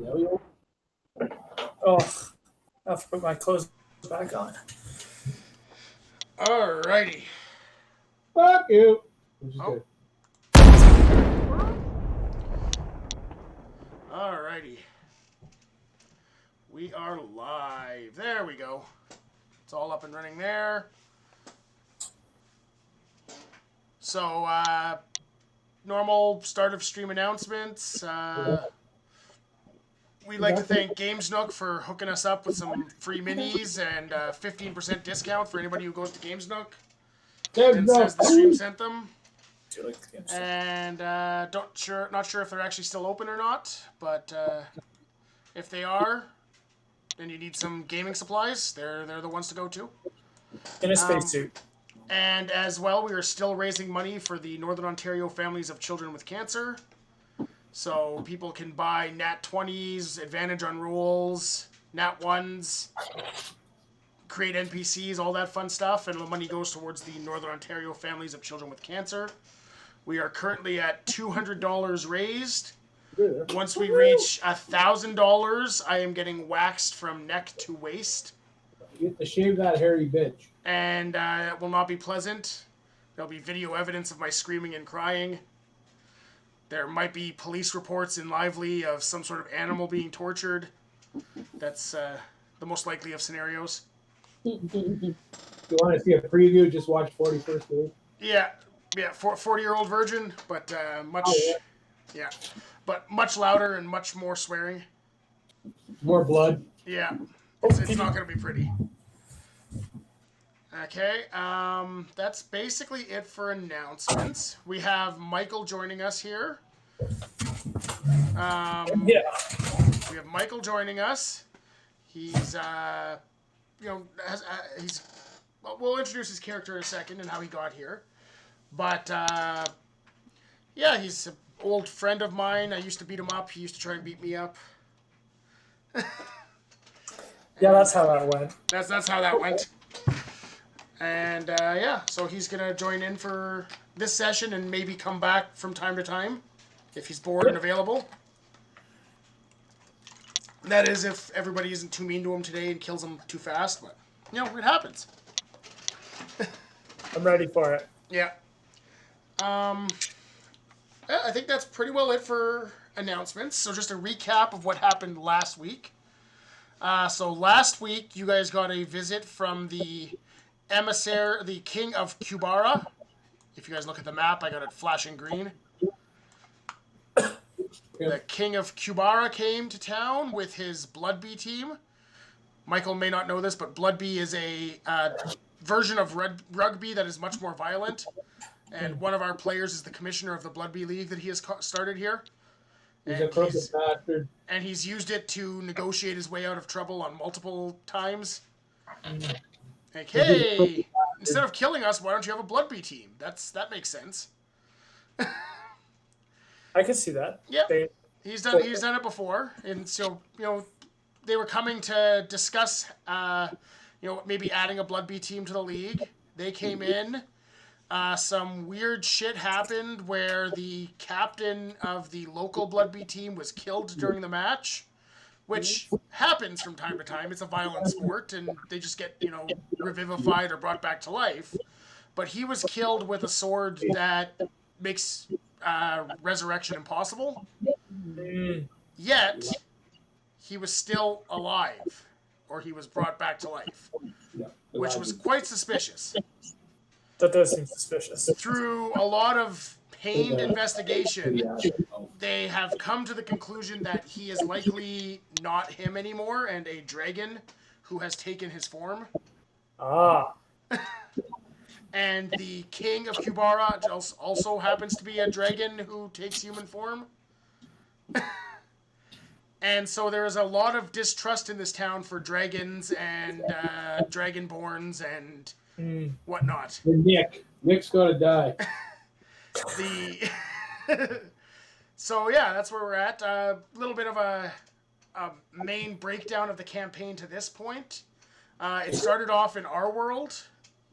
Oh, I have to put my clothes back on. Alrighty. Fuck you. Oh. Alrighty. We are live. There we go. It's all up and running there. So, normal start of stream announcements. We'd like to thank Games Nook for hooking us up with some free minis and 15% discount for anybody who goes to Games Nook and says the stream sent them. And not sure if they're actually still open or not, but if they are, and you need some gaming supplies, they're the ones to go to. In a spacesuit. And as well, we are still raising money for the Northern Ontario Families of Children with Cancer. So people can buy Nat 20s, Advantage on Rules, Nat 1s, create NPCs, all that fun stuff, and the money goes towards the Northern Ontario Families of Children with Cancer. We are currently at $200 raised. Once we reach $1,000, I am getting waxed from neck to waist. You get to shave that hairy bitch. And it will not be pleasant. There'll be video evidence of my screaming and crying. There might be police reports in Lively of some sort of animal being tortured. That's the most likely of scenarios. If you want to see a preview, just watch 41st Days. Yeah, 40-year-old virgin, but much louder and much more swearing. More blood. Yeah, it's not going to be pretty. Okay, that's basically it for announcements. We have Michael joining us here. We have Michael joining us. He's, we'll introduce his character in a second and how he got here. But, he's an old friend of mine. I used to beat him up. He used to try and beat me up. Yeah, that's how that went. That's how that went. And, so he's going to join in for this session and maybe come back from time to time if he's bored and available. That is if everybody isn't too mean to him today and kills him too fast, but, it happens. I'm ready for it. Yeah. I think that's pretty well it for announcements. So just a recap of what happened last week. So last week, you guys got a visit from the emissary, the King of Kubara. If you guys look at the map, I got it flashing green. The King of Kubara came to town with his Bloodbee team. Michael may not know this, but Bloodbee is a version of rugby that is much more violent. And one of our players is the commissioner of the Bloodbee League that he has started here. He's a crooked bastard. And he's used it to negotiate his way out of trouble on multiple times. Like, hey, instead of killing us, why don't you have a Bloodbee team? That makes sense. I can see that. Yeah, he's done it before, and so they were coming to discuss maybe adding a Bloodbee team to the league. They came in. Some weird shit happened where the captain of the local Bloodbee team was killed during the match, which happens from time to time. It's a violent sport, and they just get, revivified or brought back to life. But he was killed with a sword that makes resurrection impossible. Yet, he was still alive, or he was brought back to life, which was quite suspicious. That does seem suspicious. Through a lot of pained investigation, they have come to the conclusion that he is likely not him anymore and a dragon who has taken his form. Ah. And the King of Kubara also happens to be a dragon who takes human form. And so there is a lot of distrust in this town for dragons and dragonborns and whatnot. Nick's gotta die. So that's where we're at. A little bit of a main breakdown of the campaign to this point. It started off in our world,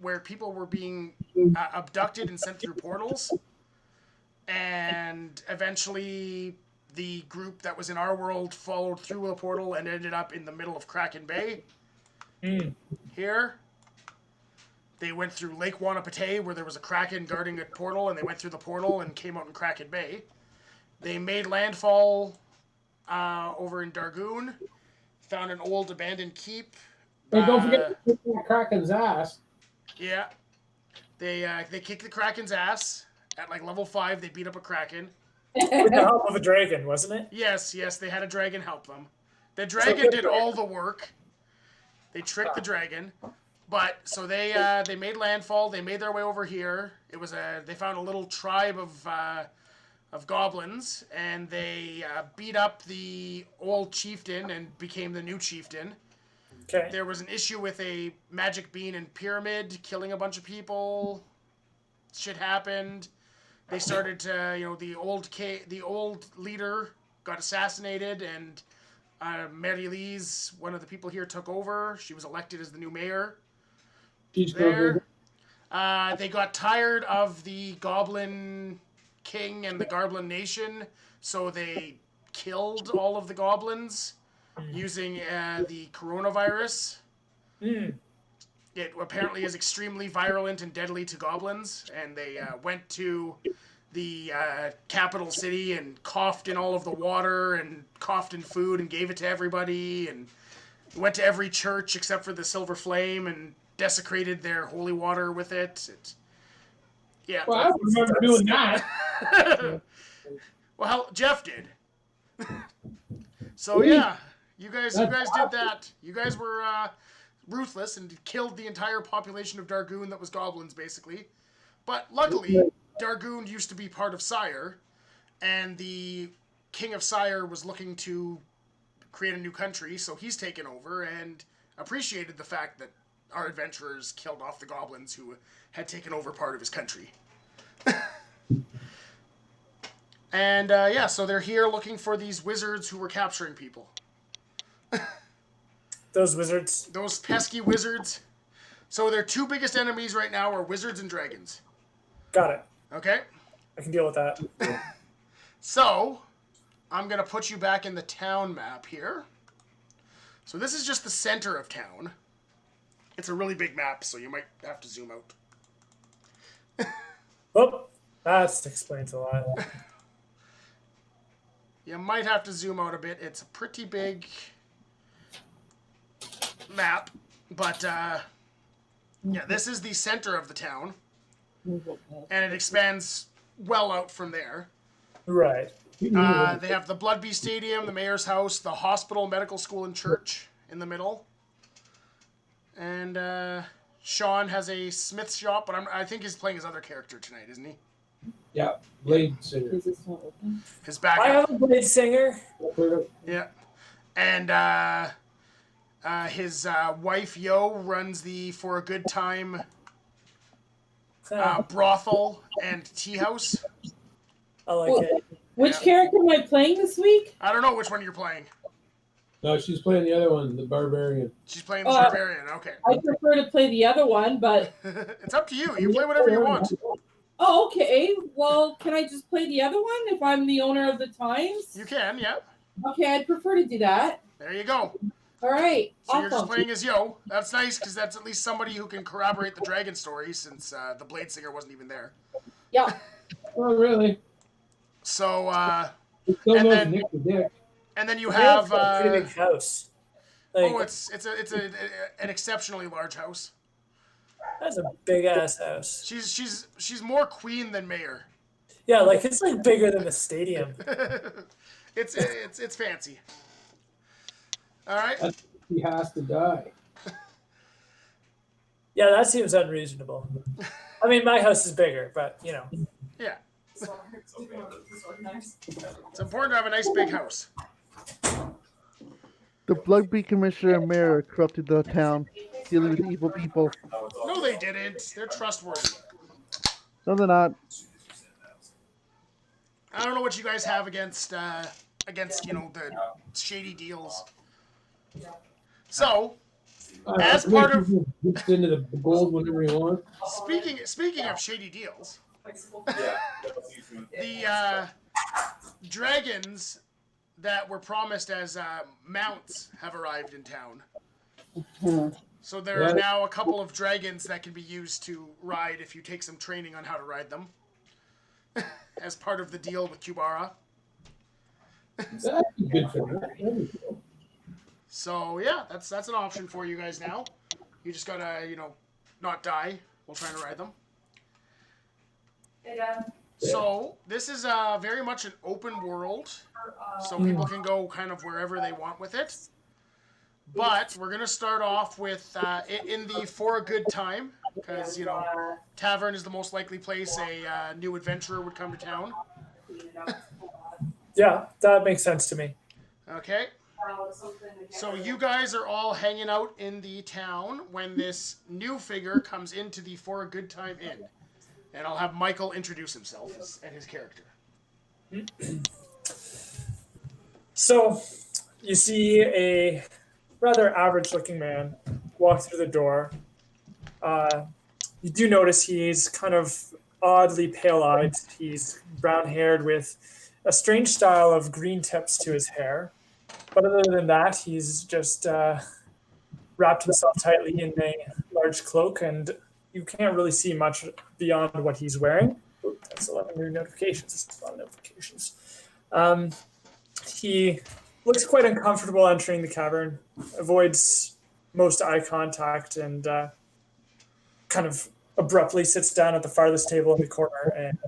where people were being abducted and sent through portals, and eventually the group that was in our world followed through the portal and ended up in the middle of Kraken Bay. Here. They went through Lake Wanapate, where there was a Kraken guarding a portal, and they went through the portal and came out in Kraken Bay. They made landfall over in Dargoon, found an old abandoned keep. And don't forget to kick that Kraken's ass. Yeah. They kicked the Kraken's ass. At like level 5, they beat up a Kraken. With the help of a dragon, wasn't it? Yes, they had a dragon help them. The dragon did all the work. They tricked the dragon. But so they made landfall. They made their way over here. They found a little tribe of goblins, and they beat up the old chieftain and became the new chieftain. Okay. There was an issue with a magic bean and pyramid killing a bunch of people. Shit happened. They started to, the old leader got assassinated, and Mary-Lise, one of the people here, took over. She was elected as the new mayor. There. They got tired of the Goblin King and the Goblin Nation, so they killed all of the goblins using the coronavirus. It apparently is extremely virulent and deadly to goblins, and they went to the capital city and coughed in all of the water and coughed in food and gave it to everybody, and went to every church except for the Silver Flame and desecrated their holy water with it. Yeah. Well, I remember doing that. Well, Jeff did. So yeah, you guys did that. You guys were ruthless and killed the entire population of Dargoon that was goblins, basically. But luckily, Dargoon used to be part of Sire, and the King of Sire was looking to create a new country, so he's taken over and appreciated the fact that our adventurers killed off the goblins who had taken over part of his country. And so they're here looking for these wizards who were capturing people. Those wizards. Those pesky wizards. So their two biggest enemies right now are wizards and dragons. Got it. Okay? I can deal with that. So, I'm going to put you back in the town map here. So this is just the center of town. It's a really big map, so you might have to zoom out. Oh, that explains a lot. You might have to zoom out a bit. It's a pretty big map. But, this is the center of the town. And it expands well out from there. Right. They have the Bloodbee Stadium, the mayor's house, the hospital, medical school, and church in the middle. And Sean has a smith shop, but I think he's playing his other character tonight, isn't he? Yeah, Blade Singer. Is this not open? His backup. I have a blade singer. Yeah. And his wife, Yo, runs the For a Good Time brothel and tea house. I like it. Which character am I playing this week? I don't know which one you're playing. No, she's playing the other one, the Barbarian. She's playing the Barbarian. Okay. I prefer to play the other one, but... It's up to you. You play whatever you want. Oh, okay. Well, can I just play the other one if I'm the owner of the Times? You can, yeah. Okay, I'd prefer to do that. There you go. All right. So awesome. you're just playing as Yo. That's nice, because that's at least somebody who can corroborate the dragon story, since the Blade Singer wasn't even there. Yeah. Oh, really? So, It still and knows then- Nick the Dick. and then you have... a pretty big house. Like, it's an exceptionally large house. that's a big ass house. She's more queen than mayor. Yeah, like it's like bigger than the stadium. It's fancy. All right. He has to die. Yeah, that seems unreasonable. I mean, my house is bigger, but you know. Yeah. It's important to have a nice big house. The Bloodbee Commissioner and Mayor corrupted the town, dealing with evil people. No, they didn't. They're trustworthy. No, they're not. I don't know what you guys have against the shady deals. So, as part of Gets into the gold whenever he wants. speaking of shady deals, dragons that were promised as mounts have arrived in town. So there are now a couple of dragons that can be used to ride if you take some training on how to ride them. As part of the deal with Kubara. That's good for me. So yeah, that's an option for you guys now. You just gotta, not die while trying to ride them. So this is very much an open world, so people can go kind of wherever they want with it. But we're gonna start off with in the For a Good Time, because tavern is the most likely place a new adventurer would come to town. Yeah, that makes sense to me. Okay. So you guys are all hanging out in the town when this new figure comes into the For a Good Time Inn. And I'll have Michael introduce himself and his character. So, you see a rather average-looking man walk through the door. You do notice he's kind of oddly pale-eyed. He's brown-haired with a strange style of green tips to his hair. But other than that, he's just wrapped himself tightly in a large cloak, and you can't really see much beyond what he's wearing. Oop, that's 11 new notifications. That's a lot of notifications. He looks quite uncomfortable entering the cavern, avoids most eye contact, and kind of abruptly sits down at the farthest table in the corner and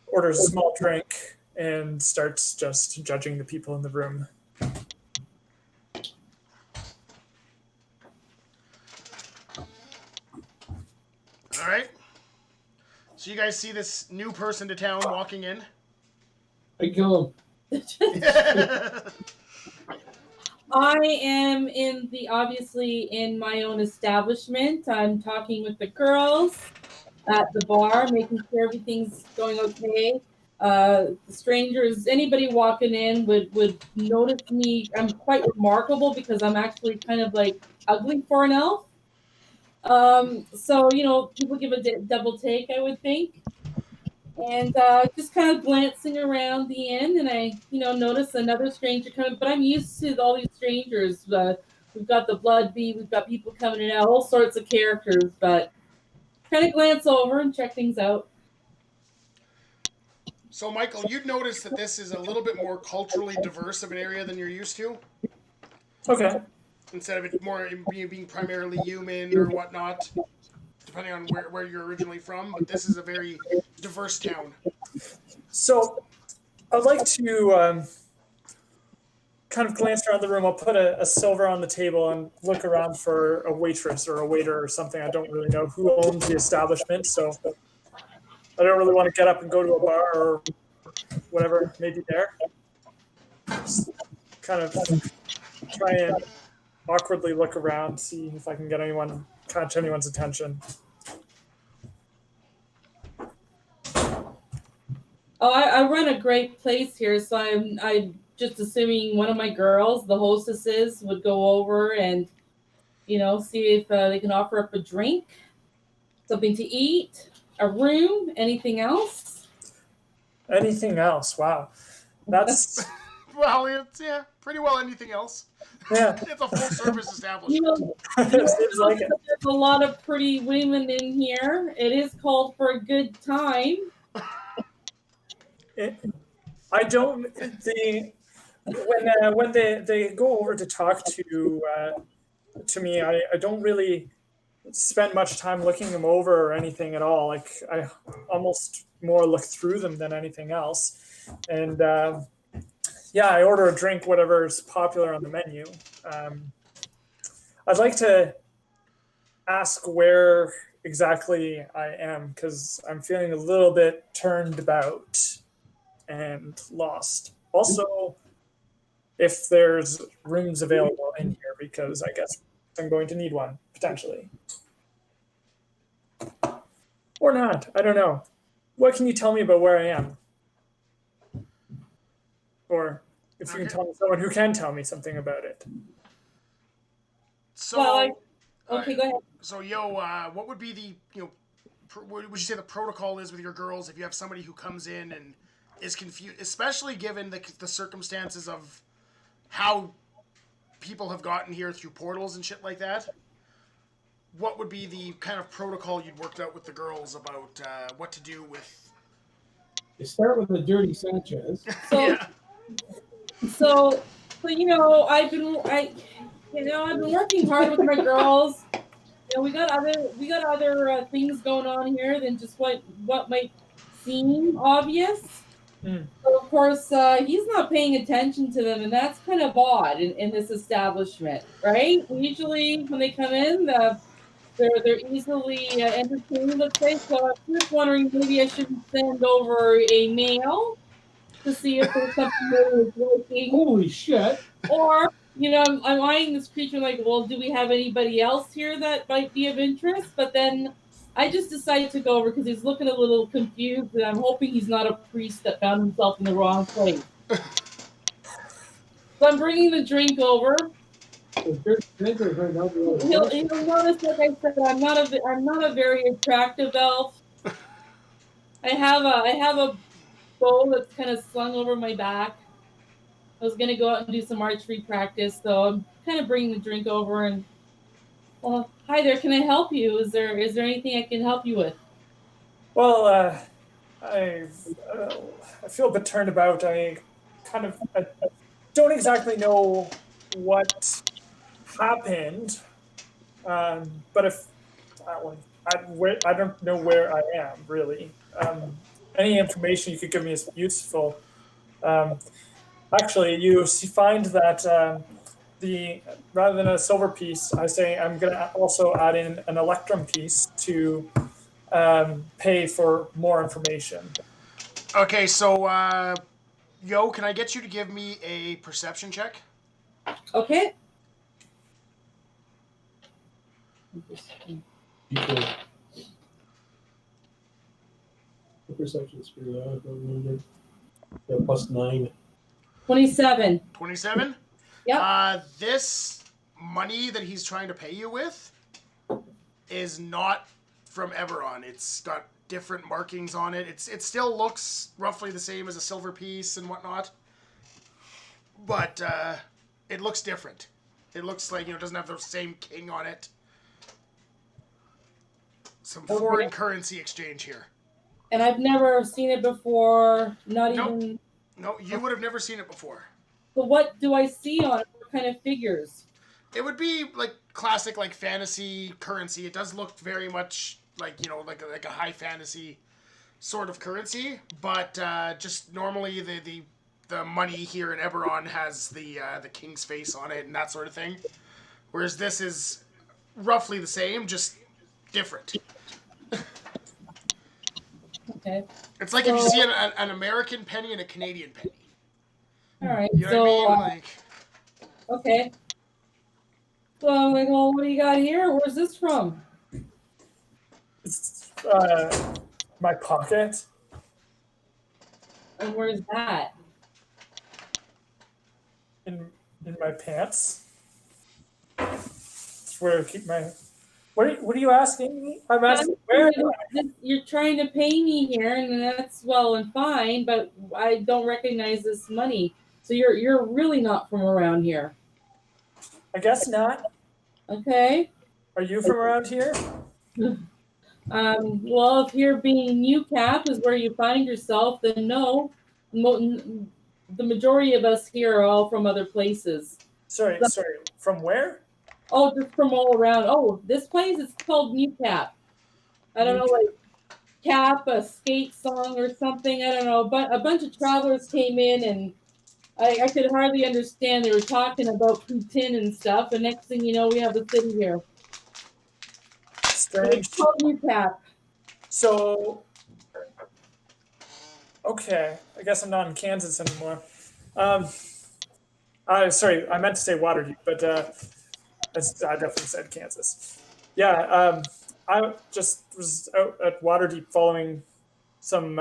orders a small drink and starts just judging the people in the room. All right. So you guys see this new person to town walking in? I kill him. I am obviously in my own establishment. I'm talking with the girls at the bar, making sure everything's going okay. Strangers, anybody walking in would notice me. I'm quite remarkable because I'm actually kind of like ugly for an elf. So people give a double take, I would think. And just kind of glancing around the inn, and I, notice another stranger coming. But I'm used to all these strangers. We've got the blood bee, we've got people coming in and out, all sorts of characters. But kind of glance over and check things out. So, Michael, you'd notice that this is a little bit more culturally diverse of an area than you're used to. Okay. Instead of it more being primarily human or whatnot, depending on where you're originally from. But this is a very diverse town. So, I'd like to kind of glance around the room. I'll put a silver on the table and look around for a waitress or a waiter or something. I don't really know who owns the establishment, so I don't really want to get up and go to a bar or whatever may be there. Just kind of try and awkwardly look around, see if I can catch anyone's attention. Oh, I run a great place here, so I'm just assuming one of my girls, the hostesses, would go over and see if they can offer up a drink, something to eat, a room, anything else. Anything else? Wow, that's Well, it's pretty well anything else. yeah. It's a full service establishment. It seems like it. There's a lot of pretty women in here. It is called For a Good Time. I don't. When they go over to talk to me, I don't really spend much time looking them over or anything at all. Like I almost more look through them than anything else. And I order a drink, whatever's popular on the menu. I'd like to ask where exactly I am because I'm feeling a little bit turned about and lost. Also, if there's rooms available in here, because I guess I'm going to need one, potentially. Or not, I don't know. What can you tell me about where I am? Or if you can tell me someone who can tell me something about it. So, Okay, go ahead. So, what would be the, what would you say the protocol is with your girls if you have somebody who comes in and is confused, especially given the circumstances of how people have gotten here through portals and shit like that. What would be the kind of protocol you'd worked out with the girls about what to do with? You start with the dirty Sanchez. So, Yeah. so I've been working hard with my girls. We got other things going on here than just what might seem obvious. So of course, he's not paying attention to them, and that's kind of odd in this establishment, right? Usually, when they come in, they're easily entertained. Let's say. So I'm just wondering, maybe I should send over a mail to see if there's something that is working. Holy shit! Or, I'm eyeing this creature like, well, do we have anybody else here that might be of interest? But then I just decided to go over because he's looking a little confused, and I'm hoping he's not a priest that found himself in the wrong place. So I'm bringing the drink over. He'll notice, like I said, I'm not a very attractive elf. I have a bow that's kind of slung over my back. I was gonna go out and do some archery practice, so I'm kind of bringing the drink over and. Well, hi there. Can I help you? Is there anything I can help you with? Well, I feel a bit turned about. I don't exactly know what happened, but if I don't know where I am really. Any information you could give me is useful. Actually, you find that rather than a silver piece, I say I'm going to also add in an electrum piece to pay for more information. Okay, so Yo, can I get you to give me a perception check? Okay. The perception is pretty low. Yeah, +9. 27. 27? Yep. This money that he's trying to pay you with is not from Eberron. It's got different markings on it. It still looks roughly the same as a silver piece and whatnot, but it looks different. It looks like, it doesn't have the same king on it. Some foreign currency exchange here. And I've never seen it before. Not Nope. even. No, you would have never seen it before. So what do I see on it? What kind of figures? It would be like classic, like fantasy currency. It does look very much like like a high fantasy sort of currency, but just normally the money here in Eberron has the king's face on it and that sort of thing, whereas this is roughly the same, just different. Okay. It's like if you see an American penny and a Canadian penny. All right. You know what I mean? Okay. So I'm like, well, what do you got here? Where's this from? It's my pocket. And where's that? In my pants. It's where I keep my. What are you asking me? I'm asking where. You're trying to pay me here, and that's well and fine, but I don't recognize this money. So you're really not from around here. I guess not. Okay. Are you from around here? Well, if here being UCAP is where you find yourself, then no. The majority of us here are all from other places. Sorry. From where? Oh, just from all around. Oh, this place is called UCAP. I don't know, like Cap, a skate song or something. I don't know. But a bunch of travelers came in, and I could hardly understand. They were talking about Putin and stuff. And next thing you know, we have a city here. Strange. It's called UCAP. So, okay. I guess I'm not in Kansas anymore. Sorry, I meant to say Waterdeep, but I definitely said Kansas. Yeah, I just was out at Waterdeep following some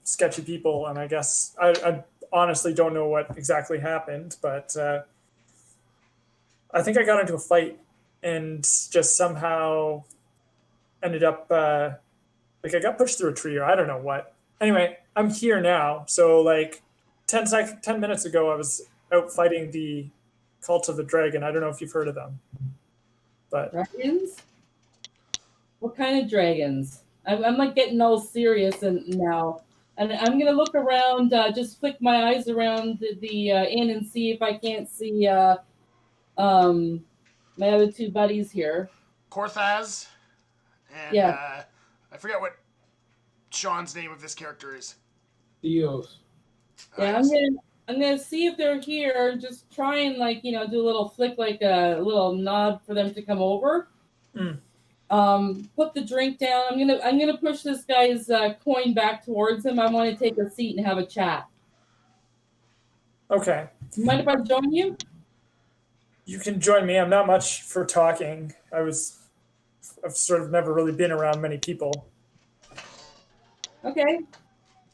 sketchy people, and I guess I honestly don't know what exactly happened, but I think I got into a fight and just somehow ended up like I got pushed through a tree or I don't know what. Anyway, I'm here now. So like 10 minutes ago, I was out fighting the Cult of the Dragon. I don't know if you've heard of them, but Dragons? What kind of dragons? I'm like getting all serious and now. And I'm gonna look around, just flick my eyes around the inn and see if I can't see my other two buddies here. Korthaz and Yeah. I forget what Sean's name of this character is. Theos. Yeah, I'm gonna see if they're here and just try and like, do a little flick, like a little nod for them to come over. Mm. Put the drink down. I'm gonna push this guy's coin back towards him. I want to take a seat and have a chat. okay. Mind if I join you? You can join me. I'm not much for talking. I've sort of never really been around many people. Okay.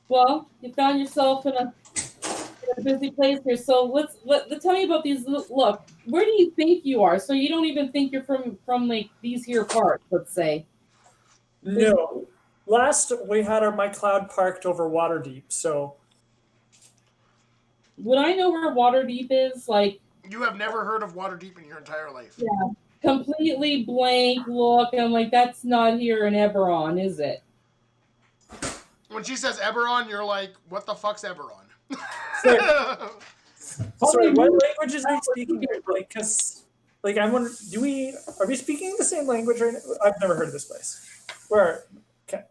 Well, you found yourself in a busy place here. So let's tell me about these. Look, where do you think you are? So you don't even think you're from like these here parts, let's say. No. Last we had my cloud parked over Waterdeep, so Would I know where Waterdeep is? Like, You have never heard of Waterdeep in your entire life. yeah, completely blank look. And I'm like, that's not here in Eberron, is it? When she says Eberron, you're like, what the fuck's Eberron? sorry, what languages are you speaking here? Like, cause like I'm wondering, are we speaking the same language right now? I've never heard of this place. Where? Okay.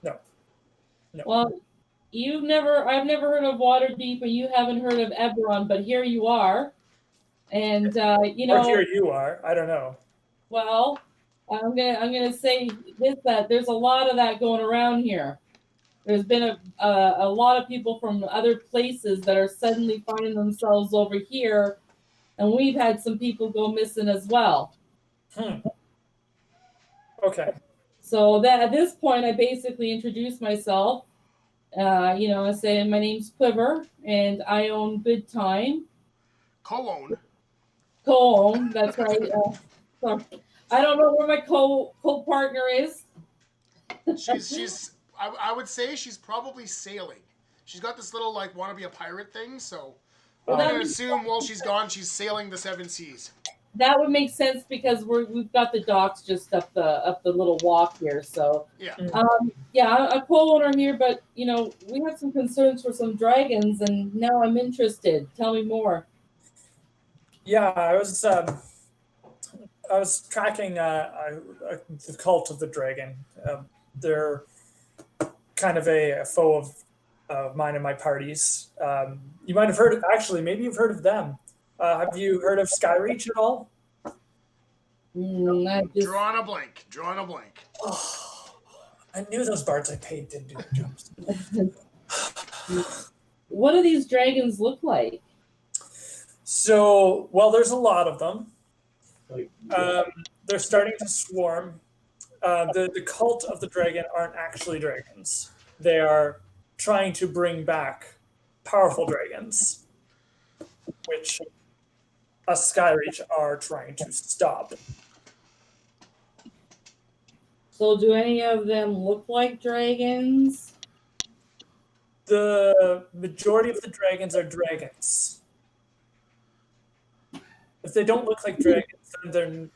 No. Well, I've never heard of Waterdeep, and you haven't heard of Eberron, but here you are. And Or here you are. I don't know. well, I'm gonna say this, that there's a lot of that going around here. There's been a lot of people from other places that are suddenly finding themselves over here, and we've had some people go missing as well. Okay. So that at this point, I basically introduce myself. I say my name's Quiver, and I own Good Time. Co-own. Co-own, that's right. Sorry. I don't know where my co-partner is. She's I would say she's probably sailing. She's got this little like wanna be a pirate thing, so I'm gonna assume while she's gone, she's sailing the seven seas. That would make sense because we've got the docks just up the little walk here. So Yeah. I'm a co-owner here, but we have some concerns for some dragons, and now I'm interested. Tell me more. Yeah, I was tracking the Cult of the Dragon. They're kind of a foe of mine and my parties. You might have heard of, actually, maybe you've heard of them. Have you heard of Skyreach at all? Drawn a blank. Oh, I knew those bards I paid didn't do their jobs. What do these dragons look like? So, well, there's a lot of them. Like, They're starting to swarm. The Cult of the Dragon aren't actually dragons. They are trying to bring back powerful dragons, which us Skyreach are trying to stop. So do any of them look like dragons? The majority of the dragons are dragons. If they don't look like dragons, then they're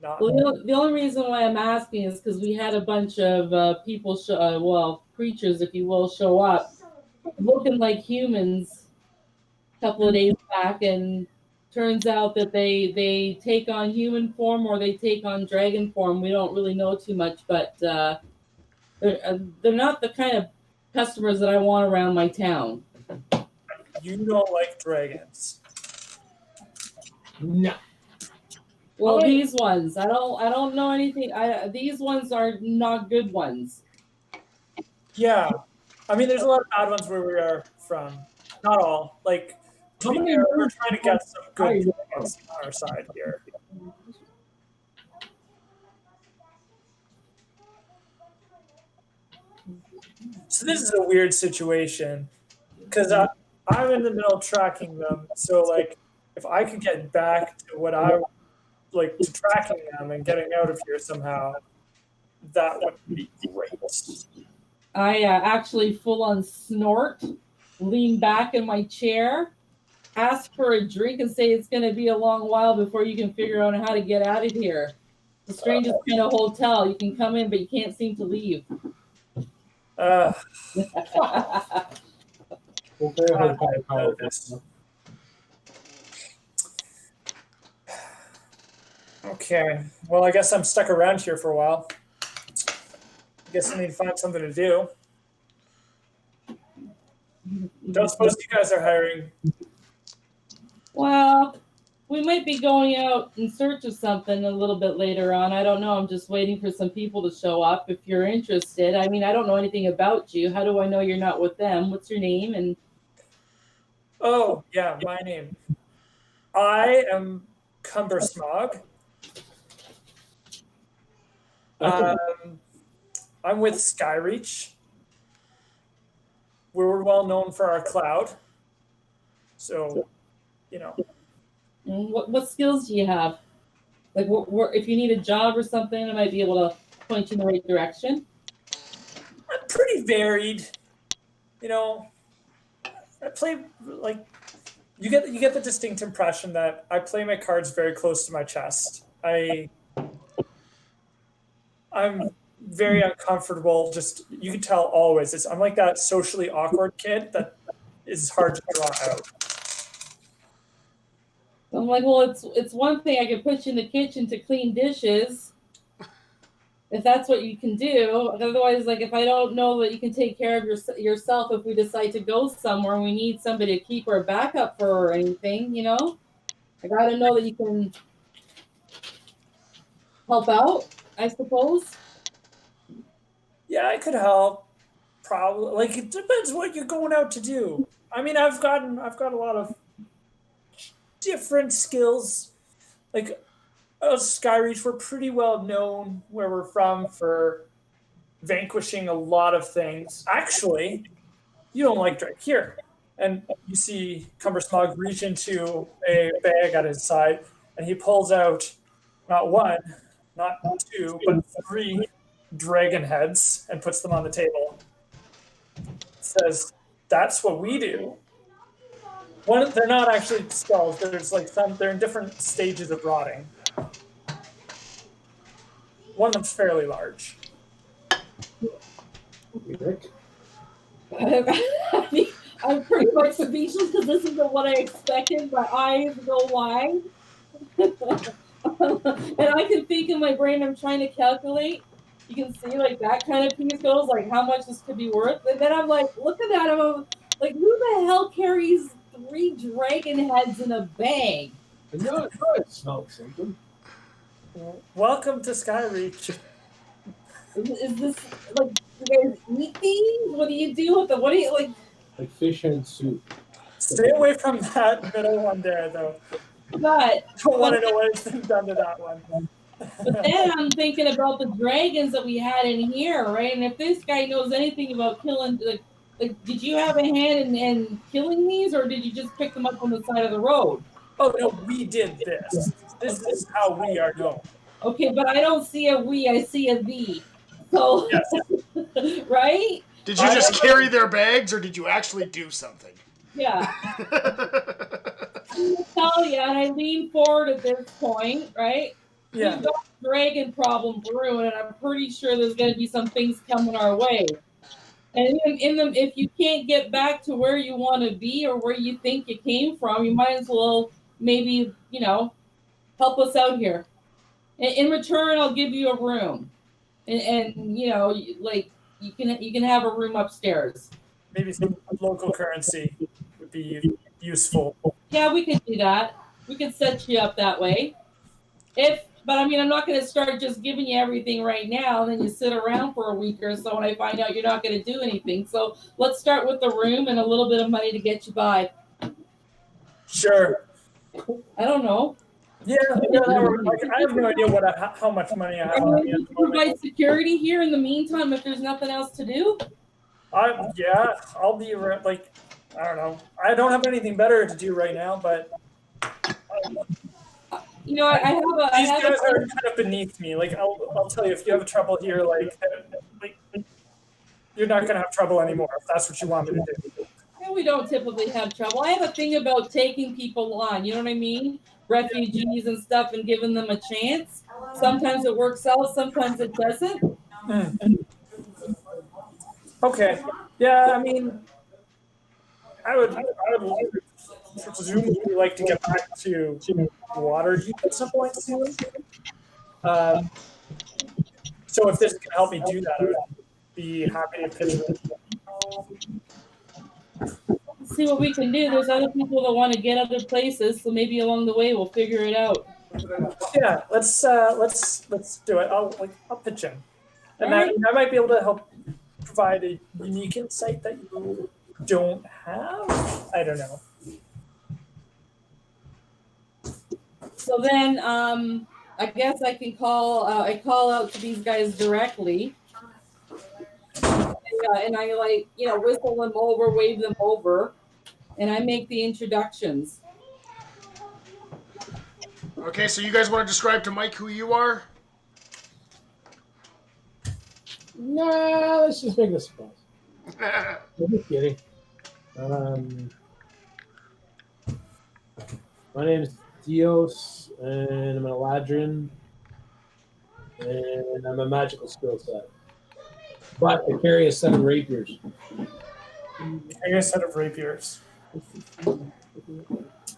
not. Well, the only reason why I'm asking is because we had a bunch of people, creatures, if you will, show up looking like humans a couple of days back, and turns out that they take on human form or they take on dragon form. We don't really know too much, but they're not the kind of customers that I want around my town. You don't like dragons. no. Well, these ones, I don't know anything. These ones are not good ones. Yeah. I mean, there's a lot of bad ones where we are from. Not all. Like, to be fair, we're trying to get some good dragons on our side here. So this is a weird situation because I'm in the middle of tracking them. So like, if I could get back to what I like to tracking them and getting out of here somehow, that would be great. I actually full on snort, lean back in my chair, ask for a drink, and say it's going to be a long while before you can figure out how to get out of here. The strangest kind of hotel. You can come in, but you can't seem to leave. Uh, Voltaire has high power. okay. Well, I guess I'm stuck around here for a while. I guess I need to find something to do. Don't suppose you guys are hiring. Well, we might be going out in search of something a little bit later on. I don't know. I'm just waiting for some people to show up if you're interested. I mean, I don't know anything about you. How do I know you're not with them? What's your name? And Oh, yeah, my name. I am Cumbersmog. I'm with Skyreach. We're well known for our cloud. So, you know. what skills do you have? Like, if you need a job or something, I might be able to point you in the right direction. I'm pretty varied. You know, I play like you get the distinct impression that I play my cards very close to my chest. I'm very uncomfortable. Just you can tell always. I'm like that socially awkward kid that is hard to draw out. I'm like, well, it's one thing I can put you in the kitchen to clean dishes, if that's what you can do. Otherwise, like if I don't know that you can take care of yourself, if we decide to go somewhere and we need somebody to keep our backup for or anything, I gotta know that you can help out, I suppose. Yeah, I could help. Probably. Like it depends what you're going out to do. I mean, I've got a lot of different skills. Like us Skyreach, we're pretty well known where we're from for vanquishing a lot of things. Actually, you don't like Drake here. And you see Cumbersmog reach into a bag at his side, and he pulls out not one, not two, but three dragon heads and puts them on the table. Says, "That's what we do." They're not actually skulls. There's like they're in different stages of rotting. One of them's fairly large. I mean, I'm pretty much speechless because this isn't what I expected. My eyes go wide. And I can think in my brain, I'm trying to calculate. You can see like that kind of piece goes, like how much this could be worth. And then I'm like, looking at him, I'm like, who the hell carries 3 dragon heads in a bag? I know it smells something. Welcome to Skyreach. Is this like, you guys eat these? What do you do with them? What do you like? Like fish head soup. Stay away from that middle one there, though. But Don't want to know what's been done to that one. But then I'm thinking about the dragons that we had in here, right? And if this guy knows anything about killing, like did you have a hand in killing these, or did you just pick them up on the side of the road? Oh no, we did this. This is how we are known. Okay, but I don't see a we, I see a thee. So, yes. Right? Did you just carry their bags, or did you actually do something? Yeah. I tell you, and I lean forward at this point, right? Yeah. We've got a dragon problem brewing, and I'm pretty sure there's going to be some things coming our way. And in them, if you can't get back to where you want to be or where you think you came from, you might as well maybe, help us out here. In return, I'll give you a room, and like you can have a room upstairs. Maybe some local currency would be useful. Yeah, we could do that. We could set you up that way. But I mean, I'm not going to start just giving you everything right now, and then you sit around for a week or so, and I find out you're not going to do anything. So let's start with the room and a little bit of money to get you by. Sure. I don't know. Yeah, I have no idea how much money I have. And you can provide security here in the meantime if there's nothing else to do. I'll be like, I don't know. I don't have anything better to do right now, but. These guys are kind of beneath me. Like I'll tell you, if you have trouble here, like you're not going to have trouble anymore if that's what you want me to do. Yeah, we don't typically have trouble. I have a thing about taking people on, you know what I mean? Refugees and stuff and giving them a chance. Sometimes it works out, sometimes it doesn't. Okay. Yeah, I mean, I would presumably like to get back to Waterdeep at some point soon. So if this can help me do that, I would be happy to pitch it. See what we can do. There's other people that want to get other places, so maybe along the way we'll figure it out. Yeah, let's do it. I'll pitch in, and I might be able to help provide a unique insight that you don't have. I don't know. So then, I guess I can call. I call out to these guys directly, and I whistle them over, wave them over, and I make the introductions. Okay, so you guys want to describe to Mike who you are? Nah, let's just make this a surprise. I'm just kidding. My name is Dios, and I'm an Eladrin, and I'm a magical skill set. But I carry a set of rapiers. I guess set of rapiers.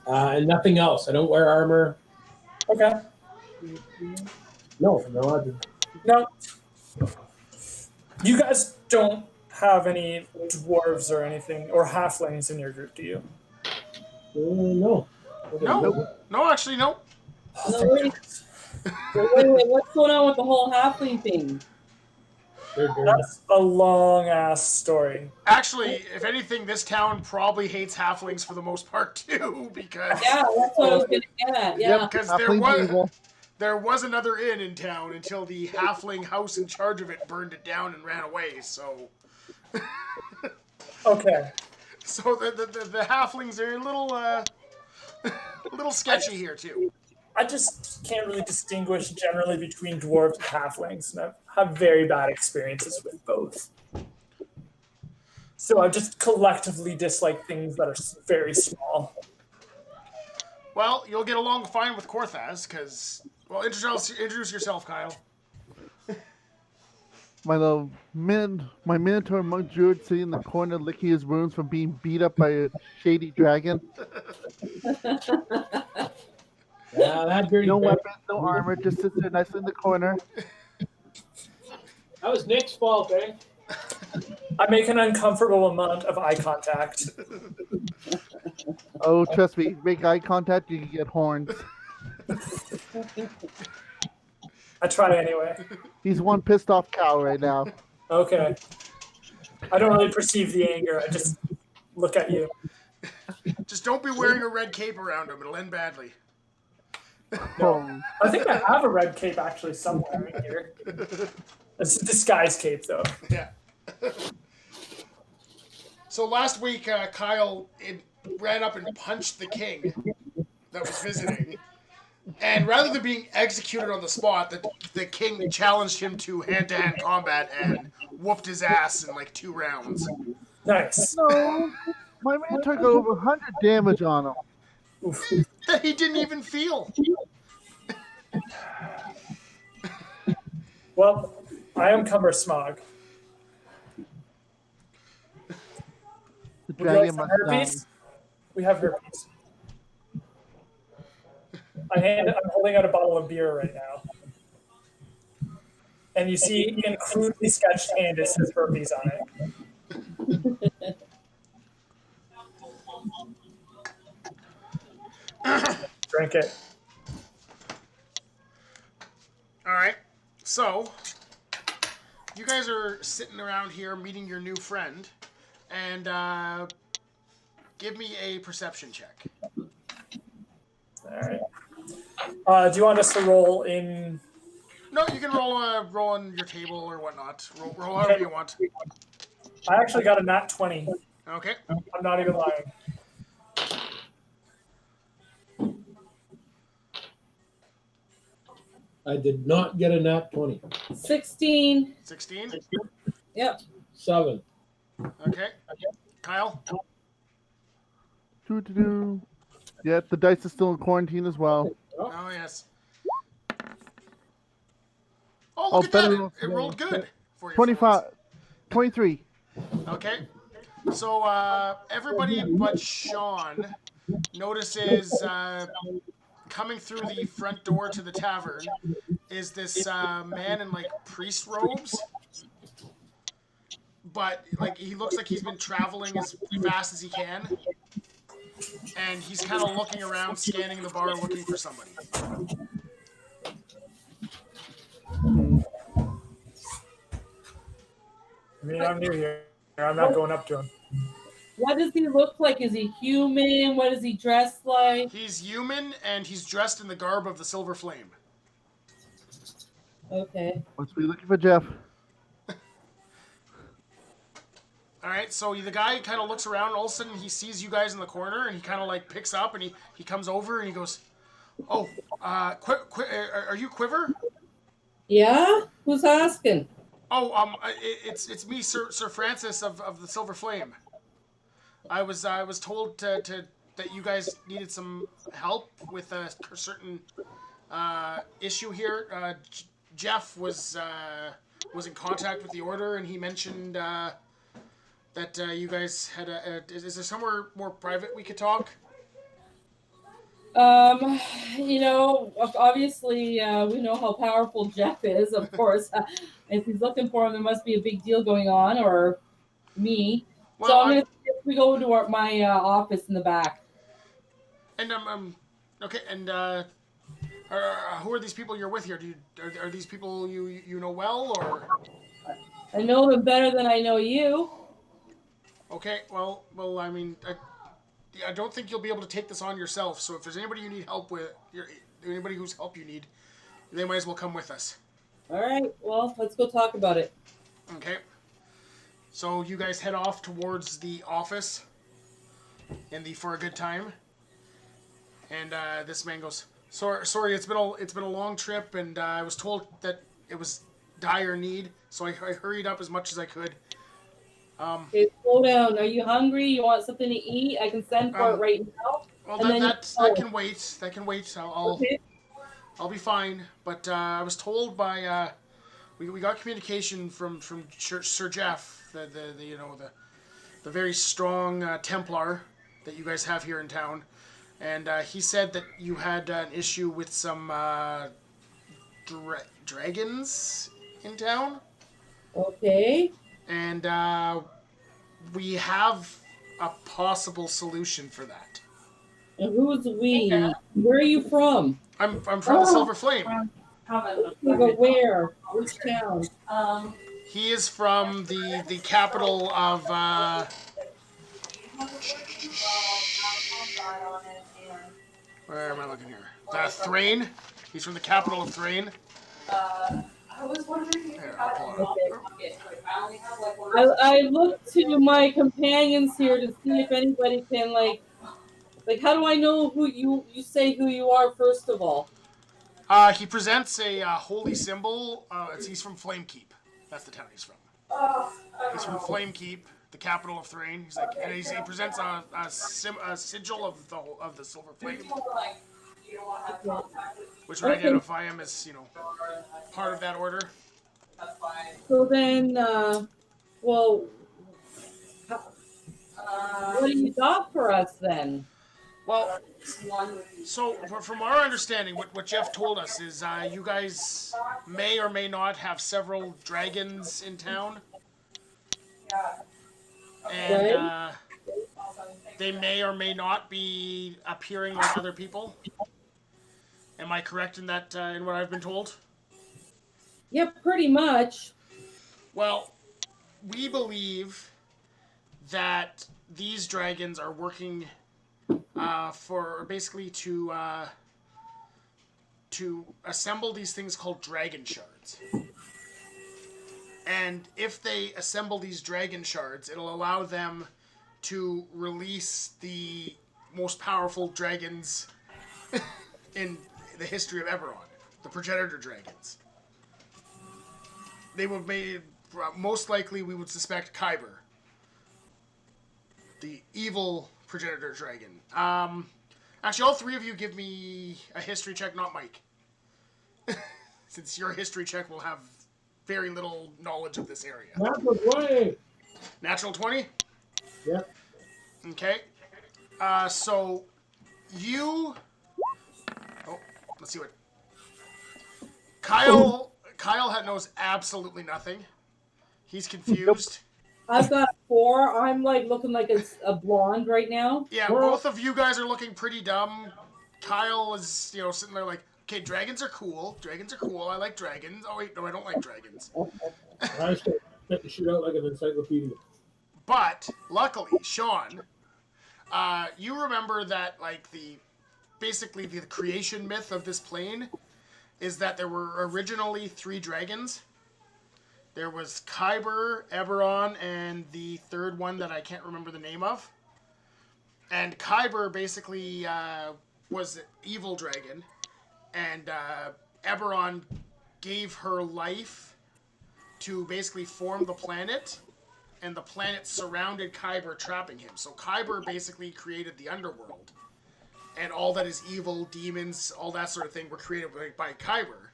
And nothing else. I don't wear armor. Okay. No, I'm not. No. You guys don't have any dwarves or anything, or halflings in your group, do you? No. No, actually, no. No, wait, what's going on with the whole halfling thing? That's a long ass story. Actually, if anything, this town probably hates halflings for the most part too, because Yeah, that's what I was going to get at. Yeah. because there was another inn in town until the halfling house in charge of it burned it down and ran away. So, Okay. so the halflings are a little sketchy here too. I just can't really distinguish generally between dwarves and halflings, and I've had very bad experiences with both. So I just collectively dislike things that are very small. Well, you'll get along fine with Korthas, because introduce yourself, Kyle. My Minotaur monk druid sitting in the corner licking his wounds from being beat up by a shady dragon. That dirty No bastard. weapons, no armor, just sits there nicely in the corner. That was Nick's fault, eh? I make an uncomfortable amount of eye contact. Oh, trust me, make eye contact, you can get horns. I try anyway. He's one pissed off cow right now. Okay. I don't really perceive the anger. I just look at you. Just don't be wearing a red cape around him; it'll end badly. Oh, I think I have a red cape actually somewhere in here. It's a disguise cape, though. Yeah. So last week, Kyle ran up and punched the king that was visiting. And rather than being executed on the spot, the king challenged him to hand-to-hand combat and whooped his ass in like 2 rounds. Nice. no. My man took over 100 damage on him. Oof. That he didn't even feel. Well, I am Cumber Smog. The Would you like dragon some must die. herpes? We have herpes. I'm holding out a bottle of beer right now. And you see in crudely sketched hand it says herpes on it. Drink it. All right. So, you guys are sitting around here meeting your new friend, and give me a perception check. All right. Do you want us to roll in? No, you can roll on your table or whatnot. Roll however you want. I actually got a nat 20. Okay. I'm not even lying. I did not get a nat 20. 16. 16? Yep. 7. Okay. Kyle? Doo-doo-doo. Yeah, the dice is still in quarantine as well. Oh, yes. Oh, Oh, look at better that. roll It rolled today. good for you. 25, 23. Okay. So everybody but Sean notices coming through the front door to the tavern is this man in like priest robes. But like he looks like he's been traveling as fast as he can. And he's kind of looking around, scanning the bar, looking for somebody. I mean, I'm new here. I'm not going up to him. What does he look like? Is he human? What is he dressed like? He's human, and he's dressed in the garb of the Silver Flame. Okay. Must be looking for Jeff. All right, so the guy kind of looks around, and all of a sudden he sees you guys in the corner, and he kind of like picks up, and he comes over, and he goes, "Oh, are you Quiver?" Yeah? Who's asking? Oh, it's me, Sir Francis of the Silver Flame. I was told that you guys needed some help with a certain issue here. Jeff was in contact with the order, and he mentioned that you guys had is there somewhere more private we could talk? Obviously, we know how powerful Jeff is, of course. If he's looking for him, there must be a big deal going on, or me. Well, So I'm going to suggest we go to my office in the back. And okay. And who are these people you're with here? Are these people you know well, or? I know them better than I know you. Okay. Well. I mean, I don't think you'll be able to take this on yourself. So if there's anybody you need help with, anybody whose help you need, they might as well come with us. All right. Well, let's go talk about it. Okay. So you guys head off towards the office for a good time. And this man goes, sorry, it's been a long trip, and I was told that it was dire need, so I hurried up as much as I could. Okay, slow down. Are you hungry? You want something to eat? I can send for it right now. Well, And that can wait. That can wait. Okay. I'll be fine. But I was told by we got communication from Sir Jeff, the very strong Templar that you guys have here in town. And he said that you had an issue with some dragons in town. Okay. And we have a possible solution for that. And who's we? Where are you from? I'm from the Silver Flame. But where? Which town? He is from the capital of... where am I looking here? Thrain. He's from the capital of Thrain. I was wondering. Here, I'll pull it up. I look to my companions here to see if anybody can like how do I know who you say who you are first of all? He presents a holy symbol. He's from Flamekeep. That's the town he's from. He's from Flamekeep, the capital of Thrain. He's like, and he presents a sigil of the Silver Flame, which would identify him as part of that order. So then, what do you got for us then? Well, so from our understanding, what Jeff told us is you guys may or may not have several dragons in town. And they may or may not be appearing like other people. Am I correct in that, in what I've been told? Yeah, pretty much. Well, we believe that these dragons are working for basically to assemble these things called dragon shards. And if they assemble these dragon shards, it'll allow them to release the most powerful dragons in the history of Eberron, the progenitor dragons. They will most likely we would suspect Kyber, the evil progenitor dragon. Actually, all three of you give me a history check, not Mike. Since your history check will have very little knowledge of this area. Natural 20. Natural 20? Yep. Okay. So you... Oh, let's see what... Kyle knows absolutely nothing. He's confused. I've got 4. I'm like looking like a blonde right now. Yeah, both of you guys are looking pretty dumb. Kyle is, sitting there like, okay, dragons are cool. Dragons are cool. I like dragons. Oh, wait, no, I don't like dragons. I spit the shit out like an encyclopedia. But, luckily, Sean, you remember that, like, basically the creation myth of this plane is that there were originally 3 dragons. There was Kyber, Eberron, and the third one that I can't remember the name of. And Kyber basically was an evil dragon, and Eberron gave her life to basically form the planet, and the planet surrounded Kyber, trapping him. So Kyber basically created the underworld, and all that is evil, demons, all that sort of thing were created by Kyber.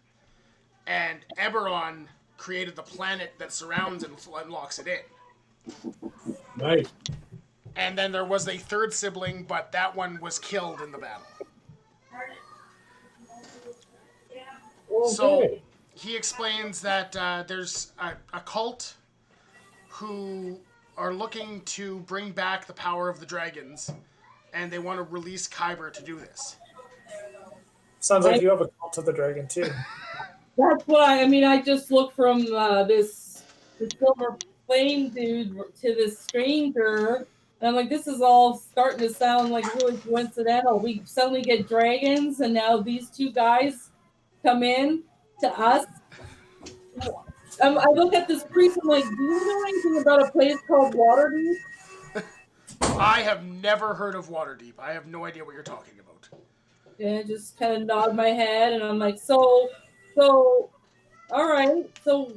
And Eberron created the planet that surrounds and locks it in. Nice. And then there was a third sibling, but that one was killed in the battle. Okay. So he explains that there's a cult who are looking to bring back the power of the dragons, and they want to release Kyber to do this. Sounds like you have a cult of the dragon too. That's what I just look from this silver flame dude to this stranger, and I'm like, this is all starting to sound like really coincidental. We suddenly get dragons, and now these 2 guys come in to us. I look at this priest, I'm like, do you know anything about a place called Waterdeep? I have never heard of Waterdeep. I have no idea what you're talking about. And I just kind of nod my head, and I'm like, so, all right, so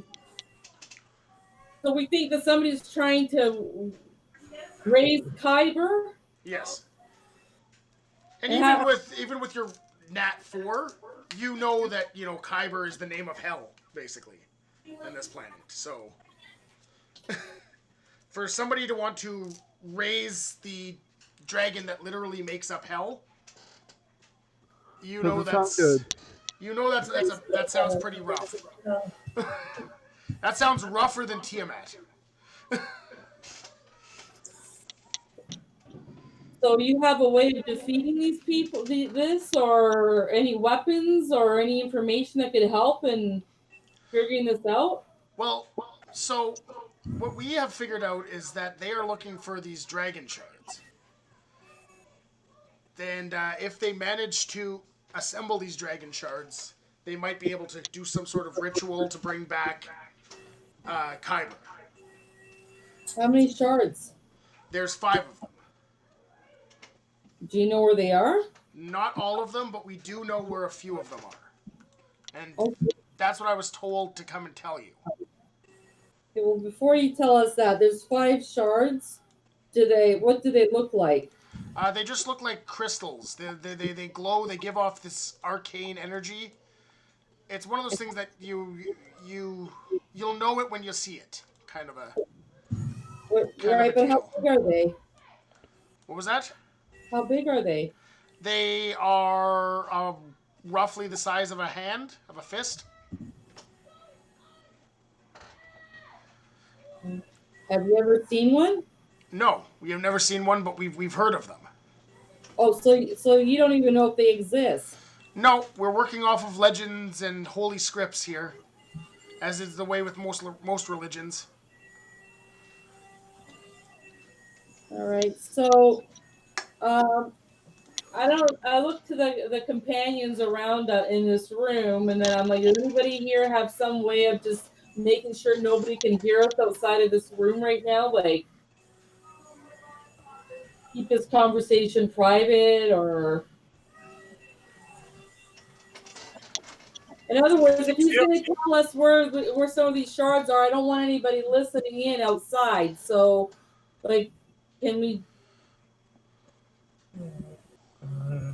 we think that somebody's trying to raise Kyber? Yes. And And even with your Nat 4, you know that, Kyber is the name of hell, basically, in this planet. So, for somebody to want to raise the dragon that literally makes up hell, that sounds pretty rough. That sounds rougher than Tiamat. So you have a way of defeating these people, or any weapons, or any information that could help in figuring this out? Well, so what we have figured out is that they are looking for these dragon shards. And if they manage to assemble these dragon shards, they might be able to do some sort of ritual to bring back Kyber. How many shards? There's 5 of them. Do you know where they are? Not all of them, but we do know where a few of them are. And that's what I was told to come and tell you. Okay, well, before you tell us that, there's 5 shards. What do they look like? They just look like crystals. They glow. They give off this arcane energy. It's one of those things that you'll know it when you see it. Kind of a. But how big are they? What was that? How big are they? They are roughly the size of a hand, of a fist. Have you ever seen one? No, we have never seen one, but we've heard of them. Oh, so you don't even know if they exist? No, we're working off of legends and holy scripts here, as is the way with most religions. All right, so I look to the companions around in this room, and then I'm like, does anybody here have some way of just making sure nobody can hear us outside of this room right now? Like, keep this conversation private, or... In other words, if he's going to tell us where some of these shards are, I don't want anybody listening in outside. So, like, can we?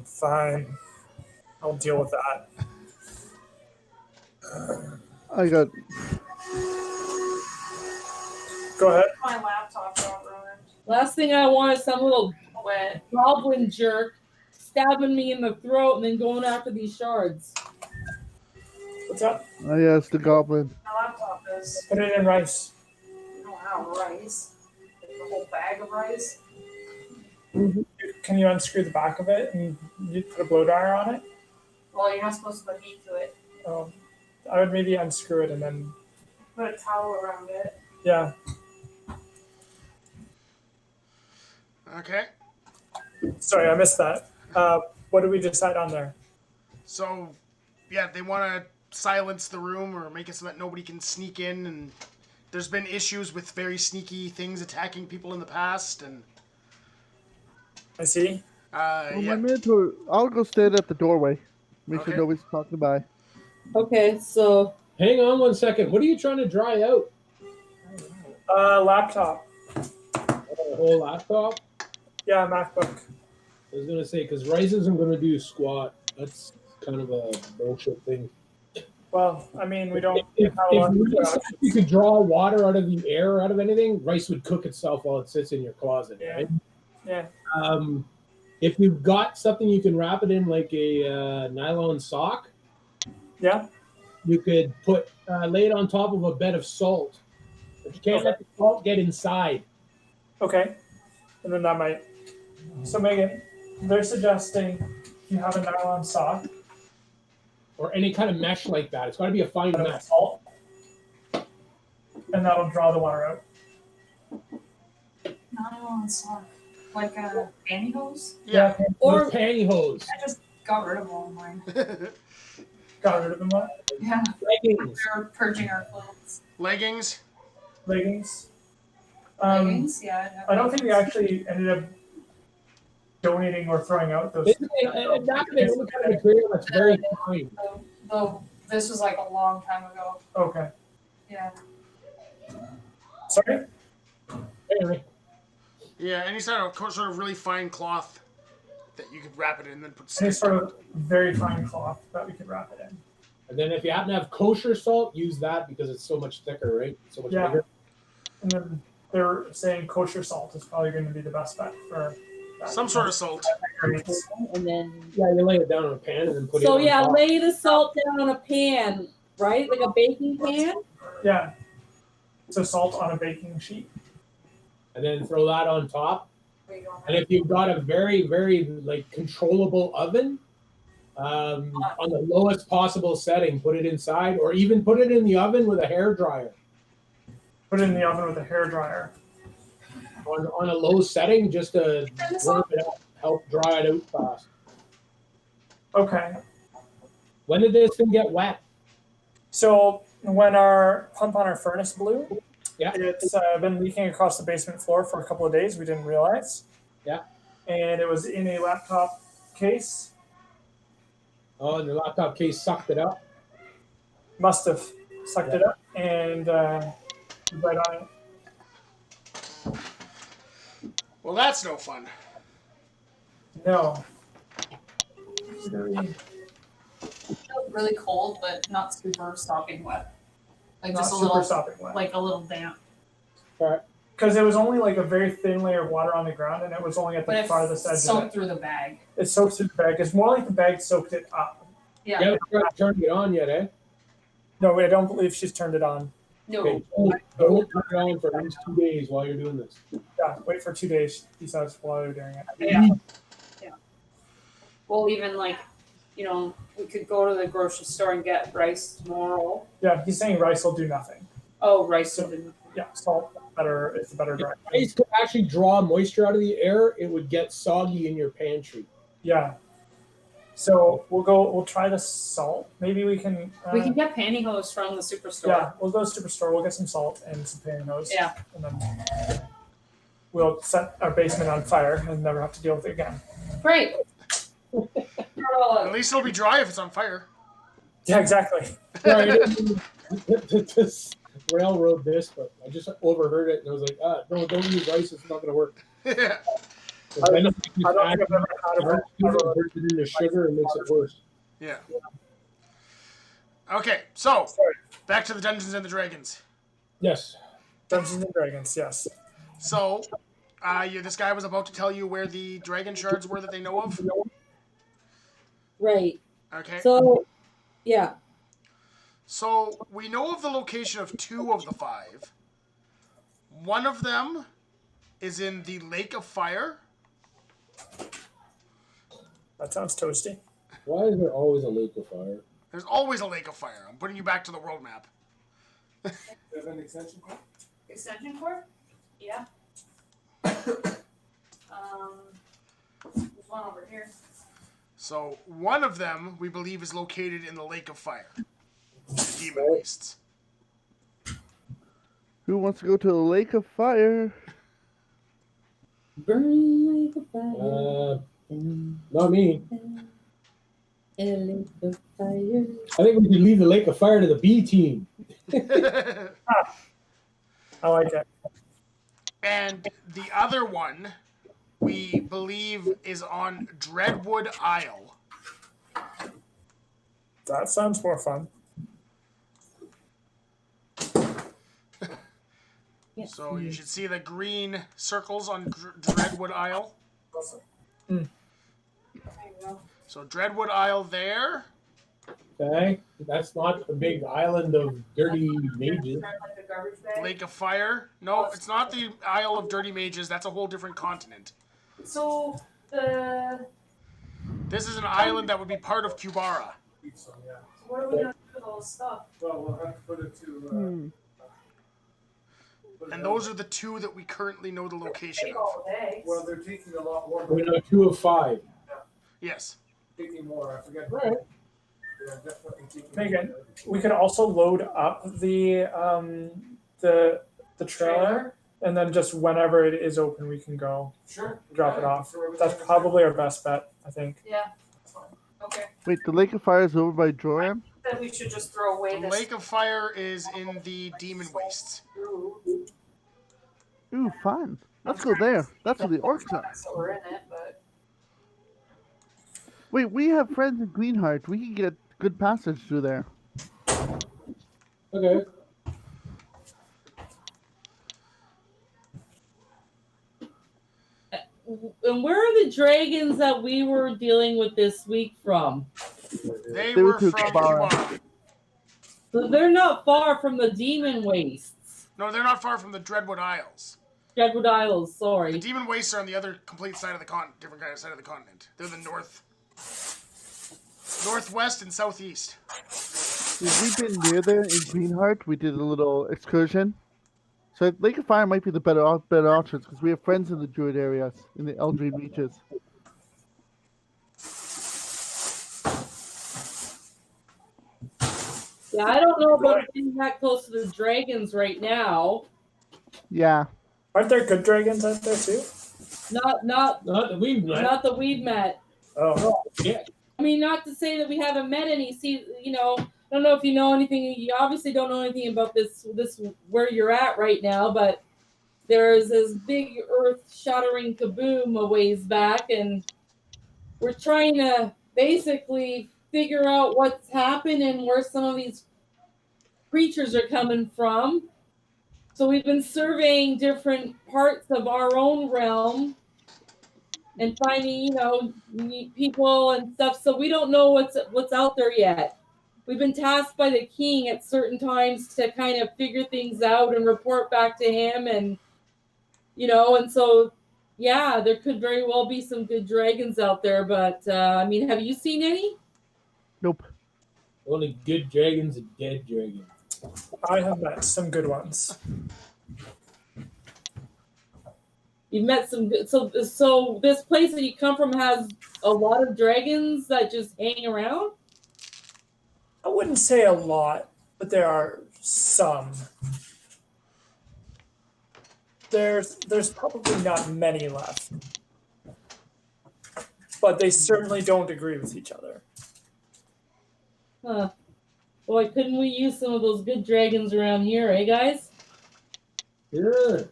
Fine. I'll deal with that. I got. Go ahead. My laptop got ruined. Last thing I want is some little Wet. goblin jerk stabbing me in the throat and then going after these shards. What's up? Oh, yeah, it's the goblin. My laptop is. Put it in rice. I don't have rice. Like a whole bag of rice. Can you unscrew the back of it and you put a blow dryer on it? Well, you're not supposed to put heat to it. I would maybe unscrew it and then, Put a towel around it. yeah. Okay. Sorry, I missed that. What did we decide on there? So, yeah, they want to silence the room or make it so that nobody can sneak in. And there's been issues with very sneaky things attacking people in the past. And I see. Well, yeah. my mentor, I'll go stand at the doorway. Make Okay. sure nobody's talking by. Okay, so Hang on 1 second. What are you trying to dry out? Laptop. A whole laptop? Yeah, MacBook. I was gonna say because rice isn't gonna do squat. That's kind of a bullshit thing. Well, I mean, we don't If have a lot rice, of you could draw water out of the air out of anything, rice would cook itself while it sits in your closet, Yeah. right? Yeah. If you've got something you can wrap it in like a nylon sock, Yeah. you could lay it on top of a bed of salt. But you can't let the salt get inside. Okay. And then that might. So, Megan, they're suggesting you have a nylon sock Or any kind of mesh like that. It's got to be a fine and mesh. salt, and that'll draw the water out. Nylon sock. Like a pantyhose? Yeah. Or or pantyhose, I just got rid of all of mine. Got rid of them all. Yeah. leggings. We're purging our clothes. Leggings. Leggings. Leggings? Yeah. I don't think we actually ended up donating or throwing out those. Basically, and that's the only kind of material that's very fine. This was like a long time ago. Okay. Yeah. Sorry? Anyway, Yeah, any sort of really fine cloth that you could wrap it in and then put Any stick. sort of very fine cloth that we could wrap it in. and then if you happen to have kosher salt, use that because it's so much thicker, right? So much Yeah. bigger. And then they're saying kosher salt is probably going to be the best bet for that. Some sort of salt. Greats. and then Yeah, you lay it down on a pan and then put it so on yeah, top. lay the salt down on a pan, right? Like a baking pan. Yeah. So salt on a baking sheet. And then throw that on top. Where you going? And if you've got a very, very like controllable oven, on the lowest possible setting, put it inside, or even put it in the oven with a hair dryer Put it in the oven with a hair dryer. on a low setting, just to warm it up, help dry it out fast. Okay. When did this thing get wet? So when our pump on our furnace blew, Yeah. it's been leaking across the basement floor for a couple of days. We didn't realize. Yeah. And it was in a laptop case. Oh, and the laptop case sucked it up. Must have sucked it up and right on it. Well, that's no fun. No. Really cold, but not super sopping wet. Like Not just a super little, sopping wet. like a little damp. Because it was only like a very thin layer of water on the ground, and it was only at But the it farthest edge of soaked it. through the bag. It soaked through the bag. It's more like the bag soaked it up. You Yeah. haven't turned it on yet, eh? No, I don't believe she's turned it on. No. Okay, don't turn it on for at least 2 days while you're doing this. Yeah, wait for 2 days, he says, while you're doing it. Yeah. Yeah. Well, even like, we could go to the grocery store and get rice tomorrow. Yeah, he's saying rice will do nothing. Oh, rice didn't. Yeah, salt better. It's a better If dry. rice could actually draw moisture out of the air, it would get soggy in your pantry. Yeah. So we'll try the salt. Maybe we can. We can get pantyhose from the superstore. Yeah, we'll go to the superstore. We'll get some salt and some pantyhose. Yeah. And then we'll set our basement on fire and never have to deal with it again. Great. At least it'll be dry if it's on fire. Yeah, exactly. Sorry, I didn't mean to just railroad this, but I just overheard it and I was like, no, don't use rice. It's not going to work. Yeah. But then if you I just don't add think I've ever had it turns it into sugar and makes it worse. Yeah. Okay, so Sorry. back to the Dungeons and the Dragons. Yes. Dungeons and Dragons, yes. So, this guy was about to tell you where the dragon shards were that they know of. Right. Okay. So, yeah. So we know of the location of 2 of the 5. One of them is in the Lake of Fire. That sounds toasty. Why is there always a lake of fire? There's always a Lake of Fire. I'm putting you back to the world map. There's an extension cord? Extension cord? Yeah. There's one over here. So one of them, we believe, is located in the Lake of Fire. The Demon Wastes. Who wants to go to the Lake of Fire? Burn like a fire. Not me. A lake of fire. I think we could leave the lake of fire to the B team. I like it. And the other one, we believe, is on Dreadwood Isle. That sounds more fun. So you should see the green circles on Dreadwood Isle. There you go. So Dreadwood Isle there. Okay? That's not the big island of dirty mages. Like a garbage bag. Lake of Fire. No, it's not the Isle of Dirty Mages. That's a whole different continent. So the This is an island that would be part of Kubara. what are we gonna do with all this stuff? Well, we'll have to put it to. And those are the 2 that we currently know the location Take of. all the bags. Well, they're taking a lot more. We know 2 of 5. Yes. Taking more, I forget. Right. They're definitely taking Megan, we could also load up the trailer, and then just whenever it is open, we can go Sure. drop it off. That's probably our best bet, I think. Yeah. Okay. Wait, the Lake of Fire is over by Joram? Then we should just throw away The this. Lake of Fire is in the Demon Wastes. Ooh. Ooh, fun. Let's go there. That's where the orcs are. So we're in it, but Wait, we have friends in Greenheart. We can get good passage through there. Okay. And where are the dragons that we were dealing with this week from? They They were were to from Kubara. Kubara. So they're not far from the Demon Wastes. No, they're not far from the Dreadwood Isles. Dreadwood Isles, The sorry. Demon Wastes are on the other complete side of the continent, different kind of side of the continent. They're the northwest and southeast. We've been near there in Greenheart. We did a little excursion. So Lake of Fire might be the better options because we have friends in the Druid areas, in the Eldrine Reaches. Yeah, I don't know about being that close to the dragons right now. Yeah. Aren't there good dragons out there too? Not Not that we've met. not that we've met. Oh, Yeah. I mean, not to say that we haven't met any. See, you know, I don't know if you know anything. You obviously don't know anything about this where you're at right now, but there's this big earth-shattering kaboom a ways back, and we're trying to basically figure out what's happened and where some of these creatures are coming from. So we've been surveying different parts of our own realm and finding, you know, people and stuff. So we don't know what's out there yet. We've been tasked by the king at certain times to kind of figure things out and report back to him, and you know, and so yeah, there could very well be some good dragons out there. But I mean, have you seen any? Nope. Only good dragons and dead dragons. I have met some good ones. You've met some good. So this place that you come from has a lot of dragons that just hang around. I wouldn't say a lot, but there are some. There's probably not many left, but they certainly don't agree with each other. Huh. Boy, couldn't we use some of those good dragons around here, eh, guys? Sure.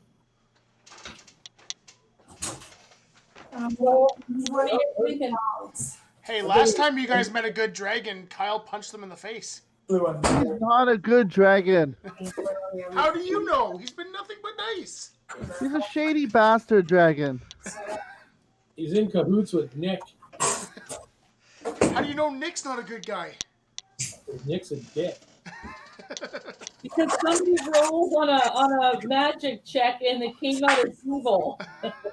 What are you thinking? Hey, last time you guys met a good dragon, Kyle punched them in the face. Blue one. He's not a good dragon. How do you know? He's been nothing but nice. He's a shady bastard dragon. He's in cahoots with Nick. How do you know Nick's not a good guy? Nick's a dick. Because somebody rolled on a magic check and it came out as evil.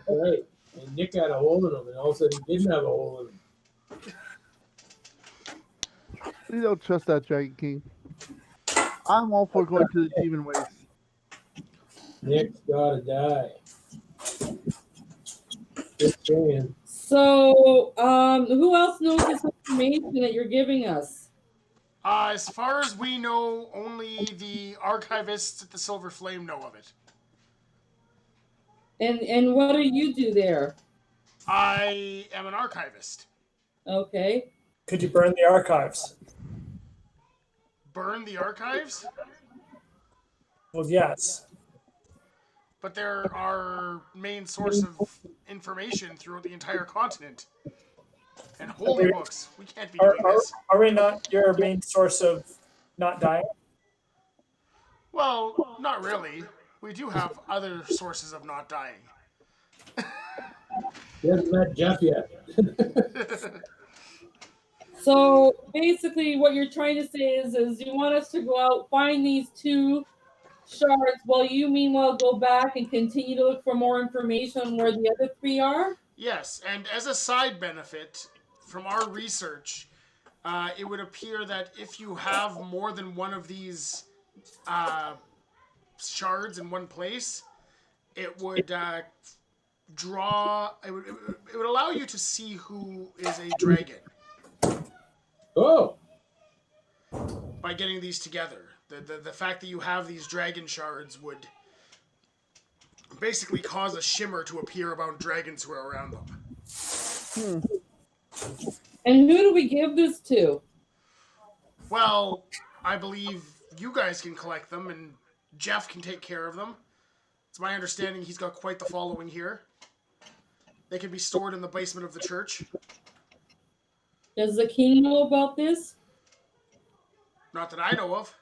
Right. And Nick had a hole in him, and all of a sudden he didn't have a hole in him. We don't trust that Dragon King. I'm all for going to the demon ways. Nick's gotta die. Just saying. So, who else knows this information that you're giving us? As far as we know, only the archivists at the Silver Flame know of it. And what do you do there? I am an archivist. Okay. Could you burn the archives? Burn the archives? Well, yes. But they're our main source of information throughout the entire continent. And holy books. We can't be doing this. Are we not your main source of not dying? Well, not really. We do have other sources of not dying. He hasn't met Jeff yet. So basically, what you're trying to say is you want us to go out, find these 2 shards, while you meanwhile go back and continue to look for more information on where the other 3 are? Yes, and as a side benefit, from our research, it would appear that if you have more than one of these shards in one place, it would it would allow you to see who is a dragon Oh, by getting these together. The fact that you have these dragon shards would basically cause a shimmer to appear about dragons who are around them. And who do we give this to? Well, I believe you guys can collect them and Jeff can take care of them. It's my understanding he's got quite the following here. They can be stored in the basement of the church. Does the king know about this? Not that I know of.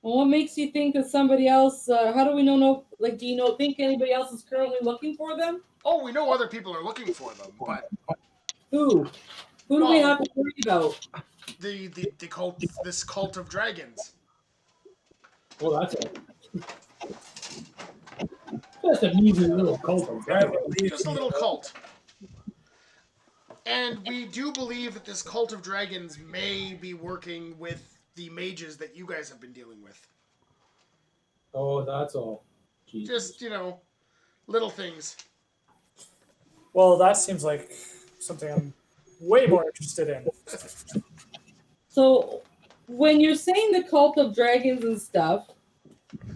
Well, what makes you think that somebody else? How do we know? Like, do you think anybody else is currently looking for them? Oh, we know other people are looking for them, but Who? Who do we have to worry about? the cult, this cult of dragons. well, that's it. Just a measly little cult of dragons. Just a little cult. And we do believe that this cult of dragons may be working with the mages that you guys have been dealing with. Oh, that's all. Jesus. Just, little things. Well, that seems like something I'm way more interested in. So, when you're saying the cult of dragons and stuff,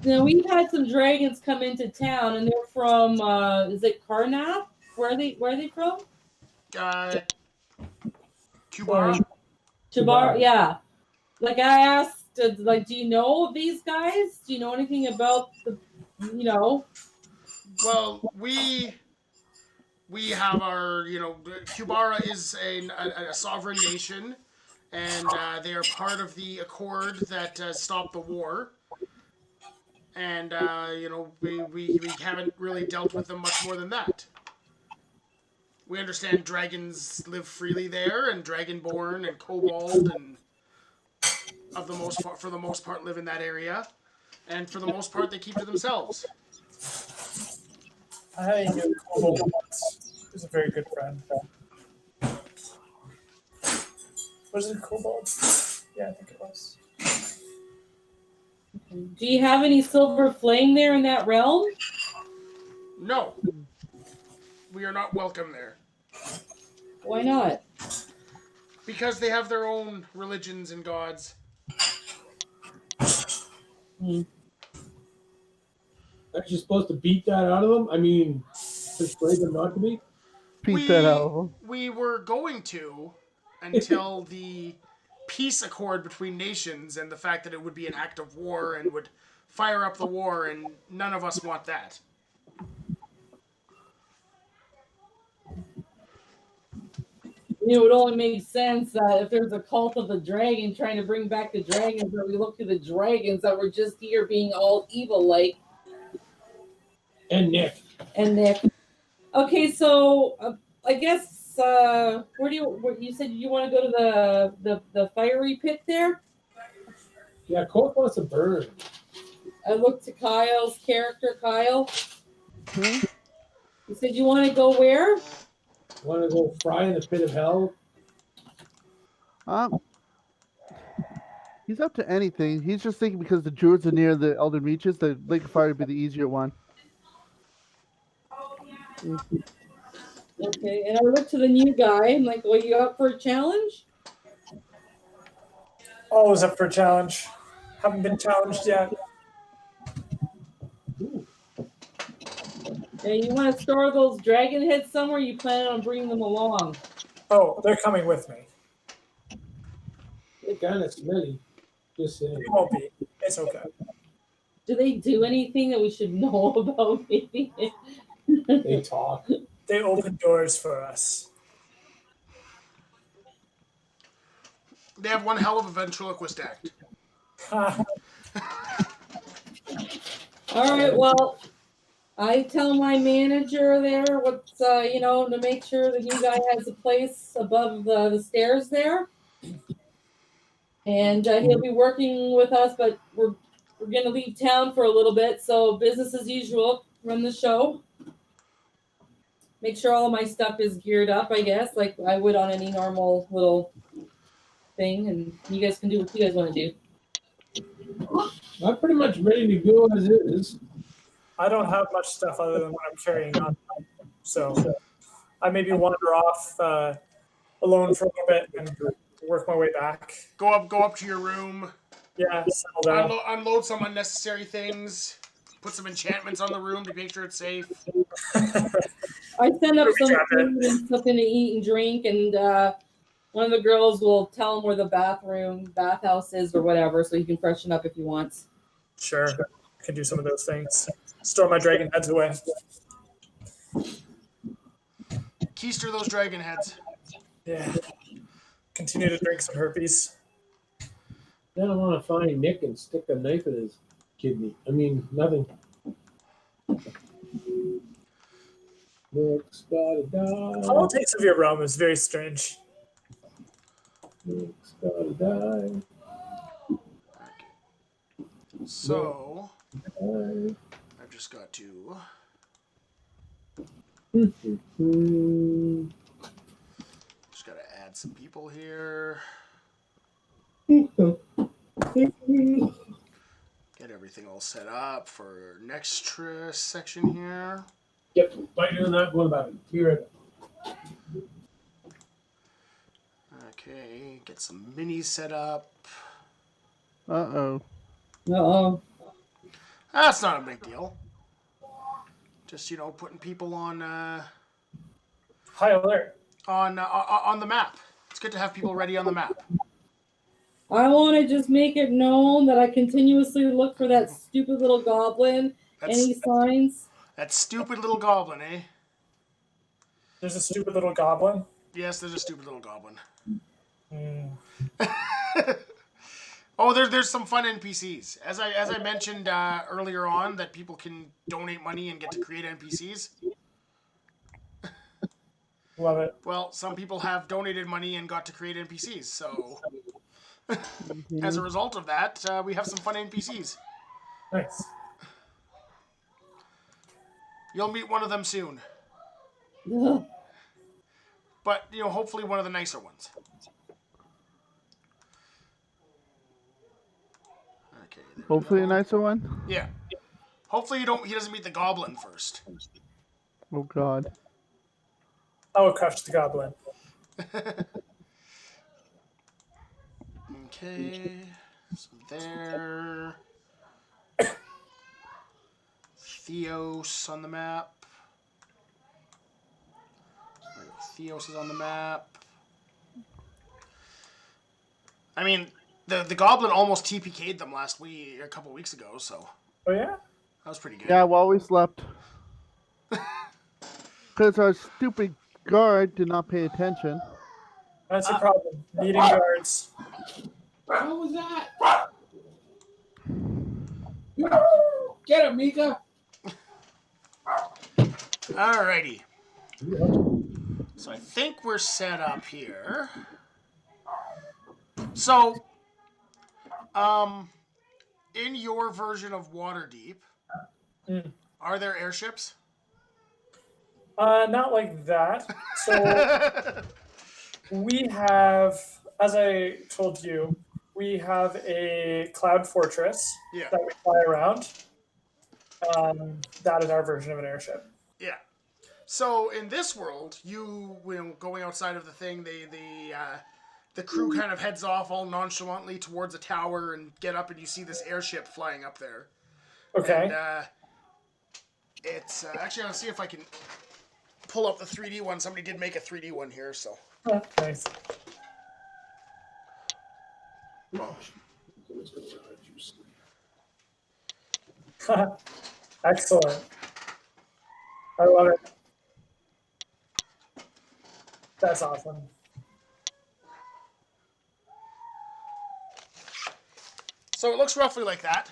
we've had some dragons come into town, and they're from. Is it Karnath? Where are they from? Kubara? Chabar, yeah. Like I asked, do you know these guys? Do you know anything about the, Well, we have our, Kubara is a sovereign nation, and they are part of the accord that stopped the war. And, we haven't really dealt with them much more than that. We understand dragons live freely there, and Dragonborn and Kobold, and for the most part, live in that area. And for the most part, they keep to themselves. I knew Kobold once. He was a very good friend. Was it Kobold? Yeah, I think it was. Do you have any silver flame there in that realm? No. We are not welcome there. Why not? Because they have their own religions and gods. Aren't you supposed to beat that out of them? I mean, persuade them not to be? Peace that out. We were going to until the peace accord between nations and the fact that it would be an act of war and would fire up the war, and none of us want that. It would only make sense that if there's a cult of the dragon trying to bring back the dragons, that we look to the dragons that were just here being all evil like. And Nick. Okay, so I guess where you said you want to go to the fiery pit there? Yeah, Colt wants to burn. I looked to Kyle's character, Kyle. Hmm? You said you want to go where? Want to go fry in the pit of hell? He's up to anything. He's just thinking because the druids are near the Elden Reaches, the Lake of Fire would be the easier one. Okay, and I looked to the new guy. I'm like, well, you up for a challenge? Always up for a challenge. Haven't been challenged yet. And you want to store those dragon heads somewhere? You plan on bringing them along? Oh, they're coming with me. They're kind of smelly. Just saying. It won't be. It's okay. Do they do anything that we should know about? Maybe. They talk. They open doors for us. They have one hell of a ventriloquist act. Ha. All right. Well, I tell my manager there what's to make sure the new guy has a place above the stairs there, and he'll be working with us. But we're gonna leave town for a little bit, so business as usual. Run the show. Make sure all of my stuff is geared up, I guess, like I would on any normal little thing, and you guys can do what you guys want to do. I'm pretty much ready to go as is. I don't have much stuff other than what I'm carrying on. So I maybe wander off alone for a little bit and work my way back. Go up to your room. Yeah, settle down. Unload some unnecessary things. Put some enchantments on the room to make sure it's safe. I send up some food and something to eat and drink, and one of the girls will tell him where the bathhouse is or whatever, so he can freshen up if he wants. Sure. I can do some of those things. Store my dragon heads away. Keister those dragon heads. Yeah. Continue to drink some herpes. Then I want to find Nick and stick a knife in his kidney. I mean, nothing. Nick's gotta die. Politics of your realm is very strange. Nick's gotta die. So, I've just got to add some people here. Get everything all set up for next section here. Yep, by doing that, going about it. Here. Okay, get some minis set up. Uh-oh. That's not a big deal. Just, putting people on High alert. on the map. It's good to have people ready on the map. I want to just make it known that I continuously look for that stupid little goblin. Any signs? That stupid little goblin, eh? There's a stupid little goblin. Yes, there's a stupid little goblin. Mm. Oh, there's some fun NPCs. As I mentioned earlier on, that people can donate money and get to create NPCs. Love it. Well, some people have donated money and got to create NPCs. So, as a result of that, we have some fun NPCs. Nice. You'll meet one of them soon. But, hopefully one of the nicer ones. Okay. Hopefully a nicer one. Yeah. Hopefully he doesn't meet the goblin first. Oh God. I will crush the goblin. Okay. So there. Theos on the map. Theos is on the map. I mean, the goblin almost TPK'd them a couple weeks ago, so Oh yeah. that was pretty good. Yeah, while we slept. Because our stupid guard did not pay attention. That's a problem. Needing guards. What was that? Get him, Mika. Alrighty. So I think we're set up here. So, in your version of Waterdeep, are there airships? Not like that. So we have, as I told you, we have a cloud fortress Yeah. that we fly around. That is our version of an airship. Yeah. So in this world, going outside of the thing, the crew kind of heads off all nonchalantly towards a tower and get up, and you see this airship flying up there. Okay. And it's actually, I'll see if I can pull up the 3D one. Somebody did make a 3D one here, so. Nice. Excellent. I love it. That's awesome. So it looks roughly like that.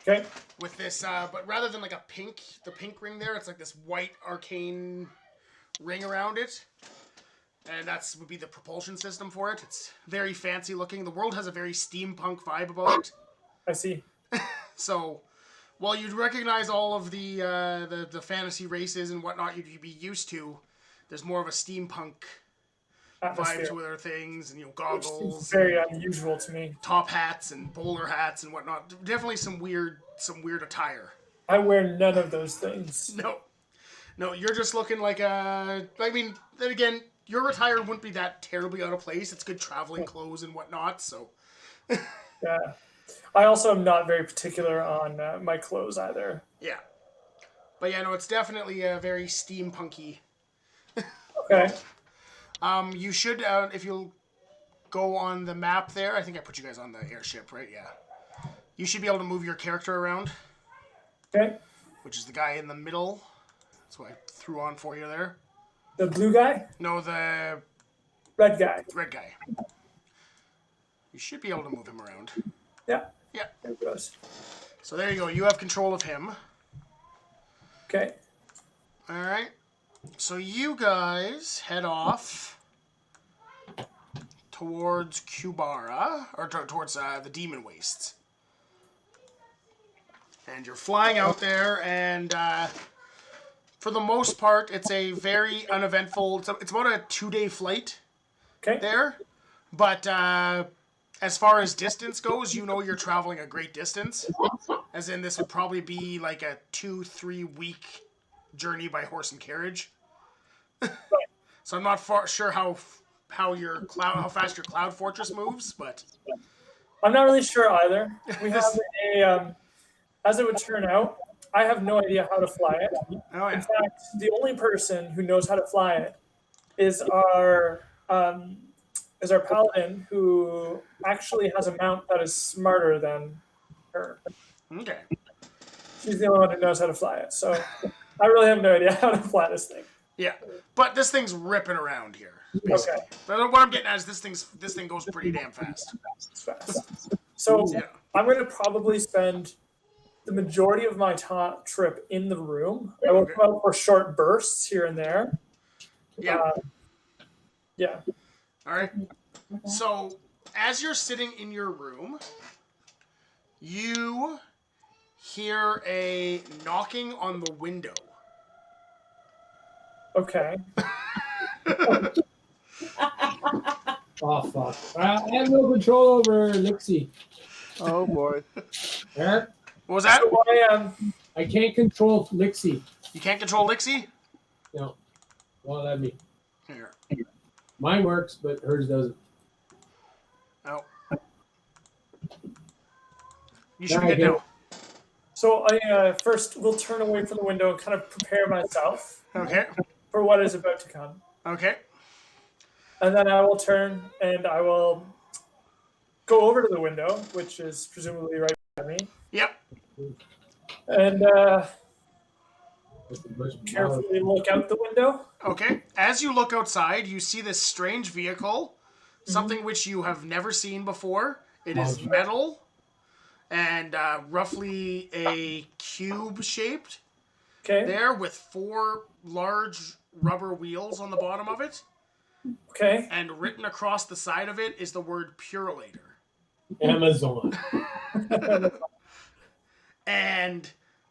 Okay. With this, but rather than like the pink ring there, it's like this white arcane ring around it. And would be the propulsion system for it. It's very fancy looking. The world has a very steampunk vibe about it. I see. So, while you'd recognize all of the fantasy races and whatnot you'd be used to, there's more of a steampunk Atmosphere. vibe to other things, and Which goggles, seems very unusual to me. top hats, and bowler hats and whatnot. Definitely some weird attire. I wear none of those things. No, you're just looking like a. I mean, then again, your attire wouldn't be that terribly out of place. It's good traveling clothes and whatnot. So. Yeah. I also am not very particular on my clothes either. Yeah. But yeah, no, it's definitely very steampunky. Okay. You should, if you'll go on the map there, I think I put you guys on the airship, right? Yeah. You should be able to move your character around. Okay. Which is the guy in the middle. That's what I threw on for you there. The blue guy? No, the Red guy. red guy. You should be able to move him around. Yeah. Yeah. There it goes. So there you go. You have control of him. Okay. All right. So you guys head off towards Kubara, or towards the Demon Wastes. And you're flying out there, and for the most part, it's a very uneventful. It's about a 2-day flight Okay. there, but as far as distance goes, you're traveling a great distance. As in, this would probably be like a 2-3 week journey by horse and carriage. So I'm not sure how fast your cloud fortress moves, but I'm not really sure either. We have as it would turn out, I have no idea how to fly it. oh yeah. In fact, the only person who knows how to fly it is our paladin, who actually has a mount that is smarter than her. Okay. She's the only one who knows how to fly it. So I really have no idea how to fly this thing. Yeah, but this thing's ripping around here. Basically. Okay. But what I'm getting at is this thing goes pretty damn fast. It's fast. So Yeah. I'm going to probably spend the majority of my trip in the room. I will come out for short bursts here and there. Yeah. Yeah. All right. So as you're sitting in your room, you hear a knocking on the window. Okay. Oh, fuck. I have no control over Lixie. Oh boy. Eric, What was that? So I can't control Lixie. You can't control Lixie? No. Won't let me. Here. Mine works, but hers doesn't. Oh. You should Now be I good get now. So I first will turn away from the window and kind of prepare myself Okay. for what is about to come. Okay. And then I will turn and I will go over to the window, which is presumably right behind me, Yep. and That's a bunch of carefully look out the window. Okay. As you look outside, you see this strange vehicle, something which you have never seen before. It is metal and roughly a cube shaped Okay. there with 4 large rubber wheels on the bottom of it. Okay. And written across the side of it is the word Purelator. Amazon. And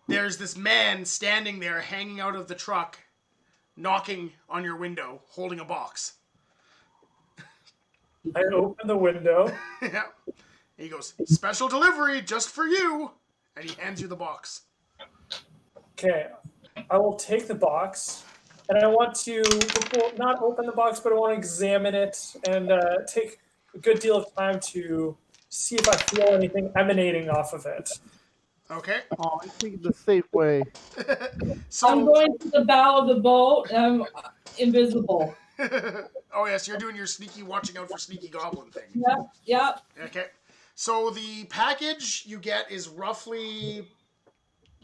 there's this man standing there hanging out of the truck, knocking on your window, holding a box. I open the window. Yeah. He goes, special delivery just for you. And he hands you the box. Okay. I will take the box, and I want to not open the box, but I want to examine it and take a good deal of time to see if I feel anything emanating off of it. Okay. Oh, I think the safe way. I'm So, going to the bow of the boat. I'm invisible. oh yes, you're doing your sneaky watching out for sneaky goblin thing. Yep, yep. Okay. So the package you get is roughly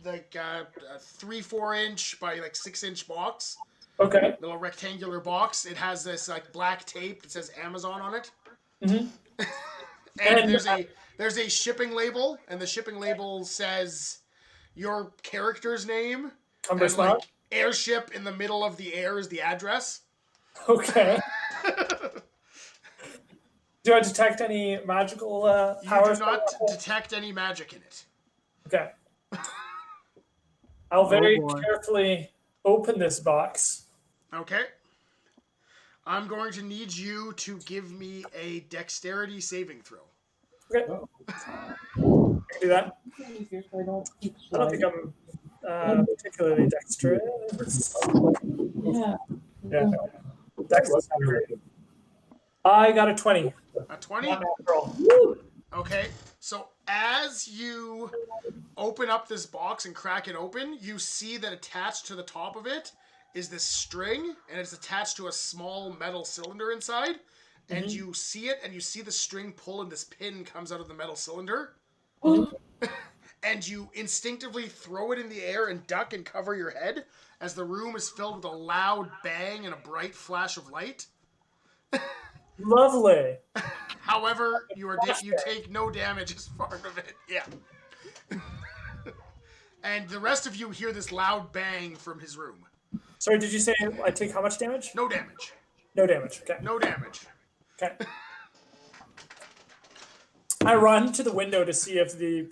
like a 3-4 inch by like 6-inch box. Okay. Little rectangular box. It has this like black tape that says Amazon on it. Mm-hmm. And there's a shipping label, and the shipping label says your character's name. Cumber And like Smart? airship in the middle of the air is the address. Okay. Do I detect any magical You powers? do not detect any magic in it. Okay. I'll very boy. carefully open this box. Okay. I'm going to need you to give me a dexterity saving throw. Okay. I can do that. Easier so I don't keep I don't think I'm particularly dexterous. Yeah. Yeah. Dex is not great. I got a 20. A 20? Not natural. Okay. So as you open up this box and crack it open, you see that attached to the top of it is this string, and it's attached to a small metal cylinder inside. And you see it, and you see the string pull, and this pin comes out of the metal cylinder. And you instinctively throw it in the air and duck and cover your head as the room is filled with a loud bang and a bright flash of light. Lovely. However, you take no damage as part of it. Yeah. And the rest of you hear this loud bang from his room. Sorry, did you say I take how much damage? No damage. No damage. Okay. No damage. Okay. I run to the window to see if the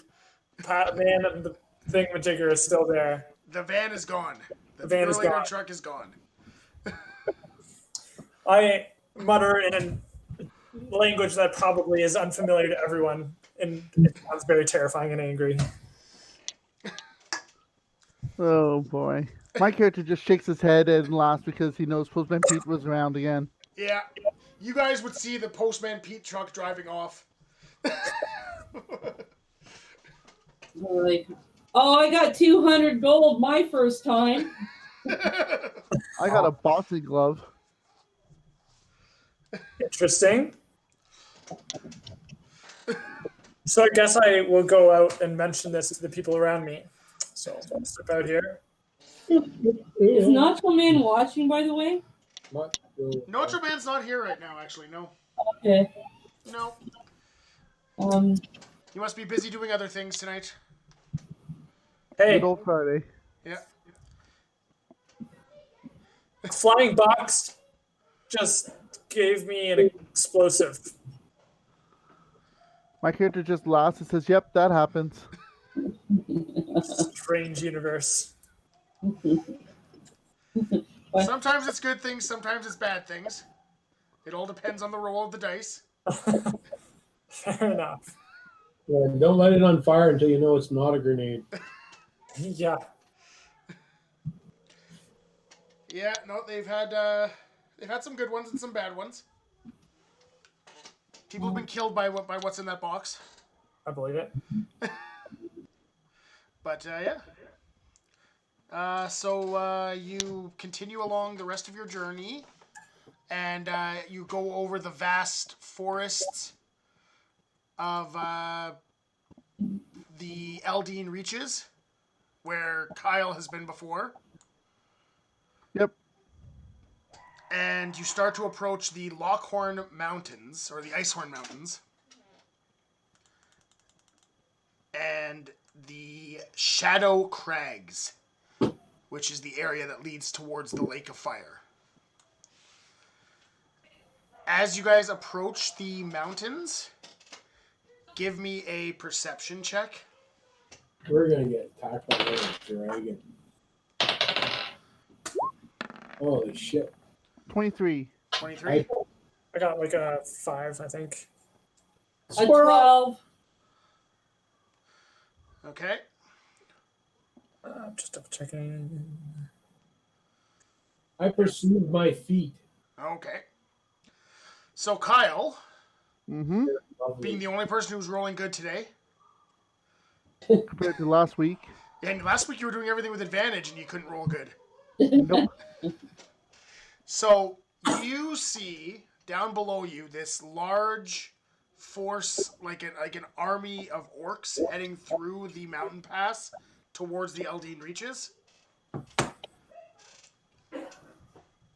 man and the thingamajigger is still there. The van is gone. The van is Purelator gone. truck is gone. I mutter in a language that probably is unfamiliar to everyone, and it sounds very terrifying and angry. Oh boy. My character just shakes his head and laughs because he knows Postman Pete was around again. Yeah. You guys would see the Postman Pete truck driving off. Like, oh, I got 200 gold my first time. I got a boxing glove. Interesting. So I guess I will go out and mention this to the people around me. So I'll step out here. Is Nacho Man watching, by the way? Notre Man's not here right now, actually. No. Okay. No. You must be busy doing other things tonight. Hey, Good old Friday. Yeah. flying box just gave me an explosive. My character just laughs and says, "Yep, that happens." Strange universe. Sometimes it's good things, sometimes it's bad things. It all depends on the roll of the dice. Fair enough. Yeah, don't light it on fire until you know it's not a grenade. Yeah. Yeah, no, they've had some good ones and some bad ones. People have been killed by what's in that box. I believe it. But yeah. So you continue along the rest of your journey. and you go over the vast forests of the Eldine Reaches, where Kyle has been before. Yep. And you start to approach the Lockhorn Mountains, or the Icehorn Mountains, and the Shadow Crags, which is the area that leads towards the Lake of Fire. As you guys approach the mountains, give me a perception check. We're gonna get attacked by a dragon. Holy shit. 23. 23. I got like a 5, I think. A 12. Okay. Just double checking. I pursued my feet. Okay. So Kyle, Mm-hmm. being the only person who's rolling good today, Compared to last week. and last week you were doing everything with advantage and you couldn't roll good. Nope. So you see down below you this large force, like an army of orcs heading through the mountain pass towards the Eldine Reaches.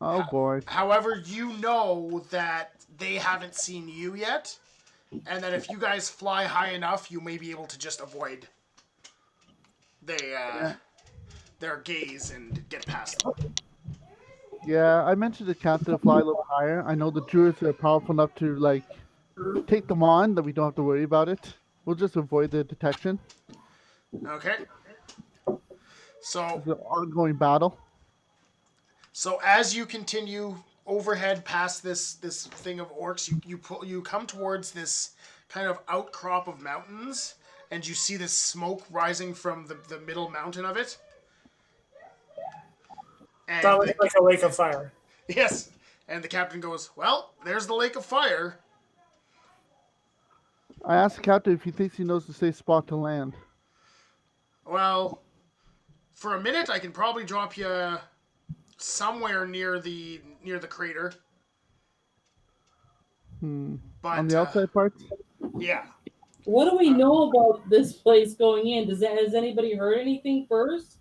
Oh boy. However, you know that they haven't seen you yet, and that if you guys fly high enough, you may be able to just avoid their gaze and get past them. Yeah, I mentioned the captain to fly a little higher. I know the druids are powerful enough to like take them on, that we don't have to worry about it. We'll just avoid the detection. Okay. So It's an ongoing battle. So as you continue overhead past this thing of orcs, you come towards this kind of outcrop of mountains, and you see this smoke rising from the middle mountain of it. And That was like a lake of fire. yes, and the captain goes, "Well, there's the Lake of Fire." I asked the captain if he thinks he knows the safe spot to land. Well, for a minute, I can probably drop you somewhere near the crater. But On the outside parts? yeah. What do we know about this place going in? Has anybody heard anything first?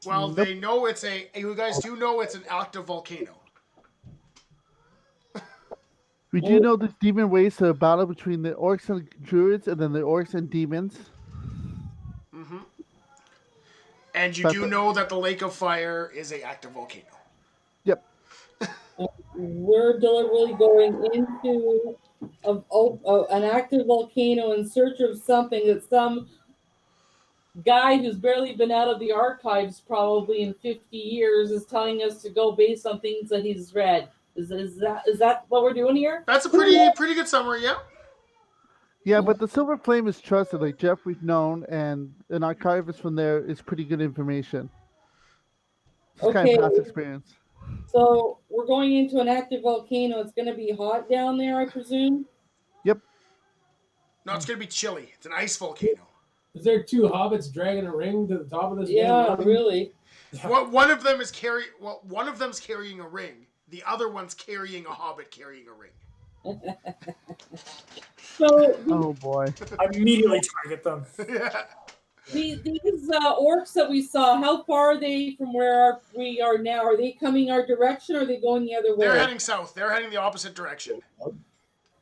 Well, Nope. they know you guys do know it's an active volcano. We do know there's demon ways to a battle between the orcs and druids, and then the orcs and demons. And you That's do it. know that the Lake of Fire is an active volcano. Yep. We're deliberately going into an active volcano in search of something that some guy who's barely been out of the archives probably in 50 years is telling us to go based on things that he's read. Is that what we're doing here? That's a pretty good summary, yeah. Yeah, but the Silver Flame is trusted. Like Jeff, we've known, and an archivist from there is pretty good information. It's kind Okay. of past experience. So we're going into an active volcano. It's going to be hot down there, I presume. Yep. No, it's gonna be chilly. It's an ice volcano. Is there 2 hobbits dragging a ring to the top of this? damn Yeah, mountain? really. One of them is one of them's carrying a ring. The other one's carrying a hobbit carrying a ring. So Oh boy. Immediately target them. these orcs that we saw, how far are they from where we are now? Are they coming our direction, or are they going the other way? They're heading south. They're heading the opposite direction.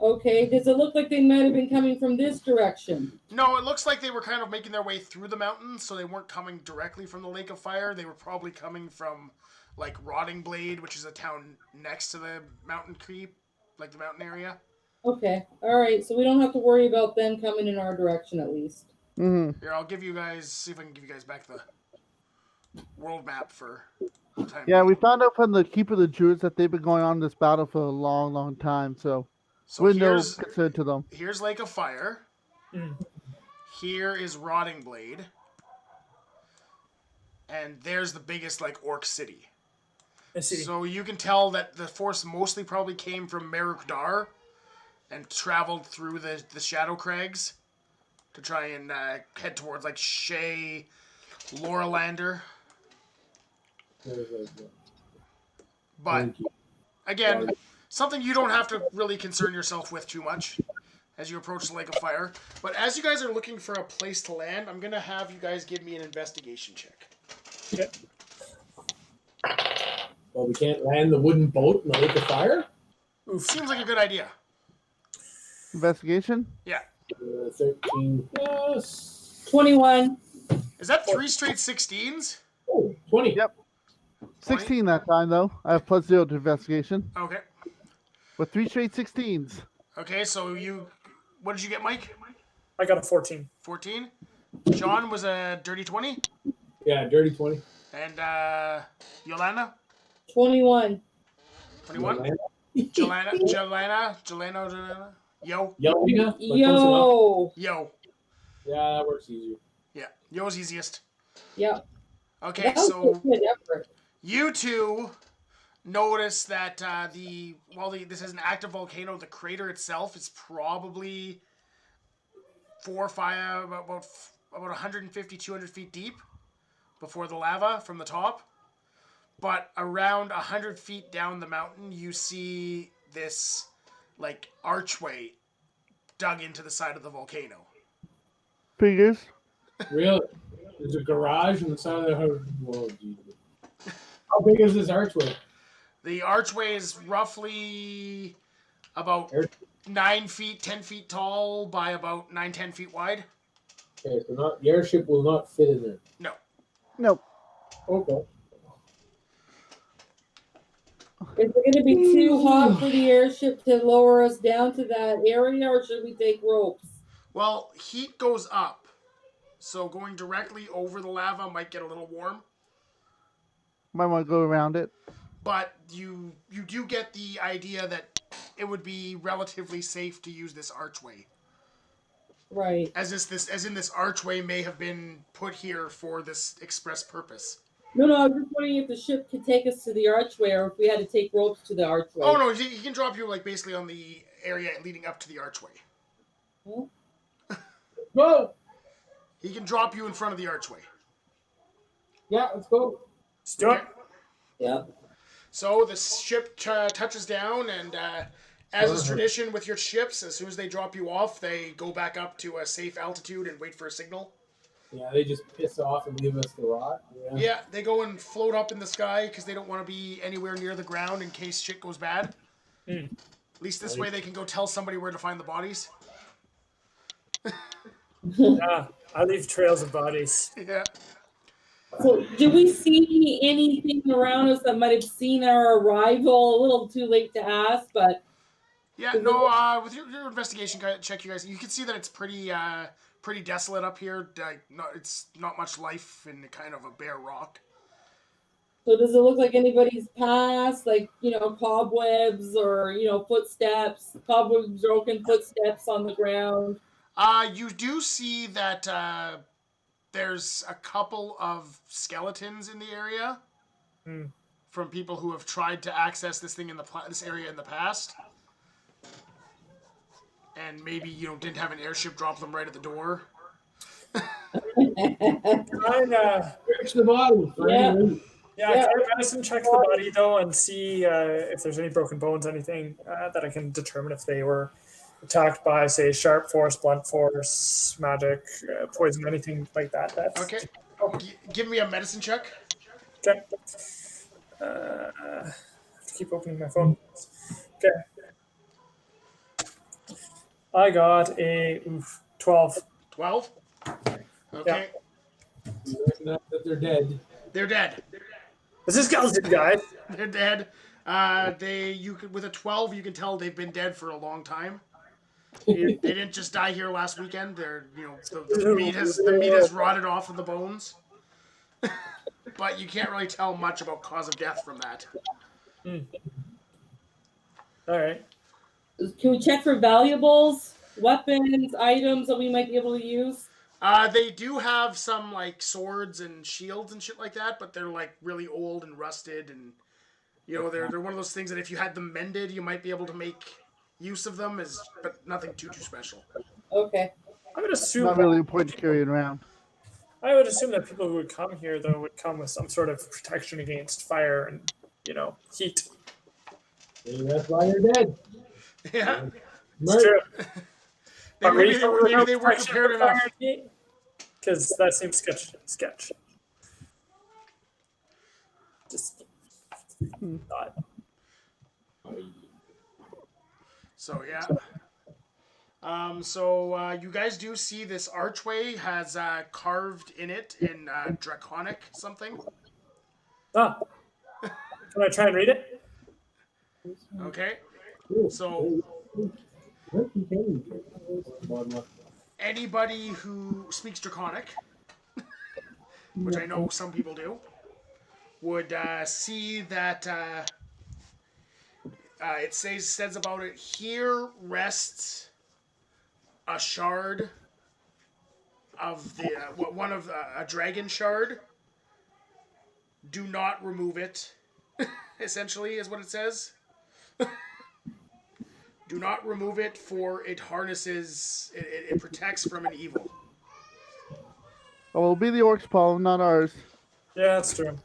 Okay, does it look like they might have been coming from this direction? No, it looks like they were kind of making their way through the mountains, so they weren't coming directly from the Lake of Fire. They were probably coming from, like, Rotting Blade, which is a town next to the mountain creep, like the mountain area. Okay, all right, so we don't have to worry about them coming in our direction at least. Mm-hmm. Here, I'll give you guys, see if I can give you guys back the world map for the time Yeah, being. we found out from the Keeper of the Druids that they've been going on this battle for a long, long time, so So we're no here's concern to them. Lake of Fire. Here is Rotting Blade. And there's the biggest, like, orc city. So you can tell that the force mostly probably came from Merukdar and traveled through the Shadow Crags to try and head towards, like, Shay, Laurelander. But Again, something you don't have to really concern yourself with too much as you approach the Lake of Fire. But as you guys are looking for a place to land, I'm going to have you guys give me an investigation check. Okay. Well, we can't land the wooden boat in the Lake of Fire? Oof. Seems like a good idea. Investigation? Yeah. 13 plus... 21. Is that 3 straight 16s? Oh, 20. Yep. 16 that time, though. I have +0 to investigation. Okay. With 3 straight 16s. Okay, so you... What did you get, Mike? I got a 14. 14? John was a dirty 20? Yeah, dirty 20. And Yolanda? 21. 21? Jelena? Yo. Yelena? Yo. Yo. Yeah, that works easier. Yeah, Yo's easiest. Yep. Okay, That was so a good effort. you two notice that this is an active volcano. The crater itself is probably 4 or 5, about 150, 200 feet deep before the lava from the top. But around 100 feet down the mountain, you see this like archway dug into the side of the volcano. Figures. Really? There's a garage on the side of the house. Whoa, Jesus. How big is this archway? The archway is roughly about 9 feet, 10 feet tall by about 9, 10 feet wide. Okay, so the airship will not fit in there. No. Nope. Okay. Is it going to be too hot for the airship to lower us down to that area, or should we take ropes? Well, heat goes up, so going directly over the lava might get a little warm. Might want to go around it. But you do get the idea that it would be relatively safe to use this archway. Right. As in this archway may have been put here for this express purpose. No, I was just wondering if the ship could take us to the archway, or if we had to take ropes to the archway. Oh no, he can drop you like basically on the area leading up to the archway. Huh? Go! He can drop you in front of the archway. Yeah, let's go. Let's do it. Yeah. So the ship touches down, and as is tradition with your ships, as soon as they drop you off, they go back up to a safe altitude and wait for a signal. Yeah, they just piss off and leave us the rot. Yeah, they go and float up in the sky because they don't want to be anywhere near the ground in case shit goes bad. At least this way they can go tell somebody where to find the bodies. Yeah, I leave trails of bodies. Yeah. So, do we see anything around us that might have seen our arrival? A little too late to ask, but Yeah, no, with your investigation check, you guys, you can see that it's pretty desolate up here. It's not much life in kind of a bare rock. so does it look like anybody's passed, like, cobwebs or, footsteps, cobwebs, broken footsteps on the ground? You do see that there's a couple of skeletons in the area from people who have tried to access this thing this area in the past, and maybe didn't have an airship drop them right at the door. Search the body. Yeah, can I medicine check the body though and see if there's any broken bones, anything that I can determine if they were attacked by, say, sharp force, blunt force, magic, poison, anything like that. Okay. Give me a medicine check. Okay. I have to keep opening my phone. Okay. I got a 12. 12? Okay. Not that they're dead. They're dead. This is skeleton guy. They're dead. With a 12, you can tell they've been dead for a long time. They didn't just die here last weekend. They're, the meat has rotted off of the bones. But you can't really tell much about cause of death from that. All right. Can we check for valuables, weapons, items that we might be able to use? They do have some like swords and shields and shit like that, but they're like really old and rusted, and they're one of those things that if you had them mended, you might be able to make use of them, but nothing too special. Okay. I would assume Not really a point to carry it around. I would assume that people who would come here though would come with some sort of protection against fire and heat. Maybe that's why you're dead. Yeah. It's true. Maybe they weren't prepared enough. Because that seems sketch. Just thought. So yeah. So you guys do see this archway has carved in it in draconic something. Ah. Can I try and read it? Okay. So anybody who speaks draconic, which I know some people do, would see that it says about it, here rests a shard of the one of a dragon shard. Do not remove it. Essentially, is what it says. Do not remove it, for it harnesses. It protects from an evil. Oh, it'll be the orcs' problem, not ours. Yeah, that's true.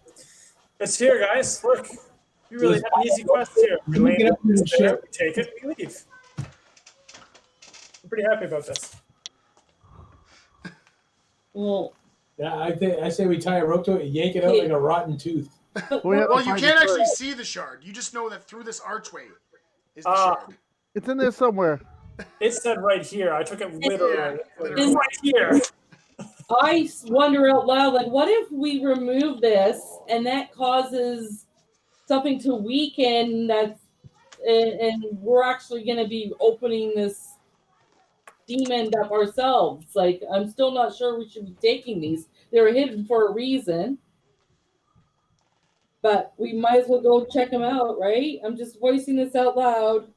It's here, guys. Look. You really have an easy quest here. We Let me get up to the land there, ship. we take it, we leave. I'm pretty happy about this. Well, Yeah, I say we tie a rope to it and yank it out like a rotten tooth. We have to Well, you find can't it actually first. see the shard. You just know that through this archway is the Ah. shard. It's in there somewhere. It said right here. I took it literally. Yeah, It's literally. right here. I wonder out loud, like, what if we remove this and that causes something to weaken? And we're actually going to be opening this demon up ourselves. Like, I'm still not sure we should be taking these. They're hidden for a reason. But we might as well go check them out, right? I'm just voicing this out loud.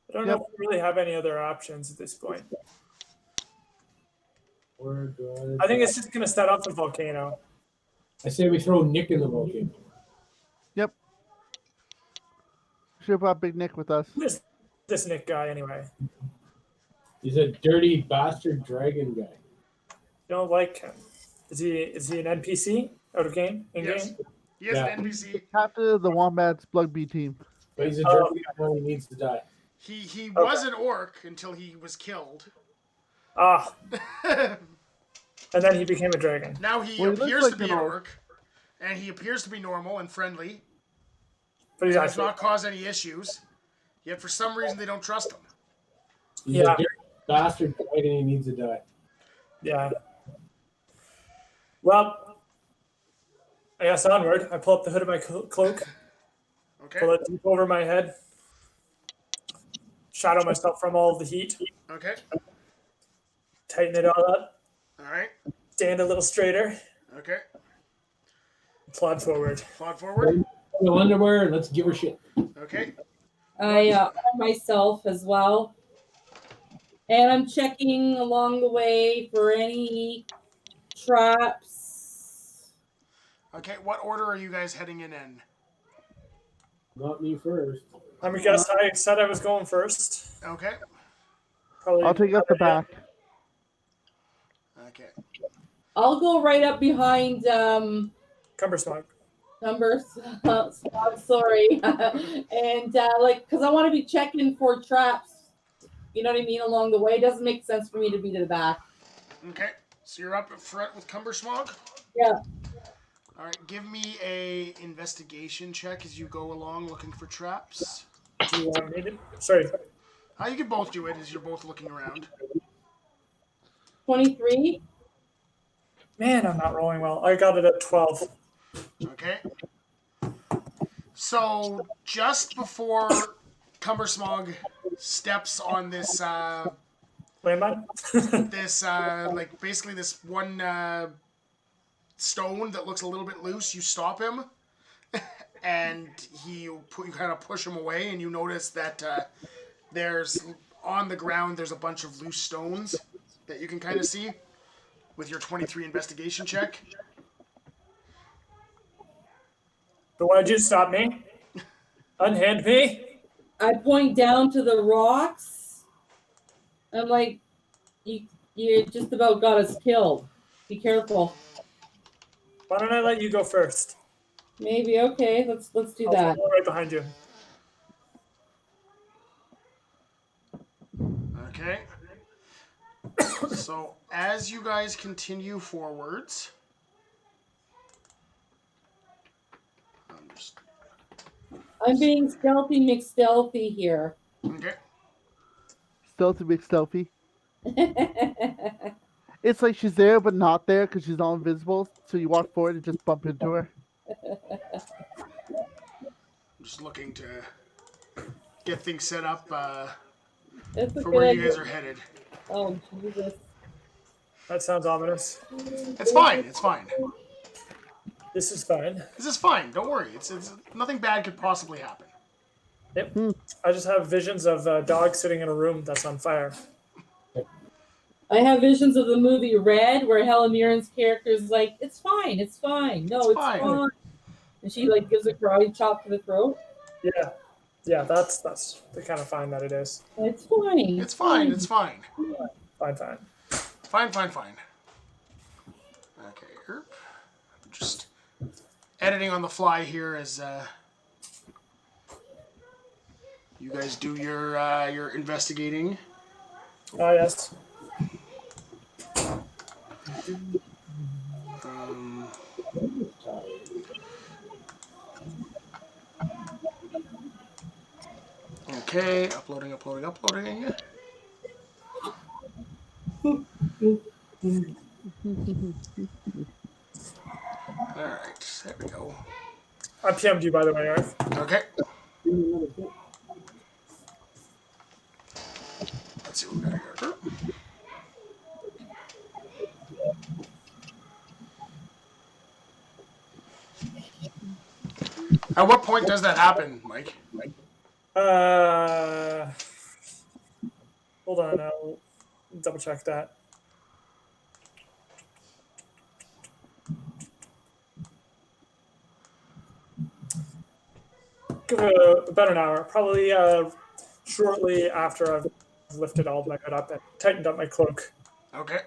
I don't know if we really have any other options at this point. I think it's just going to set off the volcano. I say we throw Nick in the volcano. Yep. Should have brought Big Nick with us. Who is this Nick guy anyway? He's a dirty bastard dragon guy. Don't like him. Is he an NPC out of game? In Yes. game? He is Yeah. an NPC. Captain of the Wombats Blood Bee team. But he's a dirty guy when he needs to die. He was an orc until he was killed. Ah. And then he became a dragon. Now he Well, he looks appears like to be an an orc. orc, and he appears to be normal and friendly. But he's Does actually not cause any issues. Yet for some reason they don't trust him. He's Yeah. a dirty bastard dragon and he needs to die. yeah. Well, I guess onward. I pull up the hood of my cloak, Okay. pull it deep over my head, shadow myself from all of the heat, Okay. tighten it all up, All right. stand a little straighter, Okay. plod forward. Plod forward. No underwear and let's give her shit. Okay. I arm myself as well. And I'm checking along the way for any traps. Okay. What order are you guys heading in? Not me first. I'm gonna guess I said I was going first. Okay. Probably. I'll take up the back. Okay. I'll go right up behind Cumbersmog. numbers. Sorry. And because I want to be checking for traps. You know what I mean? Along the way. It doesn't make sense for me to be to the back. Okay. So you're up at front with Cumbersmog? Yeah. All right. Give me a investigation check as you go along looking for traps. Do you want me to? Sorry. You can both do it as you're both looking around. 23. Man, I'm not rolling well. I got it at 12. Okay. So just before Cumbersmog steps on this Landmine? like basically this one stone that looks a little bit loose, you stop him, and you kind of push him away, and you notice that there's on the ground there's a bunch of loose stones that you can kind of see with your 23 investigation check. But why'd you stop me? Unhand me? I point down to the rocks. I'm like, you just about got us killed. Be careful. Why don't I let you go first? Maybe okay. Let's do I'll that. follow right behind you. Okay. So as you guys continue forwards, I'm being stealthy McStealthy here. okay. Stealthy McStealthy. It's like she's there but not there because she's all invisible. So you walk forward and just bump into her. I'm just looking to get things set up That's a for good where you idea. guys are headed. Oh, Jesus. That sounds ominous. It's fine. It's fine. This is fine. This is fine. Don't worry. It's nothing bad could possibly happen. Yep. I just have visions of a dog sitting in a room that's on fire. I have visions of the movie Red, where Helen Mirren's character is like, "It's fine, it's fine, no, it's fine," and she like gives a karate chop to the throat. Yeah. That's the kind of fine that it is. It's fine. It's fine. It's fine. Fine. Fine. Okay. I'm just editing on the fly here as you guys do your investigating. Oh yes. Okay, uploading. Alright, there we go. I PM'd you, by the way, Arth. Okay. Let's see what we got here. At what point does that happen, Mike? Hold on, I'll double check that. Give it about an hour, probably shortly after I've lifted all my hood up and tightened up my cloak. Okay.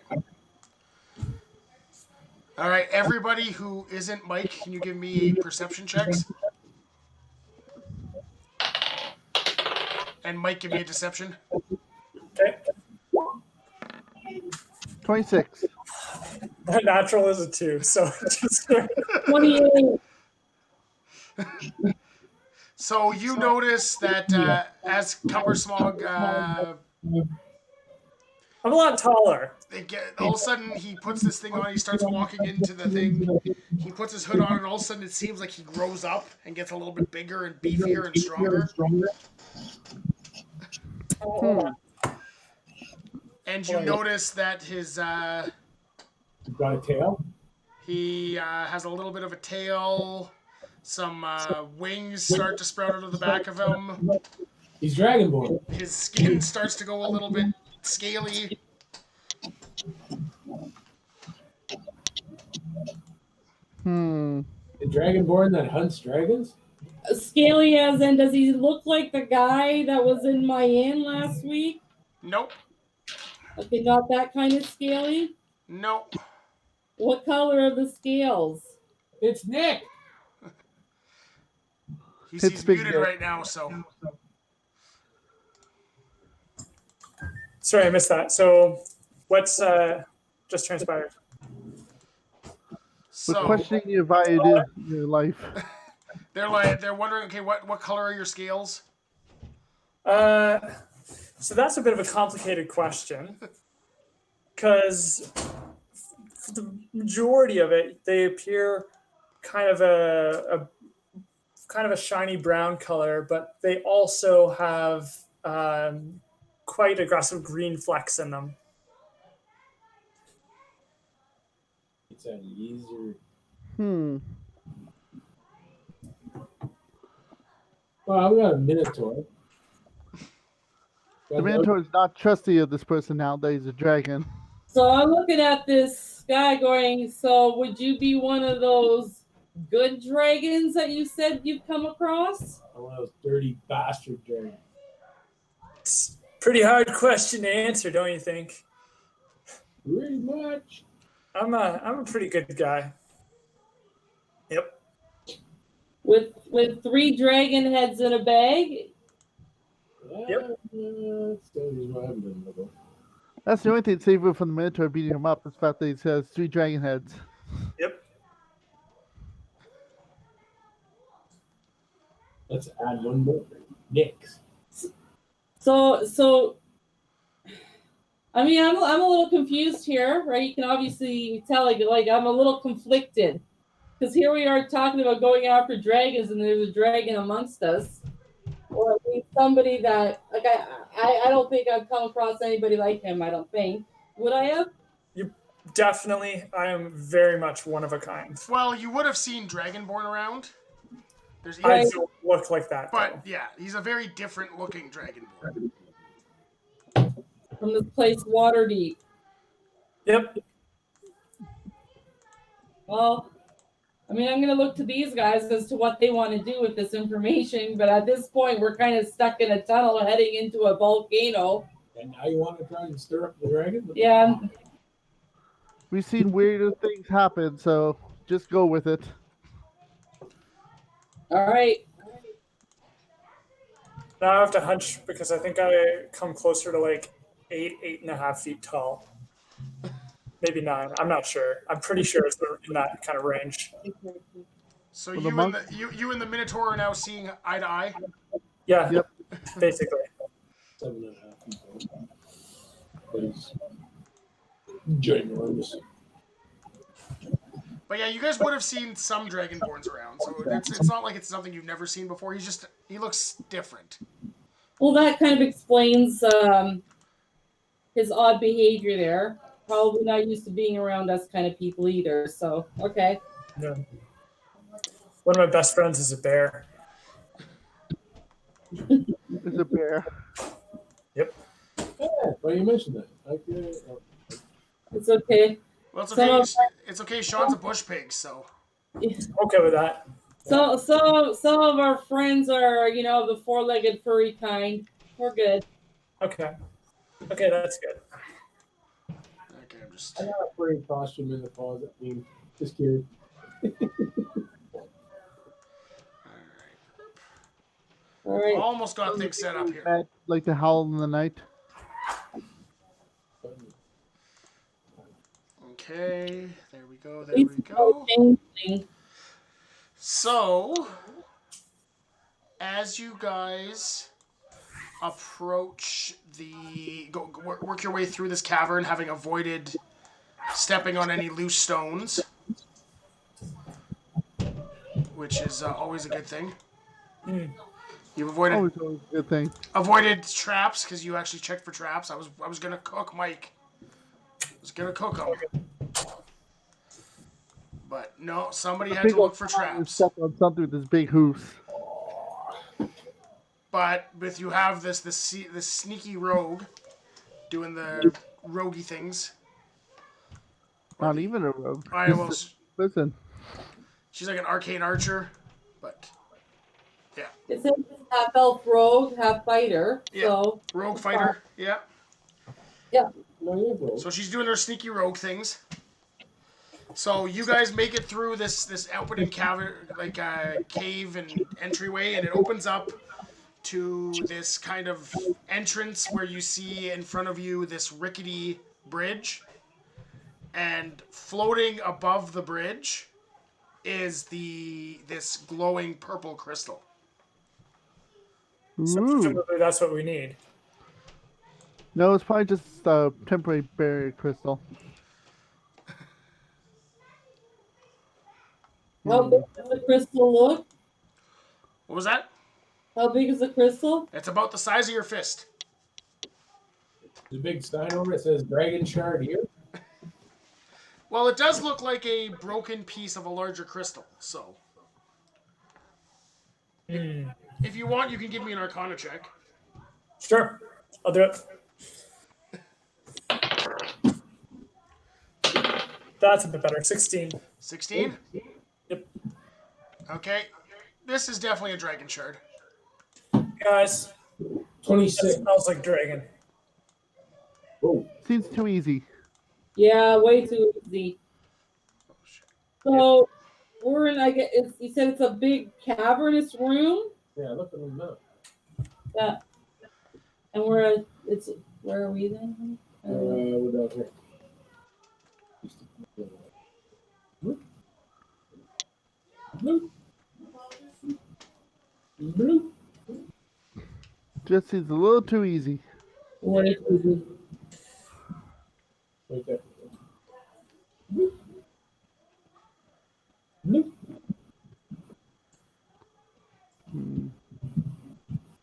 Alright, everybody who isn't Mike, can you give me perception checks? And Mike, give me a deception. Okay. 26. My natural is a 2, so just 28. So you notice that as Cumbersmog, I'm a lot taller. all of a sudden he puts this thing on, he starts walking into the thing, he puts his hood on, and all of a sudden it seems like he grows up and gets a little bit bigger and beefier and stronger. And you notice that his Got a tail? he has a little bit of a tail. Some wings start to sprout out of the back of him. He's Dragonborn. His skin starts to go a little bit scaly. A Dragonborn that hunts dragons? Scaly as in, does he look like the guy that was in my inn last week? Nope. Okay, not that kind of scaly. Nope. What color are the scales? It's Nick. He's big muted Nick. right now, so. Sorry, I missed that. So, what's just transpired? We're So questioning your value in your life. they're wondering, okay, what color are your scales? So that's a bit of a complicated question, because for the majority of it, they appear kind of a shiny brown color, but they also have quite aggressive green flecks in them. It's a lizard. Well, we got a Minotaur. The Minotaur is not trusty of this person now that he's a dragon. So I'm looking at this guy going, so would you be one of those good dragons that you said you've come across? One of those dirty bastard dragons. It's a pretty hard question to answer, don't you think? Pretty much. I'm a pretty good guy. Yep. With 3 dragon heads in a bag? Yeah, Yep. That's the only thing saving from the Minotaur beating him up is the fact that he has 3 dragon heads. Yep. Let's add one more. Nyx. So, I mean, I'm a little confused here, right? You can obviously tell, like I'm a little conflicted, because here we are talking about going after dragons, and there's a dragon amongst us, or at least somebody that, like, I don't think I've come across anybody like him. I don't think. Would I have? Definitely, I am very much one of a kind. Well, you would have seen Dragonborn around. There's I Right. don't look like that, though. But yeah, he's a very different looking Dragonborn. From this place, Waterdeep. Yep. Well, I mean, I'm going to look to these guys as to what they want to do with this information, but at this point, we're kind of stuck in a tunnel heading into a volcano. And now you want to try and stir up the dragon? Yeah. We've seen weirder things happen, so just go with it. All right. Now I have to hunch because I think I come closer to like 8.5 feet tall. Maybe 9. I'm not sure. I'm pretty sure it's in that kind of range. So Well, you and the Minotaur are now seeing eye to eye. Yeah. Yep. Basically. 7.5 feet tall. But it's ginormous. But yeah, you guys would have seen some Dragonborns around, so it's not like it's something you've never seen before. He looks different. Well, that kind of explains his odd behavior there. Probably not used to being around us kind of people either. So, okay. Yeah. One of my best friends is a bear. There's a bear. Yep. Yeah, well, you mentioned that. It's okay. Well, it's Some okay. of It's okay. Sean's a bush pig, so Okay with that. So some of our friends are, the 4-legged furry kind. We're good. Okay. Okay, that's good. okay. I'm just. I got a furry costume in the closet. Just kidding. All right. Almost got things set up here. Like the howl in the night. Okay, there we go. There we go. Changing. So, as you guys approach work your way through this cavern, having avoided stepping on any loose stones, which is always a good thing. You've avoided Always a good thing. avoided traps because you actually checked for traps. I was gonna cook Mike. I was gonna cook him. But no, somebody had to look for traps. Step on something with this big hoofs. But with you have this sneaky rogue doing the roguey things. Not even a rogue. I will. Listen. She's like an arcane archer, but yeah, It says half elf rogue, half fighter. Yeah. So rogue fighter. Yeah. yeah. No, you're broke. So she's doing her sneaky rogue things. So you guys make it through this opening cavern, like cave and entryway, and it opens up to this kind of entrance where you see in front of you this rickety bridge, and floating above the bridge is this glowing purple crystal. So Ooh. presumably that's what we need. No, it's probably just a temporary barrier crystal. How big does the crystal look? What was that? How big is the crystal? It's about the size of your fist. The big sign over it says Dragon Shard here. Well, it does look like a broken piece of a larger crystal, so. If you want, you can give me an Arcana check. Sure. I'll do it. That's a bit better. 16. 16? Yep. Okay. This is definitely a dragon shard. Guys, 26. that smells like dragon. Whoa. Seems too easy. Yeah, way too easy. So we're in. You said it's a big cavernous room. Yeah, look at them now. Yeah. And where are we then? We're down here. Bloop. Bloop. Bloop. Just seems a little too easy. Right there. Bloop. Bloop.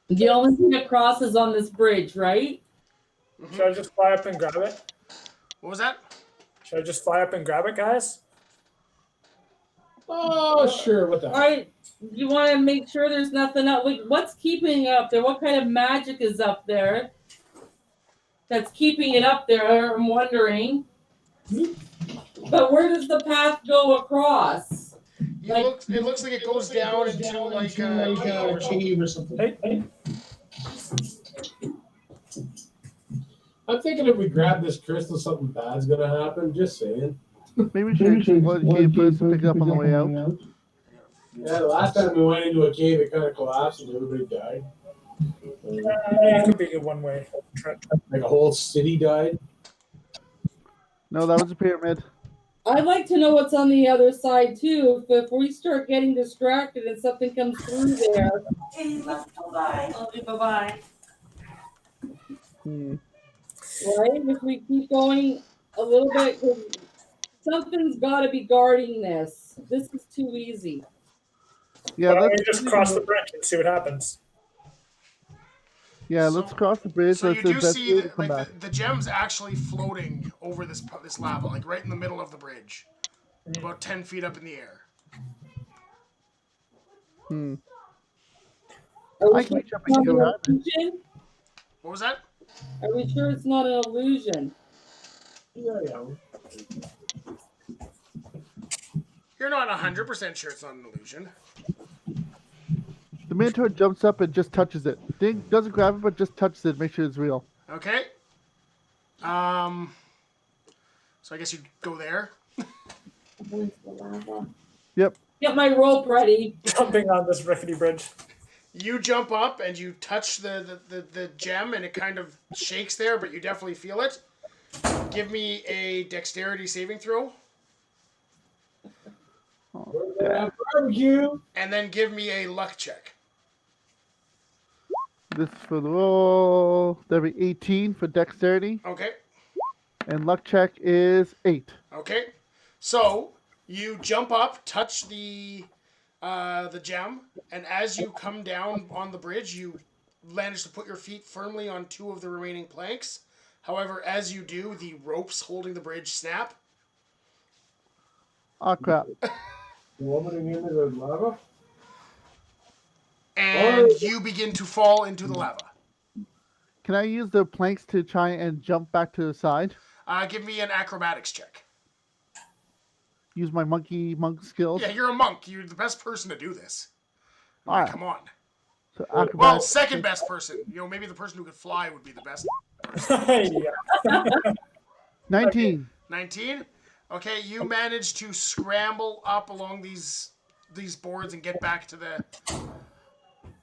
The only thing that crosses on this bridge, right? Should I just fly up and grab it? What was that? Should I just fly up and grab it, guys? Oh, sure. What the All right. You want to make sure there's nothing up. Wait, what's keeping it up there? What kind of magic is up there that's keeping it up there? I'm wondering. But where does the path go across? It looks like it goes down into like a cave or something. Hey. I'm thinking if we grab this crystal, something bad's gonna happen. Just saying. Maybe we should explore the cave first and pick it up on the way out. Yeah, the last time we went into a cave, it kind of collapsed and everybody died. It could be a one-way trip. Like a whole city died. No, that was a pyramid. I'd like to know what's on the other side too. If we start getting distracted and something comes through there. Okay, bye-bye. Bye-bye. Right? If we keep going a little bit, 'cause something's got to be guarding this. This is too easy. Yeah, Why don't we let's just cross the bridge and see what happens? let's cross the bridge. So Let's you do investigate see and come back. the gem's actually floating over this lava, like right in the middle of the bridge, about 10 feet up in the air. I can reach up and go around. What was that? Are we sure it's not an illusion? Yeah. You're not 100% sure it's not an illusion. The Minotaur jumps up and just touches it. Doesn't grab it, but just touches it. Make sure it's real. Okay. So I guess you'd go there. Where's the lava? Yep. Get my rope ready. Jumping on this rickety bridge. You jump up and you touch the gem and it kind of shakes there, but you definitely feel it. Give me a dexterity saving throw. Barbecue. And then give me a luck check. This is for the roll. That'll be 18 for dexterity. Okay. And luck check is 8. Okay. So you jump up, touch the gem, and as you come down on the bridge, you manage to put your feet firmly on 2 of the remaining planks. However, as you do, the ropes holding the bridge snap. Oh, crap. You want me to give me the lava? And you begin to fall into the lava. Can I use the planks to try and jump back to the side? Give me an acrobatics check. Use my monk skills? Yeah, you're a monk. You're the best person to do this. All right. Come on. So Well, acrobatics. second best person. Maybe the person who could fly would be the best. Yeah. 19. 19. Okay, you manage to scramble up along these boards and get back to the...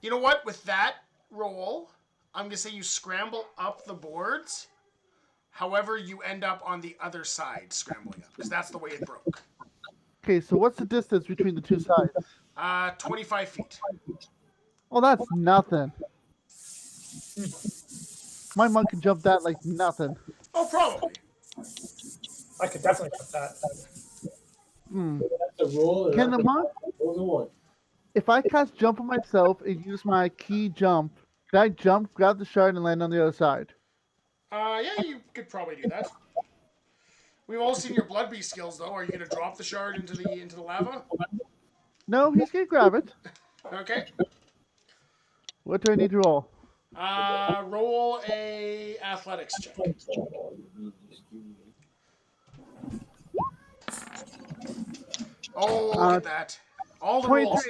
You know what? With that roll, I'm going to say you scramble up the boards. However, you end up on the other side scrambling up, because that's the way it broke. Okay, so what's the distance between the 2 sides? 25 feet. Oh, that's nothing. My monk can jump that like nothing. Oh, probably. I could definitely put that. That's a roll. Can the monk, Roll the one. if I cast jump on myself and use my key jump, can I jump, grab the shard, and land on the other side? Yeah, you could probably do that. We've all seen your blood beast skills, though. Are you going to drop the shard into the lava? No, he's gonna grab it. Okay. What do I need to roll? Roll a athletics check. Oh, look at that. All the rolls.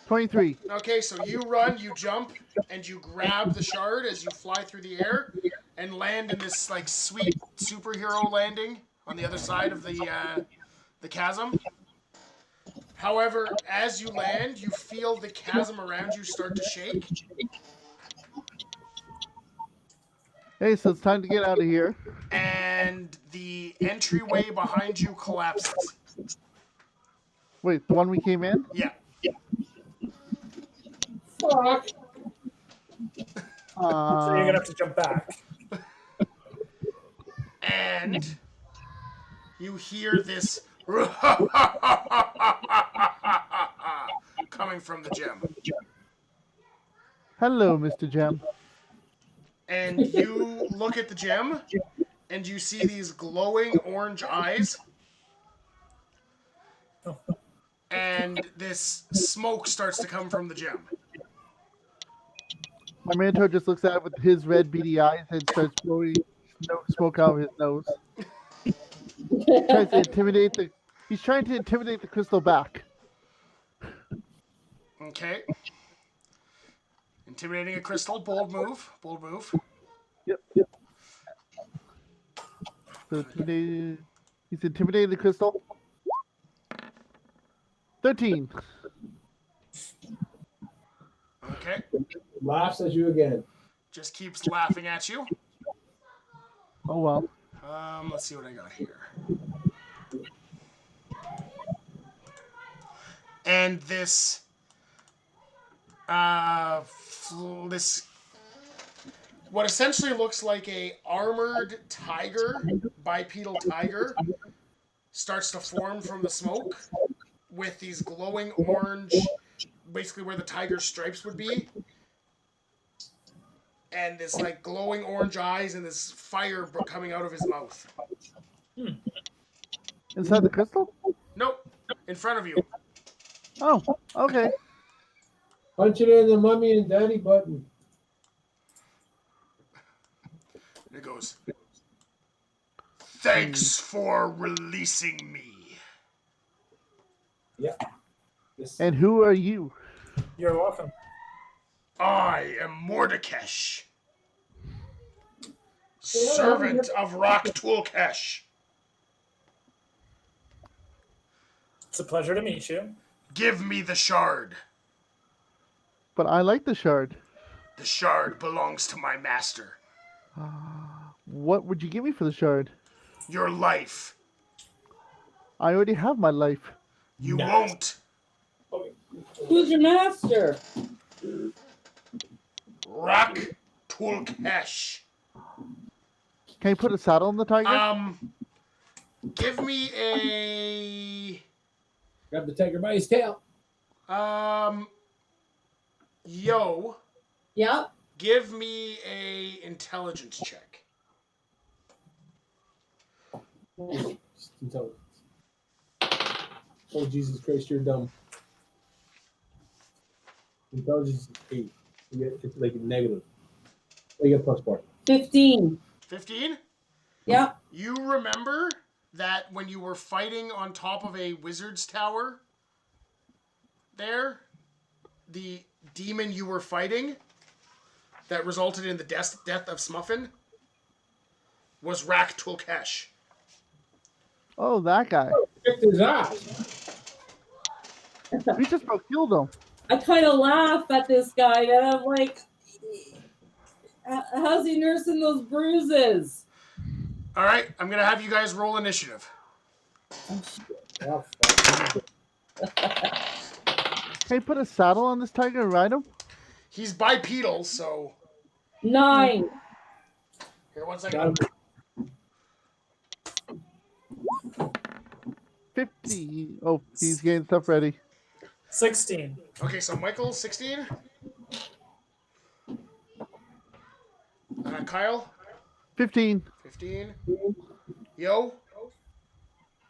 23. Okay, so you run, you jump, and you grab the shard as you fly through the air and land in this like sweet superhero landing on the other side of the chasm. However, as you land, you feel the chasm around you start to shake. Hey, so it's time to get out of here. And the entryway behind you collapses. Wait, the one we came in? Yeah. Fuck. So you're gonna have to jump back. And you hear this coming from the gem. Hello, Mr. Gem. And you look at the gem, and you see these glowing orange eyes. And this smoke starts to come from the gem. My mentor just looks at it with his red beady eyes and starts blowing smoke out of his nose. He's trying to intimidate the crystal back. Okay. Intimidating a crystal. Bold move. Bold move. Yep. So he's intimidating the crystal. 13. Okay. Laughs at you again. Just keeps laughing at you. Oh well. Let's see what I got here. And this what essentially looks like a armored tiger, bipedal tiger, starts to form from the smoke with these glowing orange, basically where the tiger's stripes would be, and this like glowing orange eyes and this fire coming out of his mouth. Inside the crystal? Nope, in front of you. Oh, okay. Punch it in the mummy and daddy button. And it goes, "Thanks for releasing me." Yeah. And who are you? You're welcome. I am Mordekash, servant of Rock Toolkesh. It's a pleasure to meet you. Give me the shard. But I like the shard. The shard belongs to my master. What would you give me for the shard? Your life. I already have my life. You Nice. won't. Who's your master? Rock Toolkesh. Can you put a saddle on the tiger? Give me a Grab the tiger by his tail. yo. Yep. Give me a intelligence check. Intelligence. Oh, Jesus Christ, you're dumb. Intelligence is 8. It's like negative. Oh, you get +4. 15. 15? Yep. You remember that when you were fighting on top of a wizard's tower there, the demon you were fighting that resulted in the death of Smuffin was Rak Tulkesh. Oh, that guy. Kicked his ass. We just about killed him. I kind of laugh at this guy, and I'm like, how's he nursing those bruises? All right, I'm going to have you guys roll initiative. Oh, fuck. Can you put a saddle on this tiger and ride him? He's bipedal, so... 9. Here, one second. 50. Oh, he's getting stuff ready. 16. Okay, so Michael, 16. Kyle, 15. 15. Yo,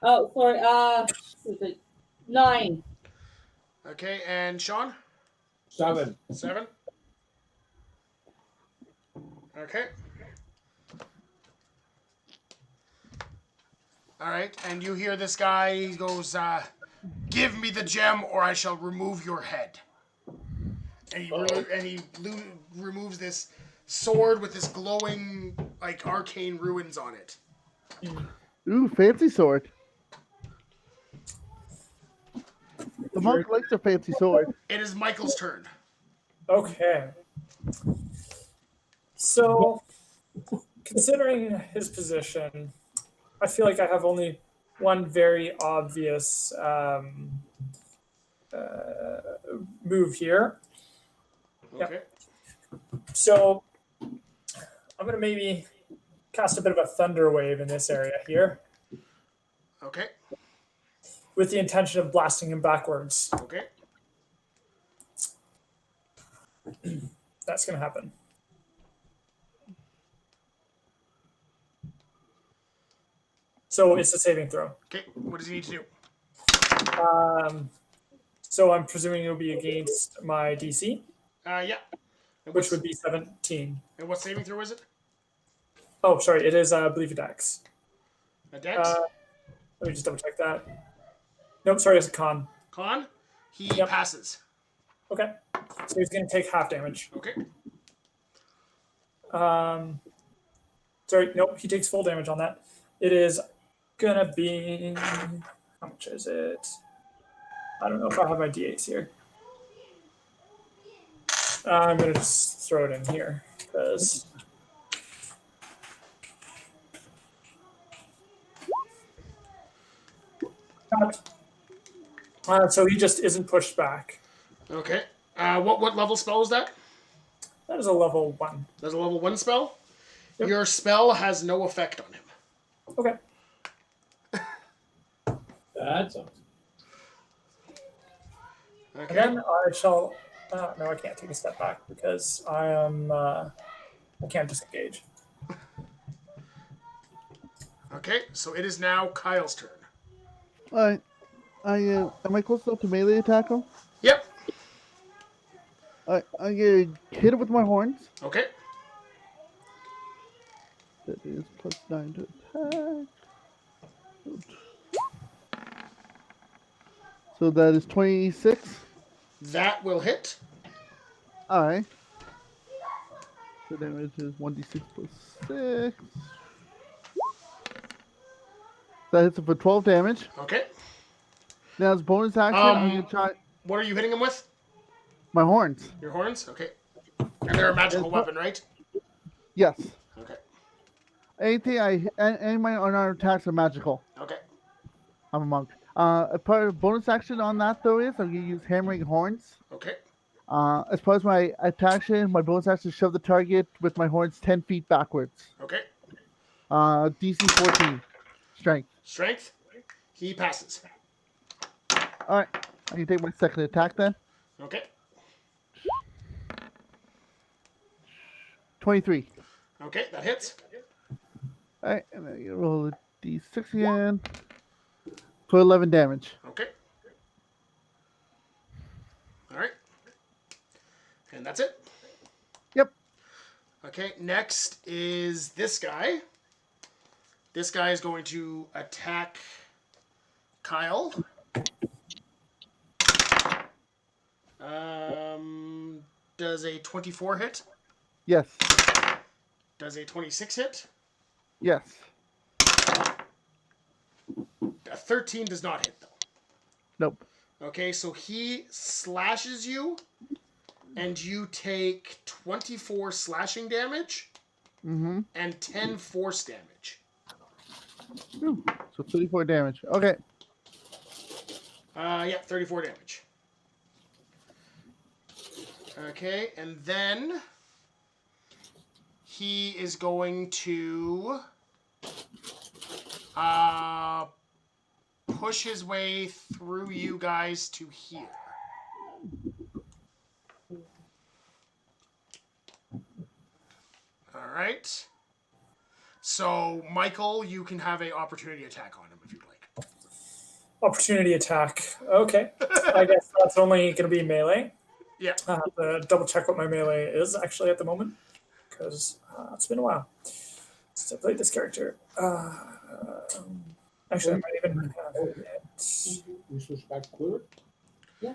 Oh, sorry. 9. okay, and Sean, 7. 7. Okay. All right, and you hear this guy, he goes, "Give me the gem or I shall remove your head." And he removes this sword with this glowing, like, arcane ruins on it. Ooh, fancy sword. The monk likes a fancy sword. It is Michael's turn. Okay. So considering his position, I feel like I have only one very obvious move here. Okay. So I'm going to maybe cast a bit of a thunder wave in this area here Okay. with the intention of blasting him backwards. Okay. That's going to happen. So it's a saving throw. Okay. What does he need to do? So I'm presuming it'll be against my DC, Yeah. And which would be 17. And what saving throw is it? Oh, sorry, it is, I believe, a dex. A dex? Let me just double check that. Nope, sorry, it's a con. Con? He Yep. passes. Okay. So he's going to take half damage. Okay. Sorry, nope, he takes full damage on that. It is going to be. How much is it? I don't know if I have my d8s here. I'm going to just throw it in here because. So he just isn't pushed back. Okay. What level spell is that? That is a level 1. That's a level 1 spell? Yep. Your spell has no effect on him. Okay. That's awesome. And Okay. then I shall. No, I can't take a step back because I am. I can't disengage. Okay, so it is now Kyle's turn. Alright. Am I close enough to melee attack him? Yep. I'm gonna hit it with my horns. Okay. That is +9 to attack. So that is 26. That will hit. Alright. So damage is 1d6 + 6. That hits it for 12 damage. Okay. Now as bonus action, I'm gonna try What are you hitting him with? my horns. Your horns? Okay. And they're a magical weapon, right? Yes. Okay. Any of my unarmed attacks are magical. Okay. I'm a monk. A part of bonus action on that though is I'm gonna use hammering horns. Okay. As part of my action, my bonus action is shove the target with my horns 10 feet backwards. Okay. DC 14. Strength. Strength. He passes. Alright. I can take my second attack then. Okay. 23. Okay, that hits. Alright, and then you roll a d6 again. For 11 damage. Okay. All right. And that's it. Yep. Okay, next is this guy. This guy is going to attack Kyle. Does a 24 hit? Yes. Does a 26 hit? Yes. A 13 does not hit, though. Nope. Okay, so he slashes you, and you take 24 slashing damage and 10 force damage. Ooh, so 34 damage. Okay. Yeah, 34 damage. Okay, and then he is going to push his way through you guys to here. All right. So, Michael, you can have a opportunity attack on him if you'd like. Opportunity attack. Okay. I guess that's only going to be melee. Yeah. I have to double check what my melee is actually at the moment because it's been a while since I played this character. Actually, I might even have it. We switch back to clear. Yeah.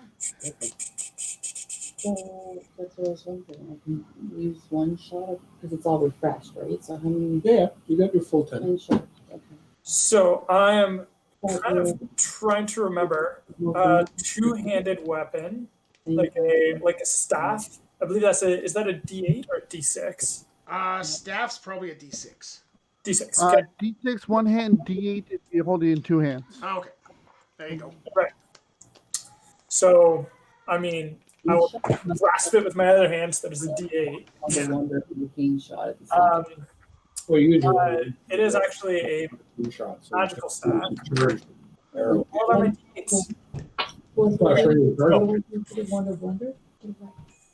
So that's what I was wondering. I can use one shot because it's all refreshed, right? So how many? Yeah, you got your full 10. One shot. Okay. So I am kind of trying to remember two-handed weapon, like a staff. I believe is that a D8 or a D6? Staff's probably a D6. D6. Okay. D6 one hand, D8 if you hold it in two hands. Oh, okay. There you go. Right. So, I mean, I will grasp it with my other hand, so that is a D8. I wonder if you gain shot at the same time. Well, usually It is actually a shot. magical staff. Arrow. All of my D8s. Was Not sure you heard what it. was the Wonder Wonder?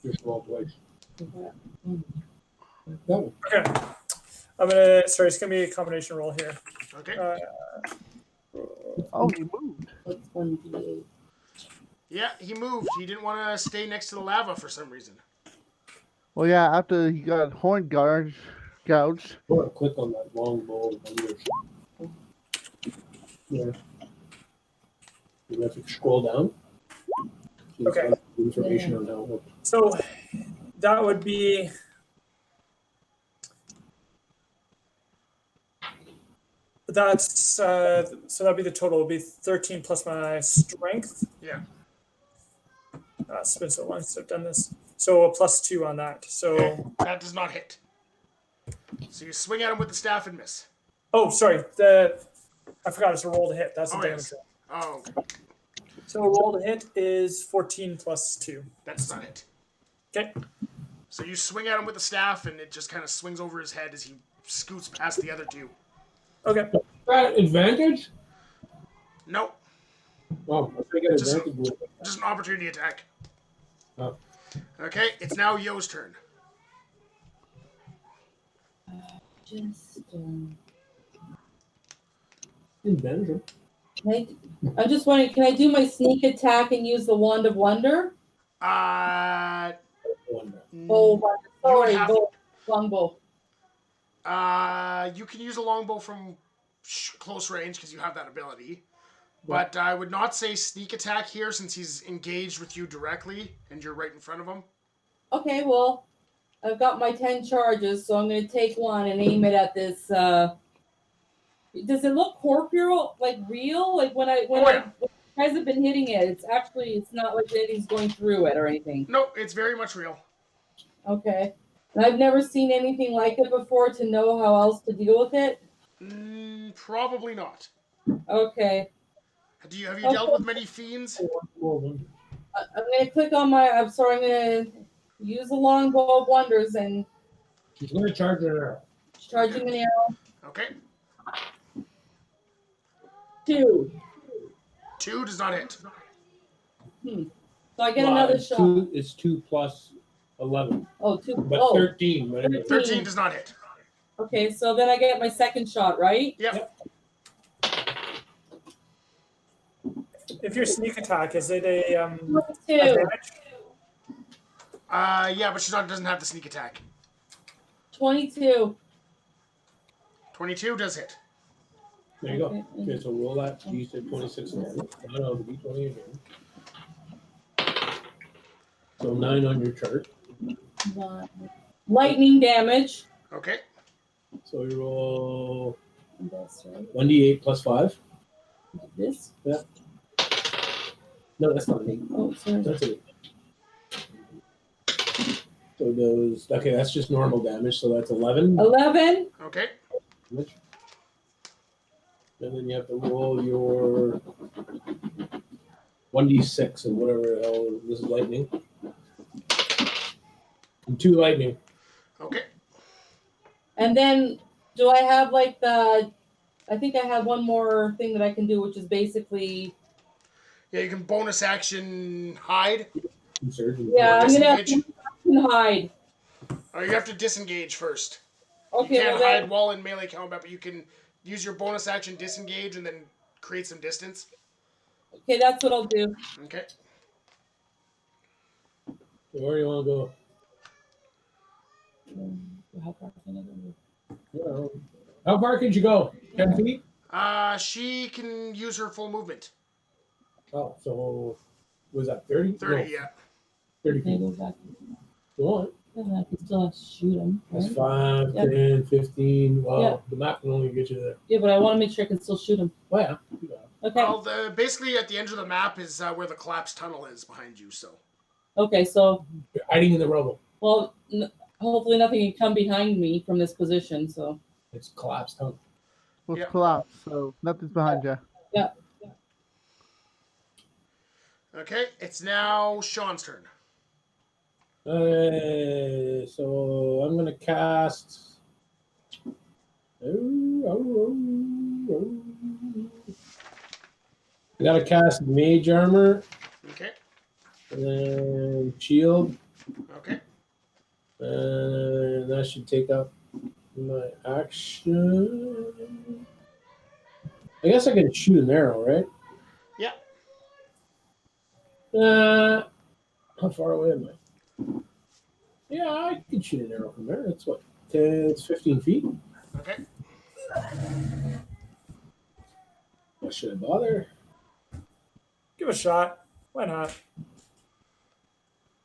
Just roll twice. Was that- That one. Okay. It's gonna be a combination roll here. Okay. Oh, he moved. What's 1d8? Yeah, he moved. He didn't want to stay next to the lava for some reason. Well, yeah, after he got horn gouged. Go and click on that long bow under. Yeah. You have to scroll down. So Okay. it's got information on how it works. So that would be so that'd be the total. It'd be 13 plus my strength. Yeah. It's been so long since I've done this. So a +2 on that. So That does not hit. So you swing at him with the staff and miss. oh, sorry. I forgot it's a roll to hit. That's the Oh, damage yes. roll. Oh, okay. So a roll to hit is 14 plus 2. That does not hit. Okay. So you swing at him with the staff, and it just kind of swings over his head as he scoots past the other two. Okay. Advantage? Nope. Oh, I get Just- advantage with it. Just an opportunity attack. Oh. Okay, it's now Yo's turn. Just, Advantage. I'm just wondering, can I do my sneak attack and use the Wand of Wonder? Wonder. Oh, sorry, have- longbow. You can use a longbow from close range because you have that ability. But I would not say sneak attack here since he's engaged with you directly and you're right in front of him. Okay, well, I've got my 10 charges, so I'm going to take one and aim it at this. Does it look corporeal, like real? Like when yeah. when you guys have been hitting it, it's not like anything's going through it or anything. No, it's very much real. Okay. And I've never seen anything like it before to know how else to deal with it. Probably not. Okay. Have you dealt with many fiends? I'm going to click on I'm going to use the longbow of wonders and She's going to charge an arrow. charging an arrow. Okay. 2. 2 does not hit. So I get another shot. It's 2 plus 11. Oh, 2. But Oh, 13. But anyway. 13 does not hit. okay. So then I get my second shot, right? Yep. If your sneak attack, is it a 2. advantage? Yeah, but she doesn't have the sneak attack. 22. 22 does hit. There you go. Okay, so roll that. You said 26 again. No, the D20 again. So 9 on your chart. Lightning damage. Okay. So you roll That's right. 1d8 plus 5. Like this. No, that's not an 8. Oh, sorry. That's an 8. So those, okay, that's just normal damage. So that's 11. 11. Okay. Damage. And then you have to roll your 1d6 and whatever the hell. This is lightning. And 2 lightning. Okay. And then do I have like I think I have one more thing that I can do, which is basically. Yeah, you can bonus action hide. Surgeon. Yeah, I'm gonna have Disengage. to hide. Or you have to disengage first. Okay, You can't well, hide while in melee combat, but you can use your bonus action disengage and then create some distance. okay, that's what I'll do. Okay. Where do you want to go? How far can I go? Yeah. How far could you go? 10 feet? She can use her full movement. Oh, so was that 30? 30, No, yeah. 30 Can I feet. go back? Go on. Then I can still shoot him. That's Right? 5, Yeah. 10, 15. Well, Yeah. the map can only get you there. Yeah, but I want to make sure I can still shoot him. Well, yeah. Okay. Well, basically at the end of the map is where the collapsed tunnel is behind you, so. Okay, so You're hiding in the rubble. well, hopefully nothing can come behind me from this position. So It's collapsed, huh? Well, it's Yeah. collapsed, so nothing's behind you. yeah. Okay, it's now Sean's turn. So I'm gonna cast. I gotta cast Mage Armor Okay, and then Shield, okay. and that should take up my action. I guess I can shoot an arrow, right? Yeah. How far away am I? Yeah, I can shoot an arrow from there. That's what, 10, it's 15 feet. Okay. Why should I bother? Give it a shot. Why not?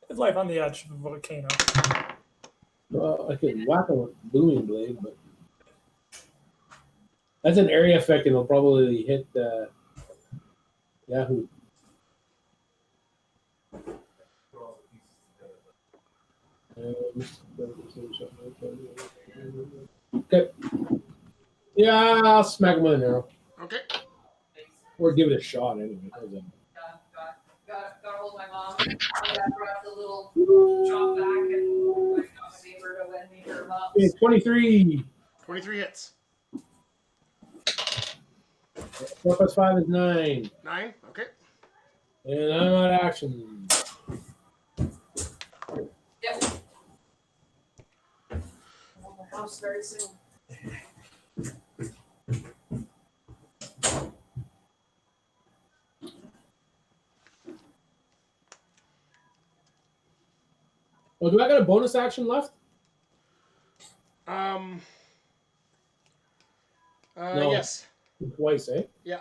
It's life on the edge of a volcano. Well, I could whack him with booming blade, but that's an area effect, and it'll probably hit Yahoo. Okay. Yeah, I'll smack him with an arrow, Okay. or give it a shot anyway. How's that? Got hold of my mom. I brought the little chop back and I got my neighbor to lend me her mops. Okay, 23. 23 hits. 4 plus 5 is 9. 9. Okay. And I'm out of action. Yep. I'm at the house very soon. Oh, do I got a bonus action left? No. Yes. Twice, eh? Yeah.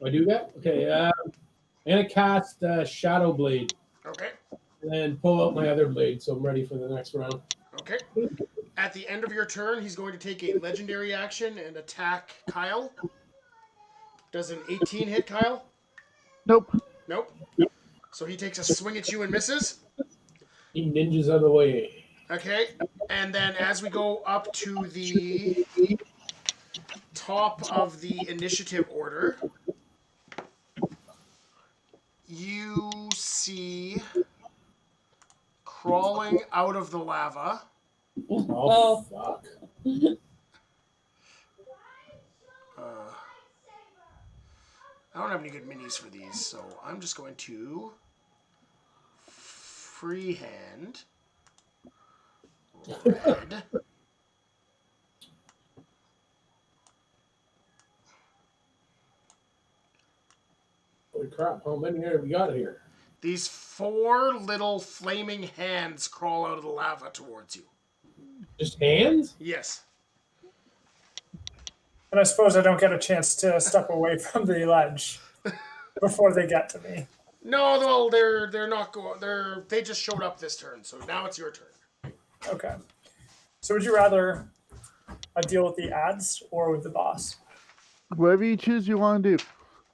Do I do that? Okay. I'm gonna cast Shadow Blade Okay. and then pull out my other blade, so I'm ready for the next round. Okay. At the end of your turn, he's going to take a legendary action and attack Kyle. Does an 18 hit Kyle? Nope. Nope. So he takes a swing at you and misses. He ninjas out of the way. Okay. And then as we go up to the top of the initiative order, you see crawling out of the lava. Oh, fuck. I don't have any good minis for these, so I'm just going to freehand red. Holy crap, how many have we got here? These 4 little flaming hands crawl out of the lava towards you. Just hands? Yes. And I suppose I don't get a chance to step away from the ledge before they get to me. No, well, they're not going. They just showed up this turn, so now it's your turn. Okay. So would you rather deal with the ads or with the boss? Whatever you choose you want to do.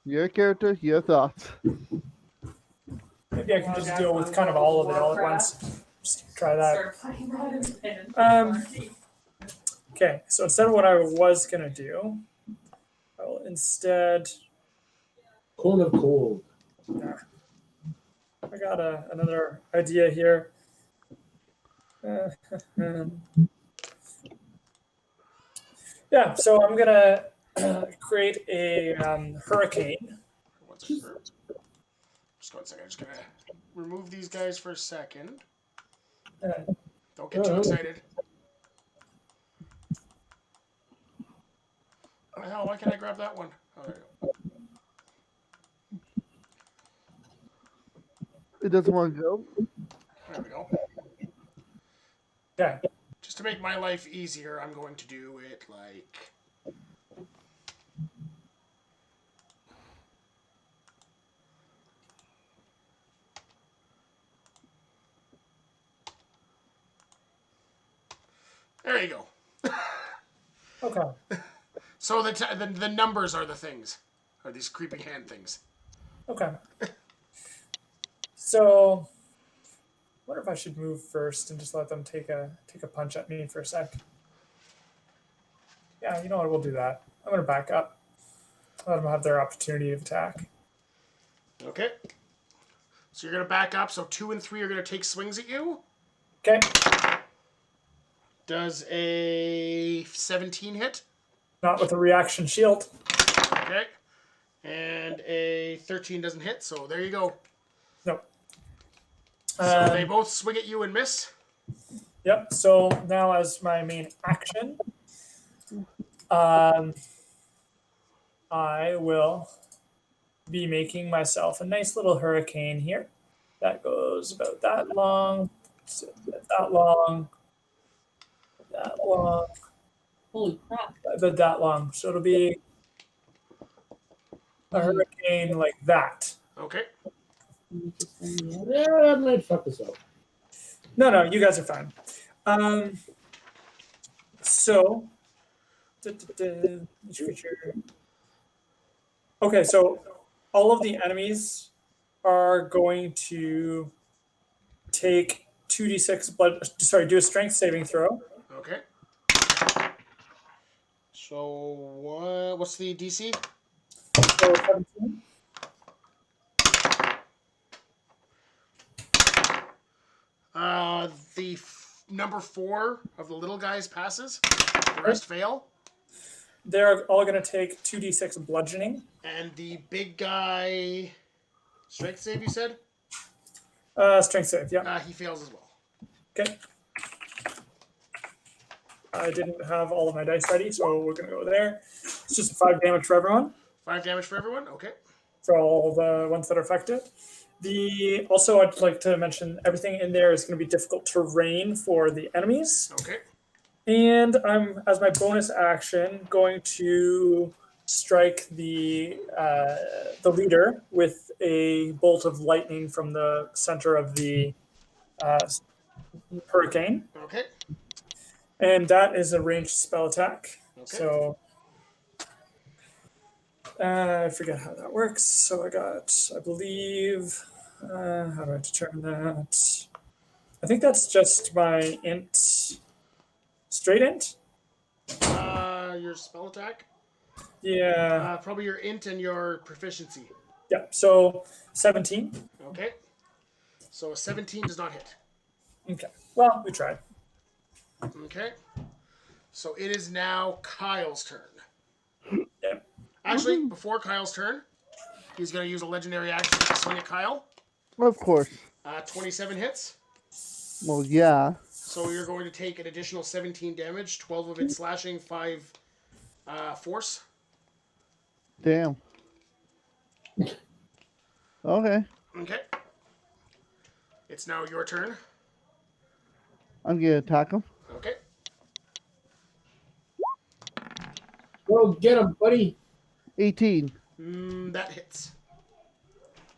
Your character, your thoughts. Maybe I can just deal with kind of all of it all at once. Just try that. Start playing that independent. Okay, so instead of what I was gonna do, I will instead. Cone of cold. I got another idea here. Yeah, so I'm gonna create a hurricane. One second. Just 1 second. I'm just gonna remove these guys for a second. Don't get too excited. Oh, hell, why can't I grab that one? Oh, there you go. It doesn't want to go. There we go. Okay. Just to make my life easier, I'm going to do it like... There you go. Okay. So the numbers are the things. Are these creeping hand things. Okay. So wonder if I should move first and just let them take a punch at me for a sec. Yeah, you know what? We'll do that. I'm gonna back up. Let them have their opportunity of attack. Okay. So you're gonna back up. So 2 and 3 are gonna take swings at you. Okay. Does a 17 hit? Not with a reaction shield. Okay. And a 13 doesn't hit. So there you go. Nope. So they both swing at you and miss. Yep. So now, as my main action, I will be making myself a nice little hurricane here. That goes about that long, that long, that long, Holy crap. about that long. So it'll be a hurricane like that. Okay. Yeah, I might fuck this up. No, you guys are fine. So, each creature. Okay, so all of the enemies are going to take 2d6 blood. Sorry, do a strength saving throw. Okay. So what's the DC? So 17. The number 4 of the little guys passes. The rest fail. They're all going to take 2d6 bludgeoning. And the big guy, strength save, you said? Strength save, yeah. He fails as well. Okay. I didn't have all of my dice ready, so we're going to go there. It's just 5 damage for everyone. 5 damage for everyone? Okay. For all the ones that are affected. Also, I'd like to mention everything in there is going to be difficult terrain for the enemies. Okay. And I'm, as my bonus action, going to strike the leader with a bolt of lightning from the center of the hurricane. Okay. And that is a ranged spell attack. Okay. So I forget how that works. So I believe, how do I determine that? I think that's just my int, straight int? Your spell attack? Yeah. Probably your int and your proficiency. Yeah, so 17. Okay. So a 17 does not hit. Okay. Well, we tried. Okay. So it is now Kyle's turn. Yeah. Actually, before Kyle's turn, he's going to use a legendary action to swing at Kyle. Of course. 27 hits. Well, yeah. So you're going to take an additional 17 damage, 12 of it slashing, 5 force. Damn. Okay. Okay. It's now your turn. I'm gonna attack him. Okay. Go get him, buddy. 18. That hits.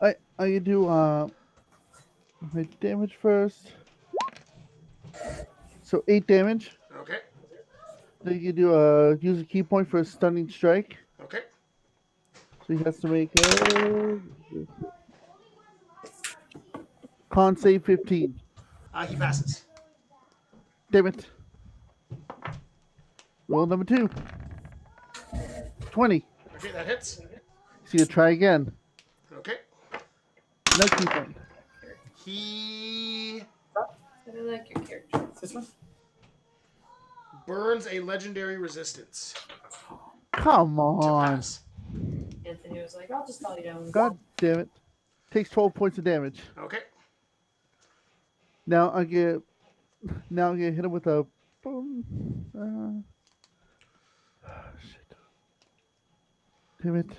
I can do my damage first. So 8 damage. Okay. Then you can do use a key point for a stunning strike. Okay. So he has to make a con save 15. He passes. Damn it. Roll number 2. 20. Okay, that hits. So you try again. Okay. No key point. He I like your character. This one? burns a legendary resistance. Come To on. pass. Anthony was like, I'll just tell you down. God damn it. Takes 12 points of damage. Okay. Now I get hit him with a boom. Shit. Damn it.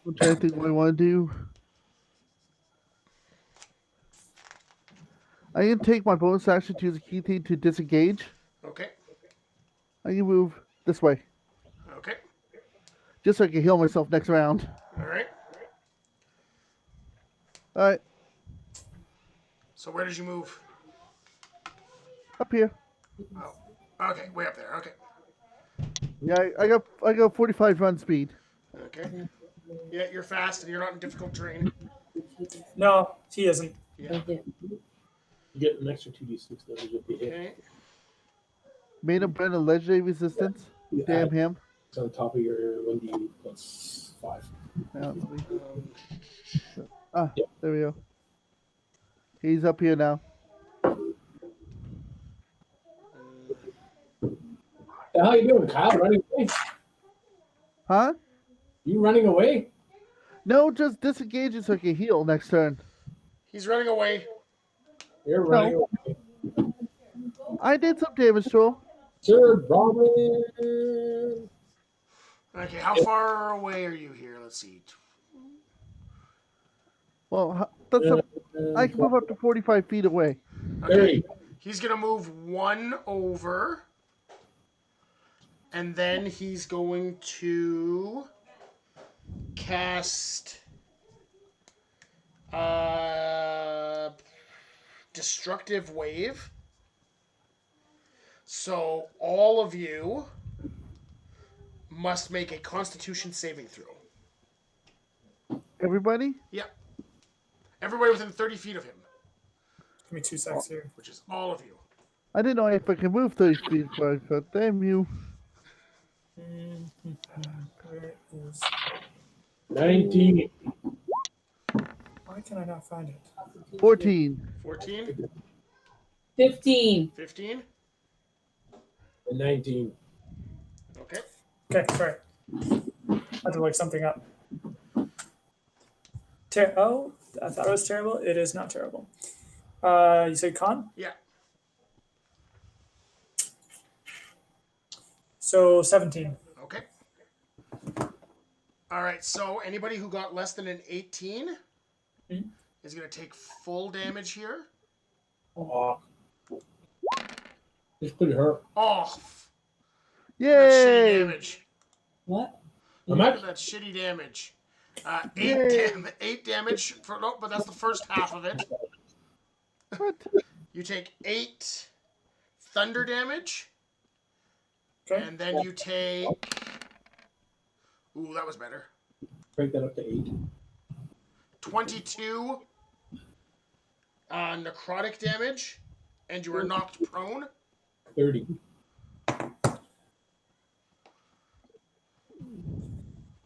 I'm trying to think what I want to do. I can take my bonus action to use a key thing to disengage. Okay. I can move this way. Okay. Just so I can heal myself next round. All right. Alright, So where did you move? up here. Oh. Okay, way up there. Okay. Yeah, I got 45 run speed. Okay. Yeah, you're fast and you're not in difficult terrain. No, he isn't. Yeah. You get an extra 2d6 damage if you hit. Okay. Made him burn a legendary resistance. You Damn add him. It's on top of your 1d plus 5. Yeah, let me- Um, there we go. He's up here now. The hell are you doing, Kyle? Running away? Huh? You running away? No, just disengage it so I can heal next turn. he's running away. You're running No. away. I did some damage to him. Sir Robin. Okay, how far away are you here? Let's see. Well, I can move up to 45 feet away. Okay, he's gonna move 1 over, and then he's going to cast Destructive Wave. So all of you must make a Constitution saving throw. Everybody? Yeah. Everybody within 30 feet of him, Give me 2 seconds here. which is all of you. I didn't know if I can move 30 feet, but damn you. Where is... 19. Why can I not find it? 14. 14, 15. 15. And 19. Okay. Okay, sorry. I had to look something up. Oh, I thought it was terrible. It is not terrible. You said con? Yeah. So 17. Okay. All right. So anybody who got less than an 18 Mhm. is going to take full damage here. Oh. It's pretty hurt. Oh, look at that shitty Yay! damage. What? How Look much? at that shitty damage. Yay. 8 damage. But that's the first half of it. What? You take 8 thunder damage, Okay. and then you take. Ooh, that was better. Break that up to 8. 22 necrotic damage, and you are knocked prone. 30.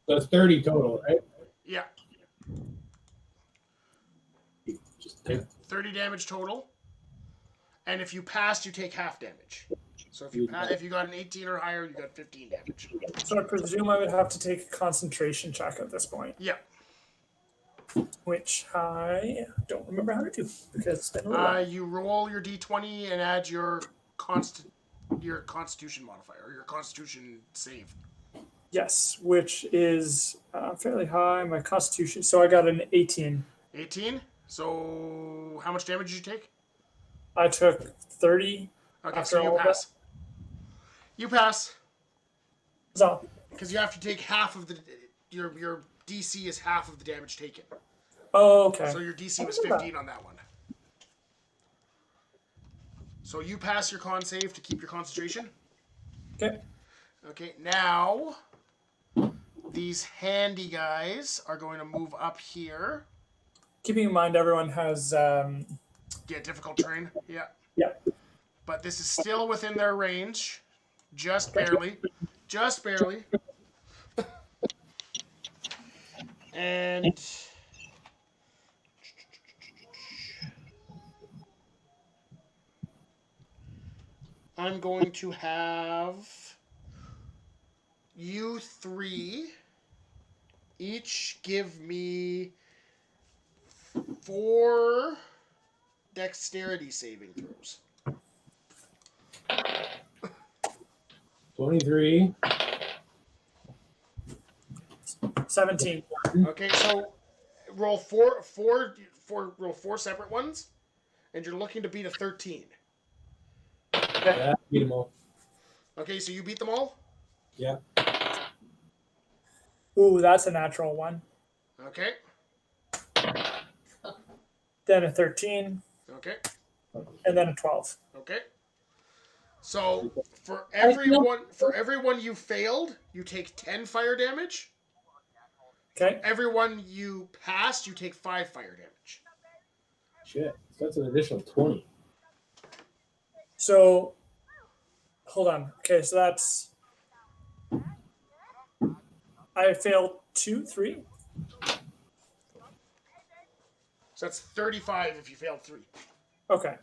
That's 30 total, right? Yeah, Just take 30 damage total. And if you passed, you take half damage. So if you got an 18 or higher, you got 15 damage. So I presume I would have to take a concentration check at this point, Yeah. which I don't remember how to do because it's been a little while. You roll your d20 and add your Constitution modifier or your Constitution save. Yes, which is fairly high. My constitution. So I got an 18. 18. So how much damage did you take? I took 30. Okay, After so you all of pass. You pass So because you have to take half of the your DC is half of the damage taken. oh, okay. So your DC was 15 on that one. So you pass your con save to keep your concentration. Okay. Okay, now these handy guys are going to move up here. Keeping in mind everyone has Get difficult terrain. Yeah. yeah. But this is still within their range. Just barely. Just barely. And I'm going to have you 3 each give me 4 dexterity saving throws. 23. 17. Okay, so roll four separate ones, and you're looking to beat a 13. Yeah, beat them all. Okay, so you beat them all? Yeah. Ooh, that's a natural one. Okay. Then a 13, Okay. and then a 12. Okay. So for everyone you failed, you take 10 fire damage. Okay. Everyone you pass, you take 5 fire damage. Shit. So that's an additional 20. So, hold on. Okay, so that's. I failed 2, 3. So that's 35 if you failed 3. Okay.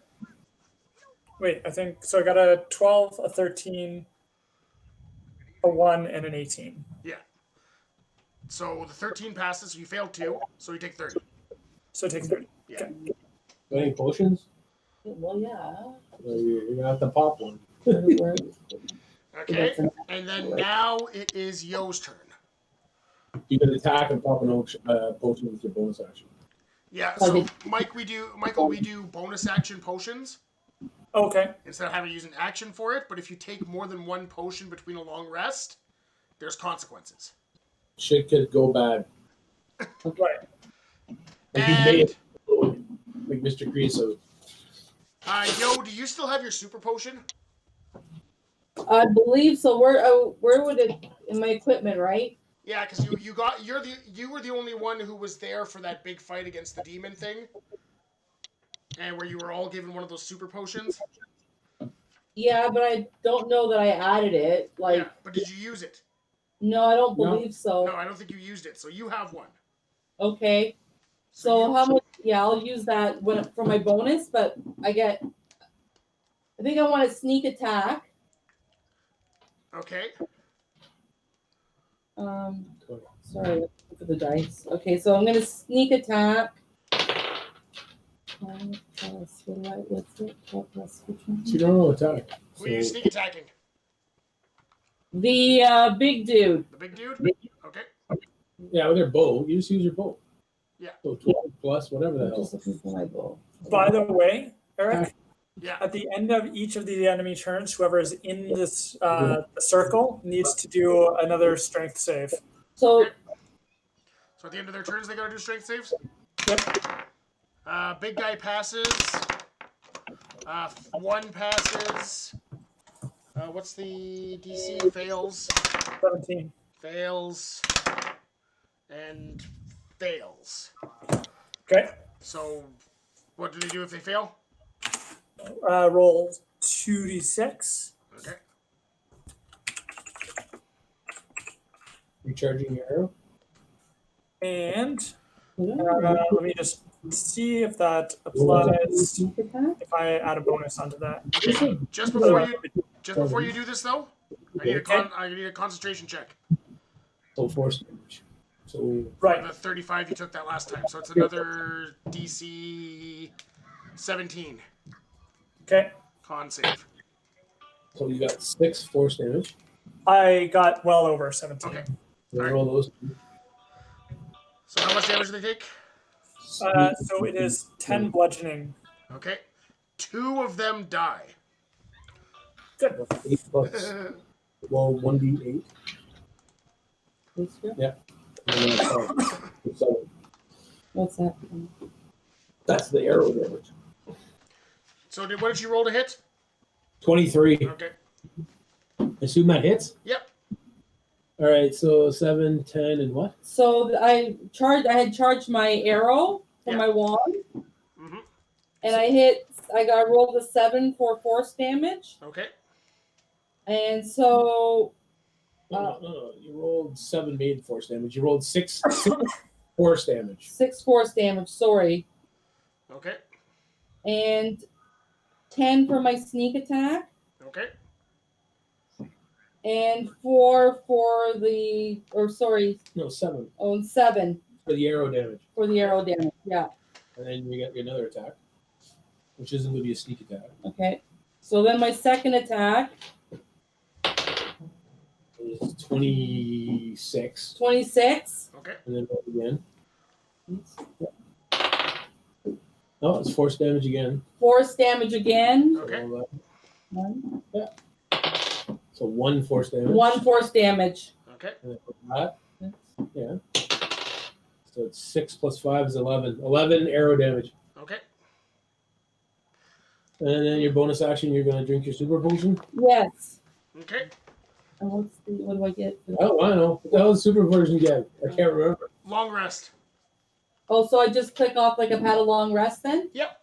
Wait, I think so. I got a 12, a 13, a 1, and an 18. Yeah. So the 13 passes, so you failed 2, so you take 30. So take 30. Yeah. Okay. Got any potions? Well, yeah. You're going to have to pop one. Okay. And then now it is Yo's turn. You can attack and pop an potion with your bonus action. Yeah, so Michael, we do bonus action potions Okay. instead of having to use an action for it, but if you take more than 1 potion between a long rest, there's consequences. Shit could go bad. Right. Like you made it, like Mr. Creosote. Yo, do you still have your super potion? I believe so. Where would it in my equipment, right? Yeah, because you were the only one who was there for that big fight against the demon thing, and where you were all given one of those super potions. Yeah, but I don't know that I added it. Like, Yeah, but did you use it? no, I don't believe so. No, I don't think you used it. So you have one. Okay. So how much? Yeah, I'll use that for my bonus, but I think I want a sneak attack. Okay. Sorry, let's look at the dice. Okay, so I'm gonna sneak attack. What's it? You don't know attack. Who are you sneak attacking? The big dude. The big dude? Okay. Yeah, with your bow. You just use your bow. Yeah. So 12 plus whatever the I'm hell. just looking for my bow. By the way, Eric, Yeah. at the end of each of the enemy turns, whoever is in this circle needs to do another strength save. So Okay. So at the end of their turns, they gotta do strength saves? Yep. Big guy passes. 1 passes. What's the DC? Fails. 17. Fails. And fails. Okay. So, what do they do if they fail? Roll 2d6. Okay. Recharging your arrow. And let me just see if that applies. sneak attack. If I add a bonus onto that. Okay. Just before you do this, though, I need a concentration check. So force damage. So Right. The 35 you took that last time, so it's another DC 17 Okay. con save. So you got 6 force damage. I got well over 17. Okay. You Alright. roll those. So how much damage do they take? So it is 10 bludgeoning. Okay. 2 of them die. Good. 8 plus. Well, 1d8. This here? Yeah. And then 7. What's that? That's the arrow damage. So what did you roll to hit? 23. Okay. Assume that hits. Yep. All right. So 7, 10, and what? So I had charged my arrow for Yeah. my wand, Mm-hmm. and I rolled a 7 for force damage, Okay. and so No. You rolled 7 made force damage. You rolled 6 force damage. 6 force damage. Sorry, Okay. and 10 for my sneak attack, Okay. and 4 for the No, 7 and 7 for the arrow damage. for the arrow damage. Yeah. And then you get another attack, which isn't going to be a sneak attack. Okay. So then my second attack, Is 26. 26. Okay. And then roll again. Oh, it's force damage again. Force damage again. Okay. So, One. so 1 force damage. 1 force damage. Okay. And then that. Yeah. So it's 6 plus 5 is 11. 11 arrow damage. Okay. And then your bonus action, you're going to drink your super potion. Yes. Okay. And what do I get? Oh, I know. What the hell is super version get? I can't remember. Long rest. Oh, so I just click off like I've had a long rest then? Yep.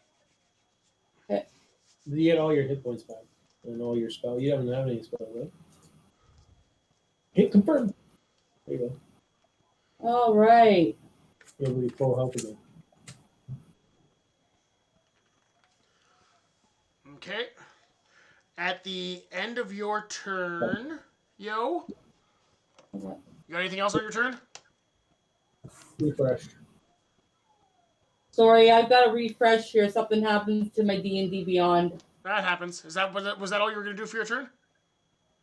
You get all your hit points back and all your spell. You haven't have any spell, right? Hit confirm. There you go. All right. You'll be full health again. Okay. At the end of your turn, Yo. Okay. You got anything else on your turn? Refresh. Sorry, I've got to refresh here. Something happens to my D&D Beyond. That happens. Was that all you were going to do for your turn?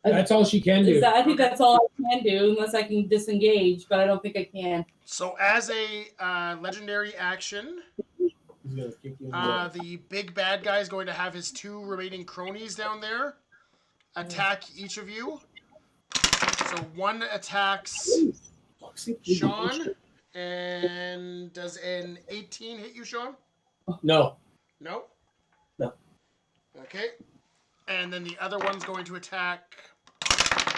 That's all she can do. I think that's all I can do, unless I can disengage, but I don't think I can. So as a legendary action, He's gonna kick you in the butt. the big bad guy is going to have his 2 remaining cronies down there attack each of you. So one attacks Sean, and does an 18 hit you, Sean? No. No? No. Okay. And then the other one's going to attack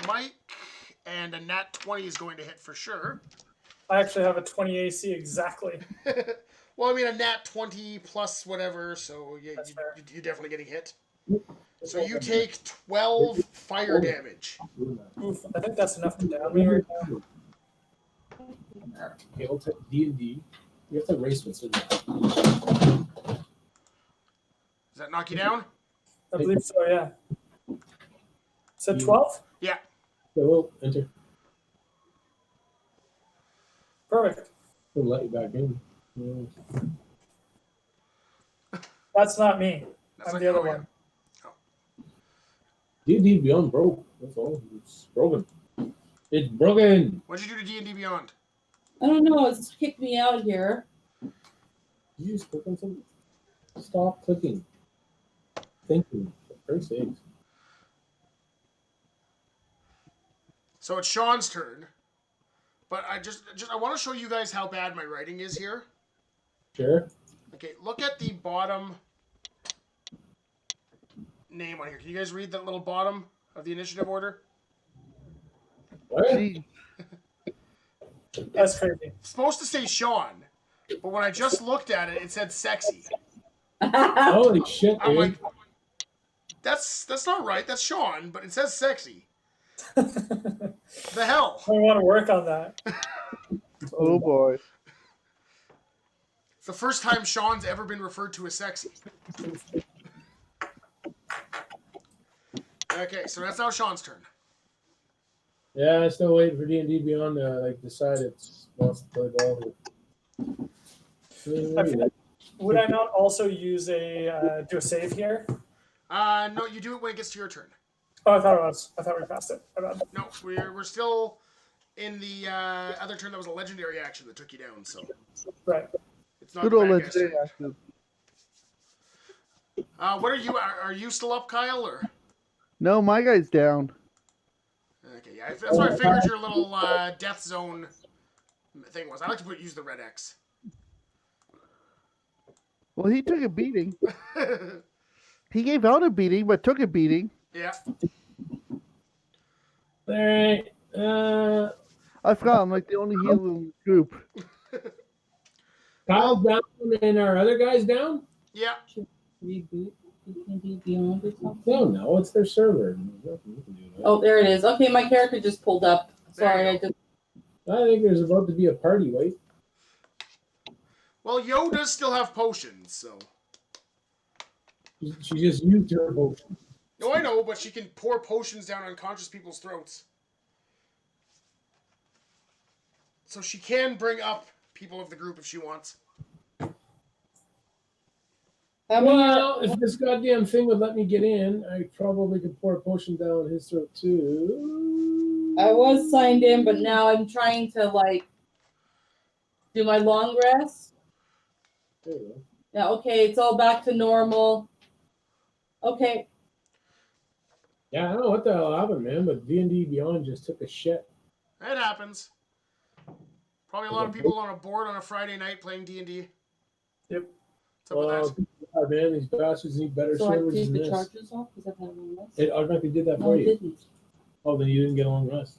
Mike, and a nat 20 is going to hit for sure. I actually have a 20 AC exactly. Well, I mean, a nat 20 plus whatever, so you're definitely getting hit. So you take 12 fire damage. Oof, I think that's enough to down me right now. Okay, we'll take D&D. You have to race what's in there. Does that knock you down? I believe so, yeah. So 12? Yeah. So we'll enter. Perfect. We'll let you back in. Yeah. That's not me. That's I'm the other oh, yeah. one. D&D Beyond broke. That's all. It's broken. It's broken. What'd you do to D&D Beyond? I don't know. It's kicked me out here. Did you just click on something? Stop clicking. Thinking. For Christ's sakes. So it's Sean's turn. But I want to show you guys how bad my writing is here. Sure. Okay, look at the bottom name on here. Can you guys read that little bottom of the initiative order? What? Gee, That's crazy. It's supposed to say Sean, but when I just looked at it, it said sexy. Holy shit, I'm dude. like, that's not right. That's Sean, but it says sexy. I The hell? want to work on that. oh boy. It's the first time Sean's ever been referred to as sexy. Okay, so that's now Sean's turn. Yeah, I'm still waiting for D&D Beyond to decide it wants to play ball here. Would I not also use do a save here? No, you do it when it gets to your turn. Oh, I thought it was. I thought we passed it. My bad. No, we're still in the other turn that was a legendary action that took you down, so Right. it's not Good the old bad guy's legendary turn. action. What are you? Are you still up, Kyle? Or No, my guy's down. okay, yeah, that's what I figured your little death zone thing was. I like to use the red X. Well, he took a beating. He gave out a beating, but took a beating. Yeah. All right. I forgot I'm like the only healer in the group. Kyle's down and our other guy's down? Yeah. Reboot D&D Beyond or something. No, it's their server. There's nothing you can do about Oh, there it is. Okay, my character just pulled up. Sorry, There I you just. it. I think there's about to be a party, wait. Well, Yo does still have potions, so. She just used her potion. No, I know, but she can pour potions down unconscious people's throats. So she can bring up people of the group if she wants. Well, if this goddamn thing would let me get in, I probably could pour a potion down his throat too. I was signed in, but now I'm trying to do my long rest. There you go. Yeah, okay, it's all back to normal. Okay. Yeah, I don't know what the hell happened, man, but D&D Beyond just took a shit. It happens. Probably a lot of people on a board on a Friday night playing D&D. Yep. What's up with that? God, man, these bastards need better So I servers take than the this. charges off because I've had one less. It automatically did that No, for it you. didn't. Oh, then you didn't get a long rest.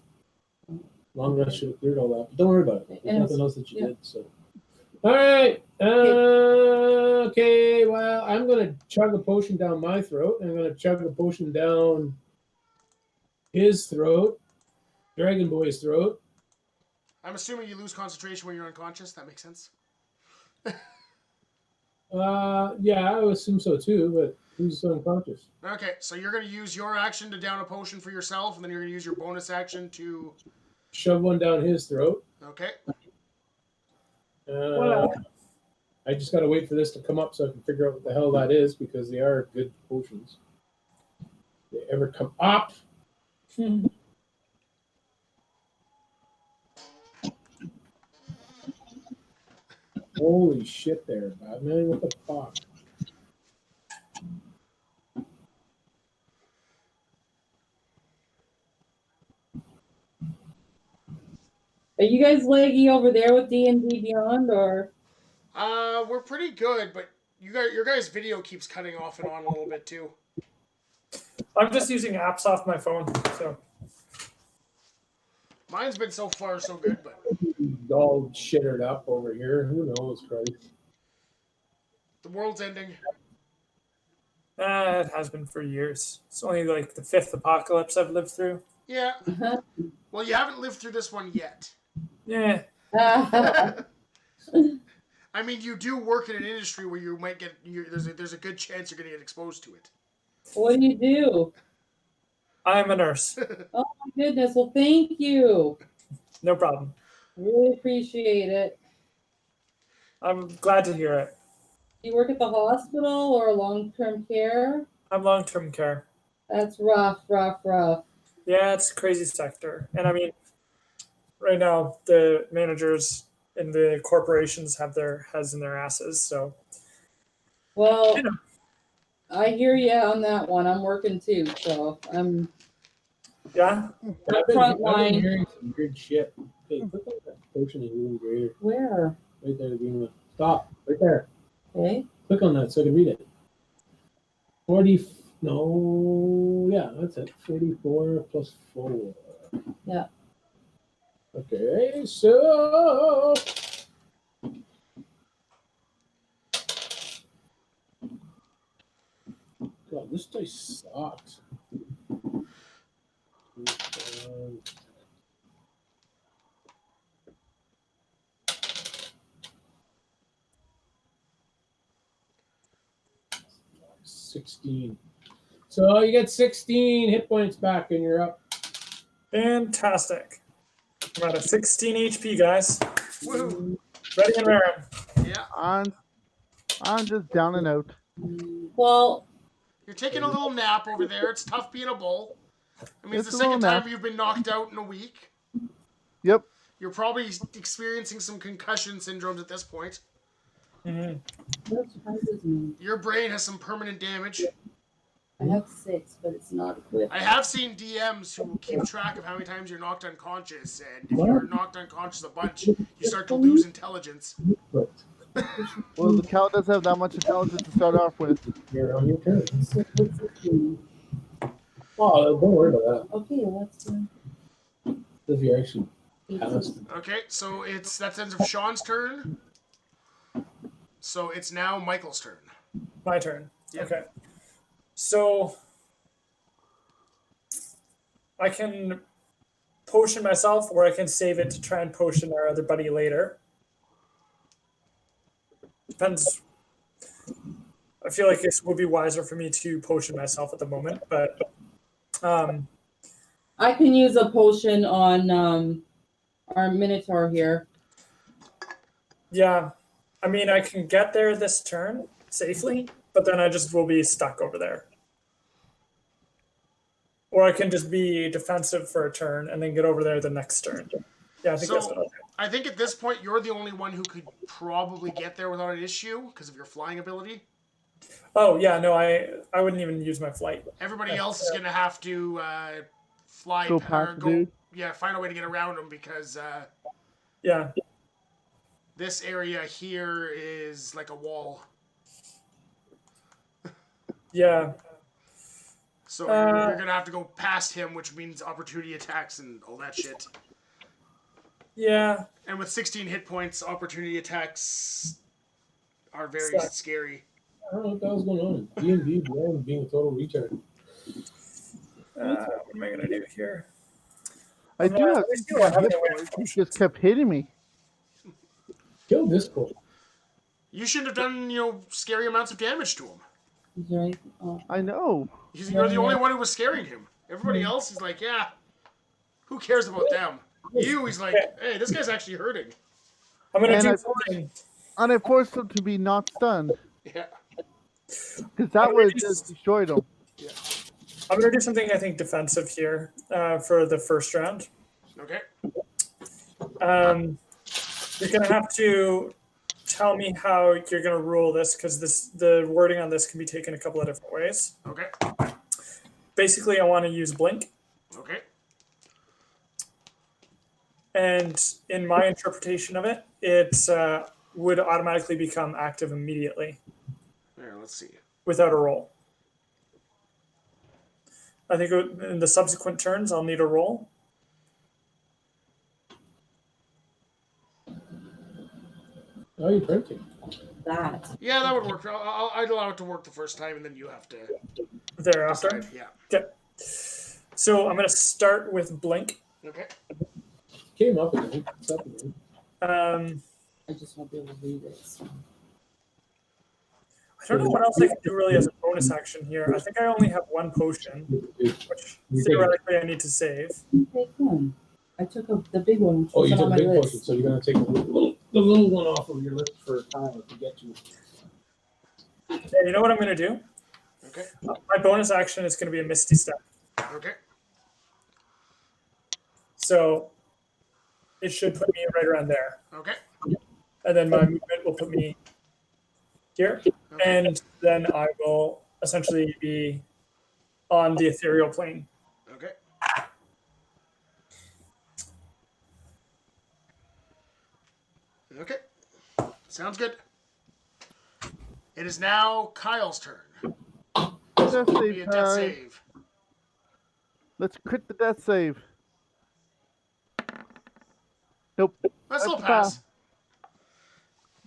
Long rest should have cleared all that. But don't worry about it. There's nothing else that you did. So, all right. Okay. Well, I'm gonna chug a potion down my throat. I'm gonna chug a potion down his throat, Dragon Boy's throat. I'm assuming you lose concentration when you're unconscious. That makes sense. Yeah, I would assume so too. But who's unconscious? Okay, so you're going to use your action to down a potion for yourself, and then you're going to use your bonus action to shove one down his throat. Okay. I just got to wait for this to come up so I can figure out what the hell that is, because they are good potions. They ever come up? Holy shit there, Batman. What the fuck? Are you guys laggy over there with D&D Beyond, or? We're pretty good, but your guys' video keeps cutting off and on a little bit too. I'm just using apps off my phone, so. Mine's been so far so good, but all shittered up over here. Who knows, Christ? The world's ending. It has been for years. It's only like the 5th apocalypse I've lived through. Yeah. Well, you haven't lived through this one yet. Yeah. I mean, you do work in an industry where you might get. There's a good chance you're going to get exposed to it. What do you do? I'm a nurse. Oh my goodness! Well, thank you. No problem. Really appreciate it. I'm glad to hear it. Do you work at the hospital or long-term care? I'm long-term care. That's rough. Yeah, it's a crazy sector. And I mean, right now, the managers in the corporations have their heads in their asses. So, well, I hear you on that one. I'm working too, so I'm. Yeah. I've been hearing some weird shit. Hey, click on that potion is really greater. Where? Right there, the stop. Right there. Okay. Click on that so I can read it. 40. No. Yeah, that's it. 44 plus 4. Yeah. Okay, so. God, this dice sucks. $16. So you get 16 hit points back, and you're up. Fantastic. I'm at a 16 HP, guys. Woo! Ready and raring. Yeah. I'm just down and out. Well, you're taking a little nap over there. It's tough being a bull. I mean, it's the a second little time nap. you've been knocked out in a week. Yep. You're probably experiencing some concussion syndromes at this point. Mm-hmm. what surprises me? Your brain has some permanent damage. I have 6, but it's not equipped. I have seen DMs who keep track of how many times you're knocked unconscious, and if you're knocked unconscious a bunch, you start to lose intelligence. Well, the cow doesn't have that much intelligence to start off with. You're on your turn. Oh, don't worry about that. Okay, let's. If you're actually passed. Okay, so that's the end of Sean's turn. So it's now Michael's turn. My turn. Yep. Okay. So I can potion myself, or I can save it to try and potion our other buddy later. Depends. I feel like it would be wiser for me to potion myself at the moment, but I can use a potion on our Minotaur here. yeah. I mean, I can get there this turn safely, but then I just will be stuck over there. Or I can just be defensive for a turn and then get over there the next turn. Yeah, I think that's what I'll do. I think at this point you're the only one who could probably get there without an issue because of your flying ability. Oh, yeah, no, I wouldn't even use my flight. Everybody else is going to have to fly Go or past the go. dude. Yeah, find a way to get around them because Yeah. this area here is like a wall. Yeah. So you're gonna have to go past him, which means opportunity attacks and all that shit. Yeah. And with 16 hit points, opportunity attacks are very scary. I don't know what the hell's going on. D&D being a total retard. What am I gonna do here? I do have 16 hit points. He just kept hitting me. Kill Discord. You should have done, scary amounts of damage to him. Is there anything? Oh. I know. You're the only one who was scaring him. Everybody else is like, yeah, who cares about them? He's like, hey, this guy's actually hurting. I'm gonna do something. And I forced him to be not stunned. Yeah. Because that would have just destroyed him. Yeah. I'm gonna do something I think defensive here for the first round. Okay. You're gonna have to tell me how you're gonna rule this because the wording on this can be taken a couple of different ways. Okay. Basically, I want to use blink, Okay. and in my interpretation of it, it would automatically become active immediately Here, let's see. without a roll. I think in the subsequent turns, I'll need a roll. Oh, you're printing. That. Yeah, that would work. I'd allow it to work the first time, and then you have to Thereafter. decide. Yeah. Okay. So I'm going to start with blink. Okay. Came up again. It's up again. I just won't be able to read it. So. I don't know what else I can do really as a bonus action here. I think I only have one potion, which theoretically I need to save. Take one. I took the big one. Oh, you on took a my big list. potion, so you're gonna take the little one off of your list for Kyle to get you. Yeah, you know what I'm going to do? Okay. My bonus action is going to be a Misty Step. Okay. So it should put me right around there. Okay. And then my movement will put me here. Okay. And then I will essentially be on the ethereal plane. Okay. Okay. Sounds good. It is now Kyle's turn. Death Be save a death time. save. Let's crit the death save. Nope. That's still a pass.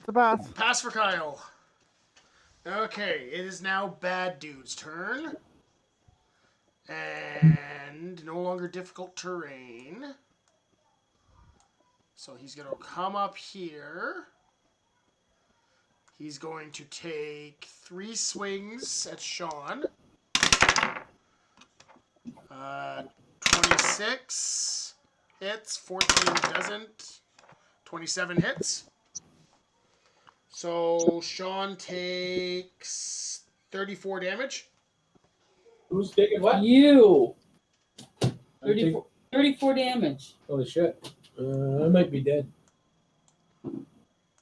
It's a pass. Pass for Kyle. Okay, it is now Bad Dude's turn. And no longer difficult terrain. So he's going to come up here. He's going to take 3 swings at Sean. 26 hits, 14 doesn't, 27 hits. So Sean takes 34 damage. Who's taking what? You. I'm 34 damage. Holy shit. I might be dead.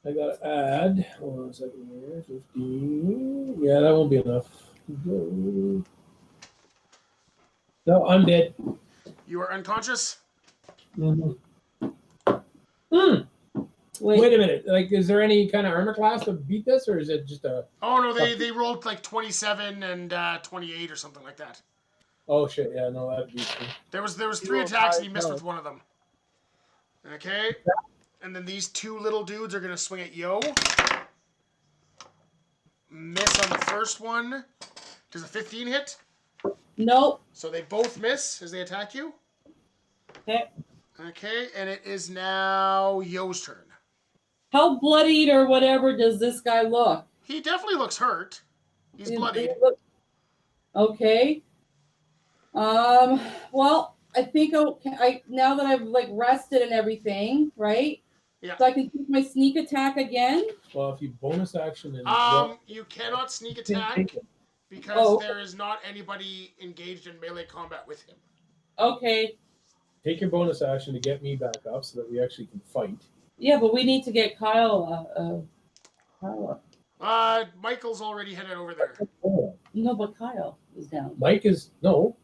I gotta add. Hold on a second here. 15. Yeah, that won't be enough. No, I'm dead. You are unconscious? Wait a minute. Like, is there any kind of armor class to beat this, or is it just a? Oh no, they rolled like 27 and 28 or something like that. Oh shit! Yeah, no, that beats me. There was 3 attacks and he missed with one of them. Okay, and then these 2 little dudes are gonna swing at Yo. Miss on the first one. Does a 15 hit? Nope. So they both miss as they attack you. Okay. Okay, and it is now Yo's turn. How bloodied or whatever does this guy look? He definitely looks hurt. He's bloodied. Okay. Well, I think I now that I've like rested and everything, right? Yeah. So I can take my sneak attack again. Well, if you bonus action and You cannot sneak attack because there is not anybody engaged in melee combat with him. Okay. take your bonus action to get me back up so that we actually can fight. Yeah, but we need to get Kyle. Kyle up. Michael's already headed over there. Oh, No, but Kyle is down. Mike is no.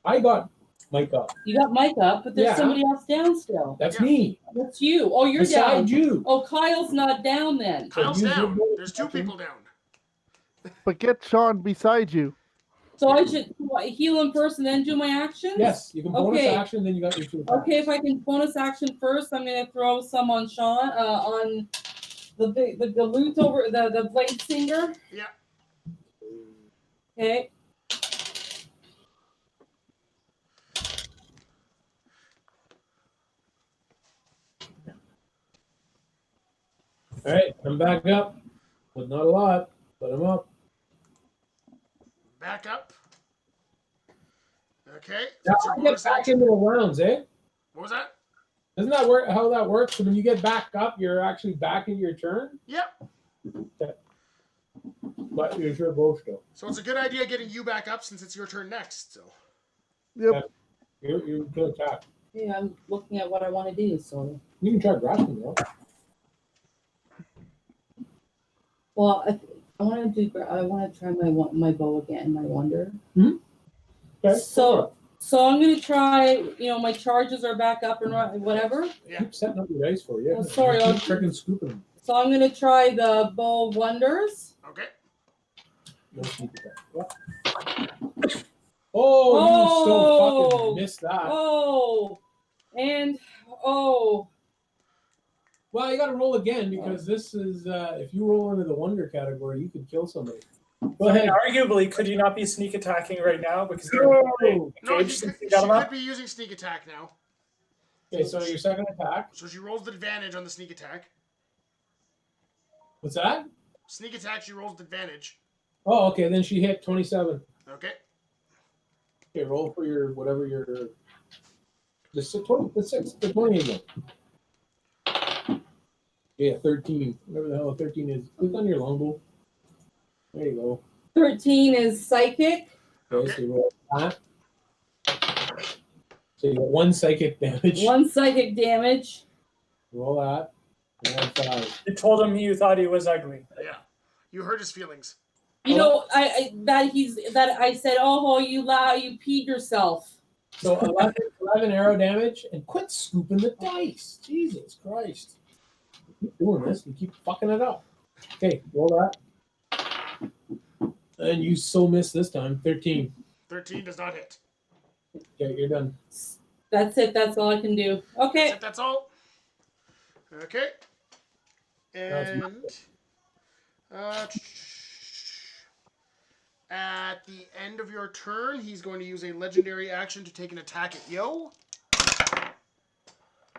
I got Mike up. You got Mike up, but there's Yeah. somebody else down still. That's Yeah. me. That's you. Oh, you're down. Beside you. Oh, Kyle's not down then. Kyle's use your down. bonus There's two action. people down. But get Sean beside you. So I should heal him first and then do my actions? Yes, you can bonus Okay. action, then you got your 2 attacks. Okay, if I can bonus action first, I'm gonna throw some on Sean, on the lute over the blade singer. Yeah. Okay. All right, I'm back up, but not a lot, but I'm up. Back up. Okay. Now So I get bonus back action. into the rounds, eh? What was that? Doesn't that work? How that works? So when you get back up, you're actually back into your turn, Yep. but you're sure both still. So it's a good idea getting you back up since it's your turn next. So. Yep. You're good attack. Yeah, I'm looking at what I want to do. So. You can try grasping, though. Well, I want to do. I want to try my bow again. My wonder. Okay. So I'm gonna try. My charges are back up and whatever. Yeah. Keep setting up your dice for you. Oh, sorry, Keep freaking scooping them. So I'm gonna try the bow of wonders. Okay. No sneak attack. What? Oh, you so fucking missed that. Oh, and oh. Well, you got to roll again because this is if you roll into the wonder category, you could kill somebody. Go ahead. Arguably, could you not be sneak attacking right now because you're No. No, engaged she since you got him up? could be using sneak attack now. Okay, so your second attack. So she rolls the advantage on the sneak attack. What's that? Sneak attack, she rolls the advantage. Oh, okay. Then she hit 27. Okay. Okay, roll for your whatever your the 20 again. Yeah, 13. Whatever the hell a 13 is. Click on your longbow. There you go. 13 is psychic. Okay, so you roll that. So you got 1 psychic damage. 1 psychic damage. Roll that. And add 5. You told him you thought he was ugly. Yeah. You hurt his feelings. I said, oh, you peed yourself. So 11 arrow damage, and quit scooping the dice. Jesus Christ. You keep doing this, you keep fucking it up. Okay, roll that. And you so missed this time. 13. 13 does not hit. Okay, you're done. That's it. That's all I can do. Okay. That's all. Okay. And at the end of your turn, he's going to use a legendary action to take an attack at Yo.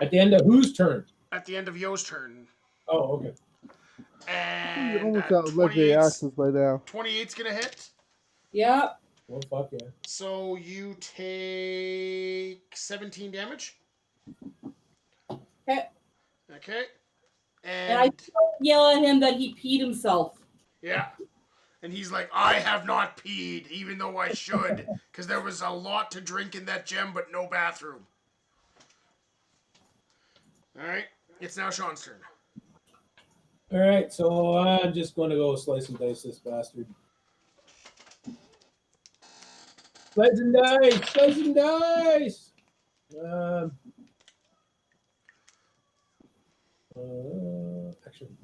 At the end of whose turn? At the end of Yo's turn. Oh, okay. And You almost got legendary actions by now. 28's going to hit. Yep. Well, fuck yeah. So you take 17 damage. Okay. Okay. And I yell at him that he peed himself. Yeah. And he's like, I have not peed, even though I should, because there was a lot to drink in that gem, but no bathroom. All right. It's now Sean's turn. All right, so I'm just going to go slice and dice this bastard. Slice and dice! Slice and dice! Action.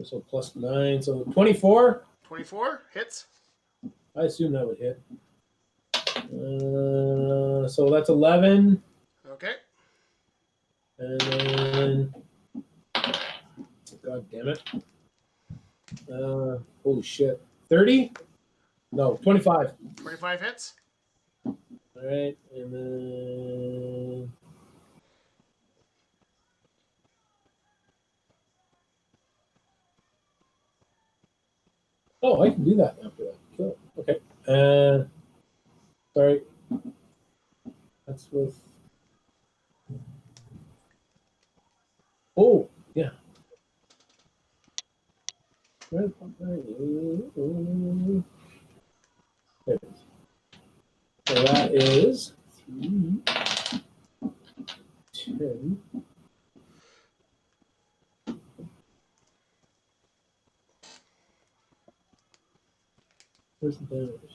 So plus 9, so 24. 24 hits. I assume that would hit. So that's 11. Okay. And then, God damn it. Holy shit. 30? No, 25. 25 hits. All right, and then. Oh, I can do that after that. Cool. Okay. Sorry. That's with. Oh, yeah. Where the fuck are you? There it is. So that is 3, 10. Where's the damage?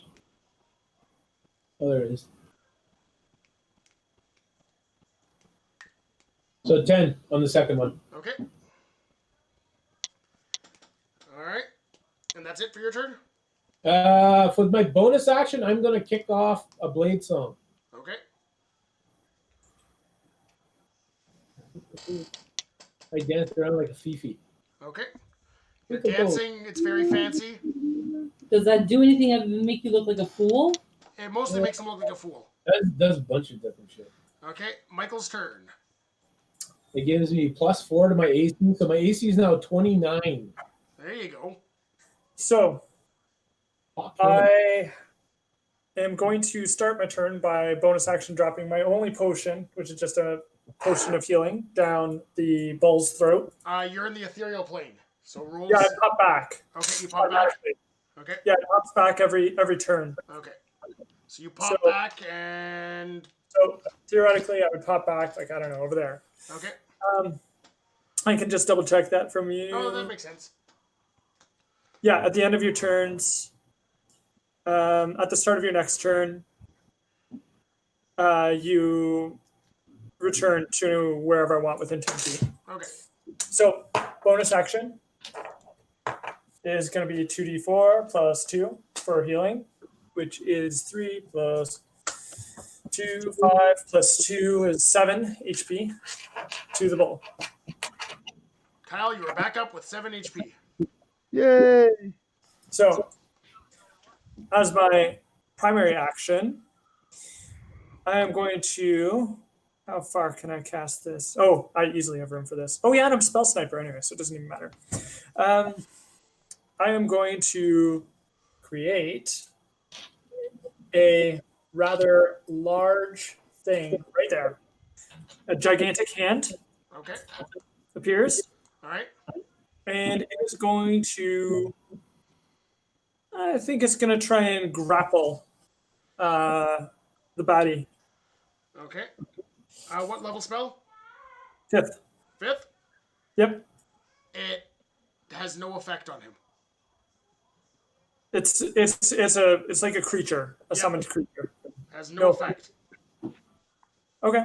Oh, there it is. So 10 on the second one. Okay. All right. And that's it for your turn? For my bonus action, I'm going to kick off a blade song. Okay. I dance around like a fifi. Okay. You're dancing. It's very fancy. Does that do anything other than make you look like a fool? It mostly makes him look like a fool. That does a bunch of different shit. Okay, Michael's turn. It gives me +4 to my AC, so my AC is now 29. There you go. So Fuck, I am going to start my turn by bonus action dropping my only potion, which is just a potion of healing, down the bull's throat. You're in the ethereal plane, so rules. Yeah, I pop back. Okay, you pop back. Actually. Okay. Yeah, it pops back every turn. Okay. So you pop back and. So theoretically, I would pop back, like, I don't know, over there. Okay. I can just double check that from you. Oh, that makes sense. Yeah, at the end of your turns, at the start of your next turn, you return to wherever I want within 10 feet. Okay. So bonus action is going to be 2d4 plus 2 for healing, which is 3 plus 2, 5 plus 2 is 7 HP to the bull. Kyle, you are back up with 7 HP. Yay! So, as my primary action, I am going to. How far can I cast this? Oh, I easily have room for this. Oh, yeah, and I'm spell sniper anyway, so it doesn't even matter. I am going to create a rather large thing right there. A gigantic hand Okay. appears, All right. and it is going to. I think it's going to try and grapple the baddie. Okay. What level spell? 5th. 5th? Yep. It has no effect on him. It's like a creature, a Yep. summoned creature. Has no No. effect. Okay.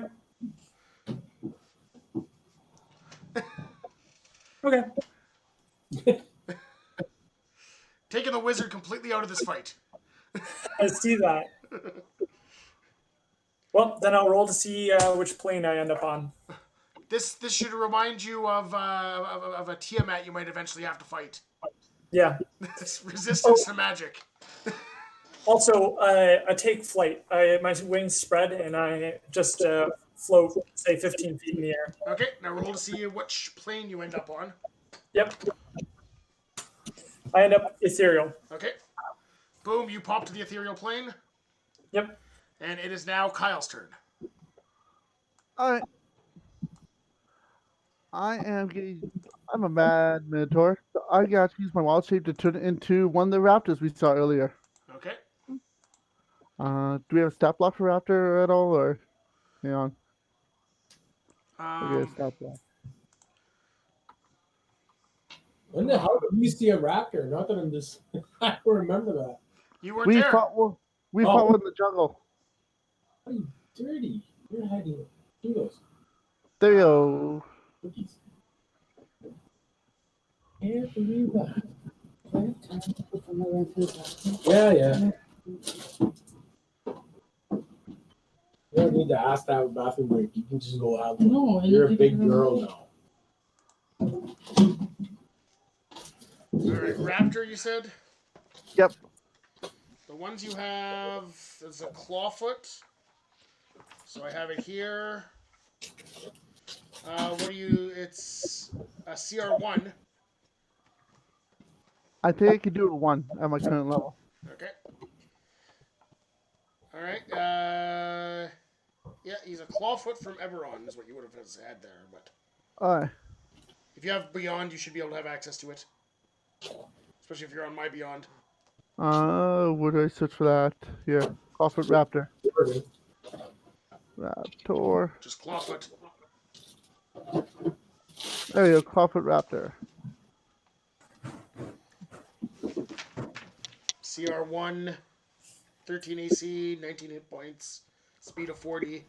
Okay. Taking the wizard completely out of this fight. I see that. Well, then I'll roll to see which plane I end up on. This should remind you of a Tiamat you might eventually have to fight. Yeah. Resistance to magic. Also, I take flight. My wings spread, and I just float, say, 15 feet in the air. Okay, now roll to see which plane you end up on. Yep. I end up ethereal. Okay. Boom, you pop to the ethereal plane, Yep. and it is now Kyle's turn. Alright. I'm a mad minotaur, so I got to use my wild shape to turn it into one of the raptors we saw earlier. Okay. Do we have a stat block for raptor at all, or hang on? Okay, stat block. When the hell did we see a raptor? Not that I'm just. I don't remember that. You weren't We there. fought one in the jungle. How you dirty? You're hiding it. Do those There you go. cookies. Can't believe that. Yeah. You don't need to ask to have a bathroom break. You can just go out. No, You're a big girl now. Alright, raptor, you said? Yep. The ones you have is a clawfoot. So I have it here. It's a CR1. I think I could do it with 1 at my current level. Okay. Alright, yeah, he's a clawfoot from Eberron is what you would have had there, but Alright. if you have Beyond, you should be able to have access to it. Especially if you're on my Beyond. Where do I search for that? Here. Clawfoot Raptor. Raptor. Just clawfoot. There you go, Clawfoot Raptor. CR1, 13 AC, 19 hit points, speed of 40.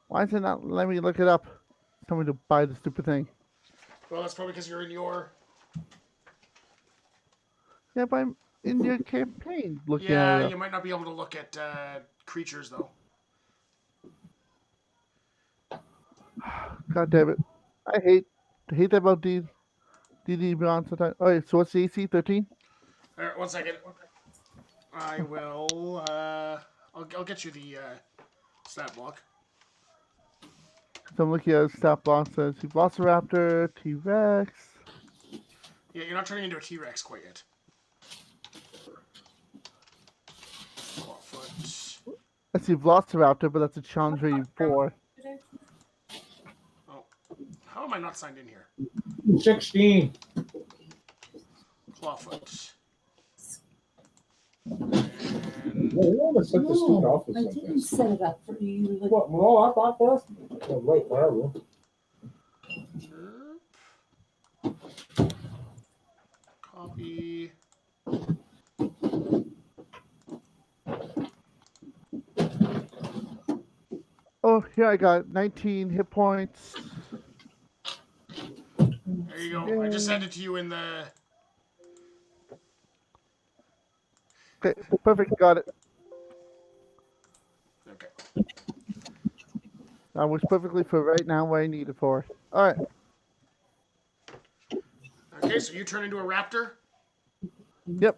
Why is it not letting me look it up? Tell me to buy the stupid thing. Well, that's probably because you're in your... Yeah, but I'm in your campaign looking Yeah, at you might not be able to look at creatures though. God damn it. I hate that about DD Beyond sometimes. Alright, so what's the AC? 13? All right, 1 second. I will. I'll get you the stat block. So I'm looking at stat block says Velociraptor, T-Rex. Yeah, you're not turning into a T-Rex quite yet. Clawfoot. I see Velociraptor, but that's a challenge rating 4. Oh, how am I not signed in here? 16. Clawfoot. Well, we almost set this dude off with I something. didn't set it up for you. Like, What? No, I thought first. Oh, right, whatever. Copy. Oh, here I got 19 hit points. There you go. I just sent it to you in the. Okay, perfect, got it. Okay. That works perfectly for right now what I need it for. Alright, Okay, so you turn into a raptor. yep.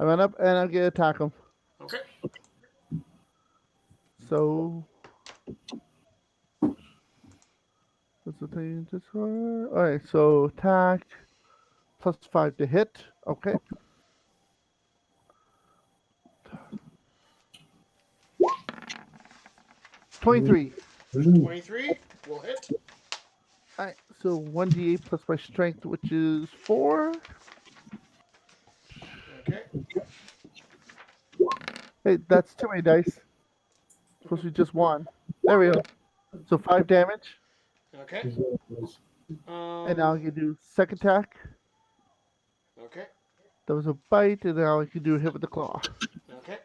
I run up and I'm gonna attack him. Okay. So that's the thing. This one. All right. So attack +5 to hit. Okay. $23. 23 will hit. All right. So 1d8 plus my strength, which is 4. Okay. Hey, that's too many dice. Supposed to be just 1. There we go. So 5 damage. Okay. And now I can do second attack. Okay. That was a bite, and now I can do a hit with the claw. Okay.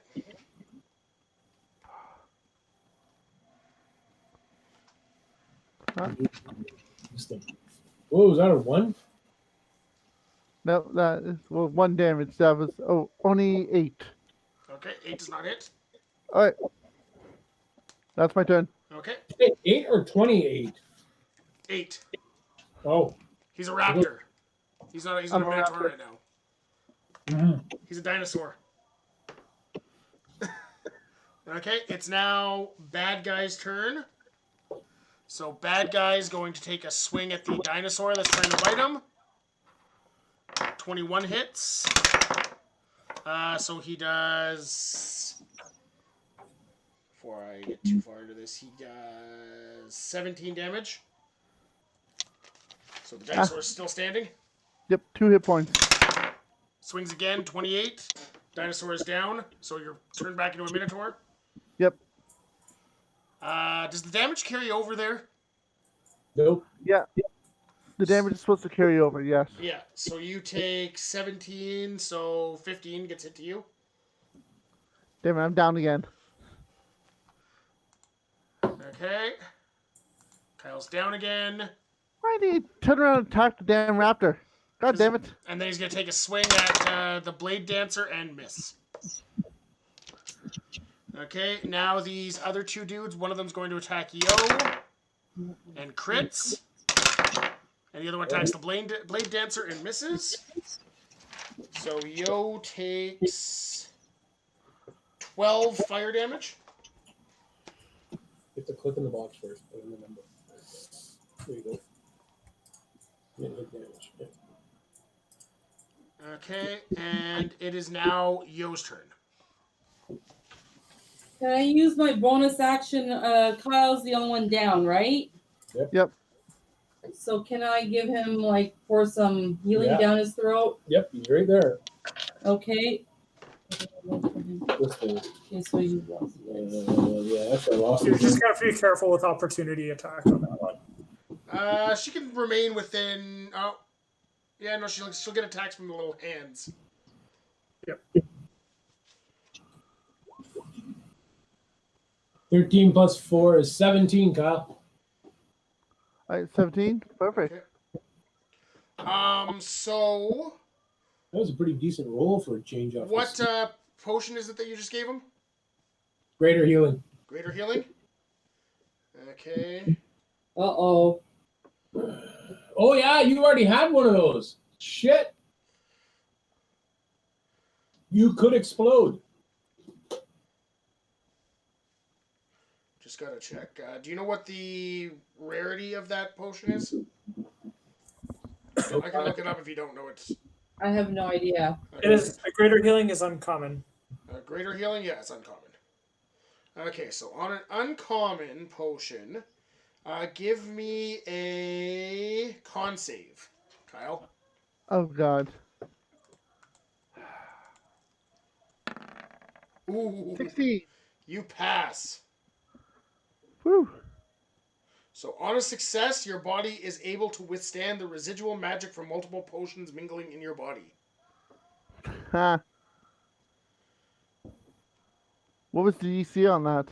Whoa, was that a 1? No, that is 1 damage. That was only 8. Okay. 8 does not hit. All right, that's my turn. Okay. 8 or 28? 8. Oh. He's a raptor. He's not a minotaur right now. He's a dinosaur. Okay, it's now bad guy's turn. So bad guy's going to take a swing at the dinosaur that's trying to bite him. 21 hits. So he does. Before I get too far into this, he does 17 damage. So the dinosaur is still standing. Yep, 2 hit points. Swings again, 28. Dinosaur is down, so you're turned back into a minotaur. Yep. Does the damage carry over there? Nope. Yeah. The damage is supposed to carry over, yes. Yeah, so you take 17, so 15 gets hit to you. Damn it, I'm down again. Okay. Kyle's down again. Why did he turn around and attack the damn raptor? God damn it. And then he's going to take a swing at the Blade Dancer and miss. Okay, now these other 2 dudes, one of them's going to attack Yo and crits. And the other one attacks the Blade Dancer and misses. So Yo takes 12 fire damage. You have to click in the box first. Put in the number. There you go. Yeah, hit damage. Yeah. Okay, and it is now Yo's turn. can I use my bonus action? Kyle's the only one down, right? Yep. So can I give him pour some healing Yeah. down his throat? Yep, he's right there. Okay. This thing. Okay, so you lost. Yeah, that's a loss. You just gotta be careful with opportunity attack on that one. She can remain within. Oh, yeah, no, she'll get attacks from the little hands. Yep. 13 plus 4 is 17, Kyle. All right, 17. Perfect. Okay. So That was a pretty decent roll for a change off. What potion is it that you just gave him? Greater healing. Greater healing? Okay. Uh-oh. Oh yeah, you already had one of those. Shit. You could explode. Just gotta check. Do you know what the rarity of that potion is? I can look it up if you don't know it. I have no idea. Okay. It is a greater healing is uncommon. Greater healing? Yeah, it's uncommon. Okay, so on an uncommon potion, give me a con save, Kyle. Oh God. Ooh, 16. you pass. Whew. So on a success, your body is able to withstand the residual magic from multiple potions mingling in your body. Ha. What was the DC on that?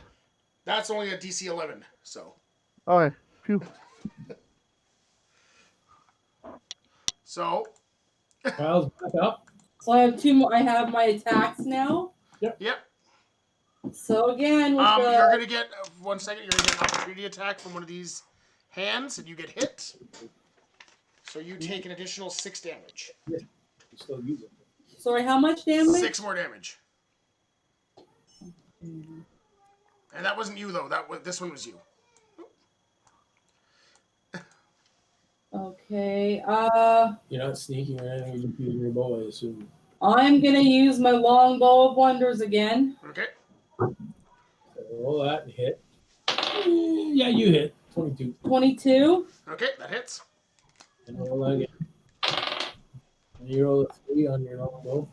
That's only a DC 11, so. Okay. Phew. So, Kyle's back up. So I have 2 more. I have my attacks now. yep. So again, with You're going to get, 1 second, you're going to get an opportunity attack from one of these hands, and you get hit. So you take an additional 6 damage. You still use it. sorry, how much damage? 6 more damage. And that wasn't you, though. This one was you. Okay. You're not sneaking or anything with your bow, I assume. I'm gonna use my longbow of wonders again. Okay. So roll that and hit. Yeah, you hit. 22. 22. Okay, that hits. And roll that again. And you roll a 3 on your longbow,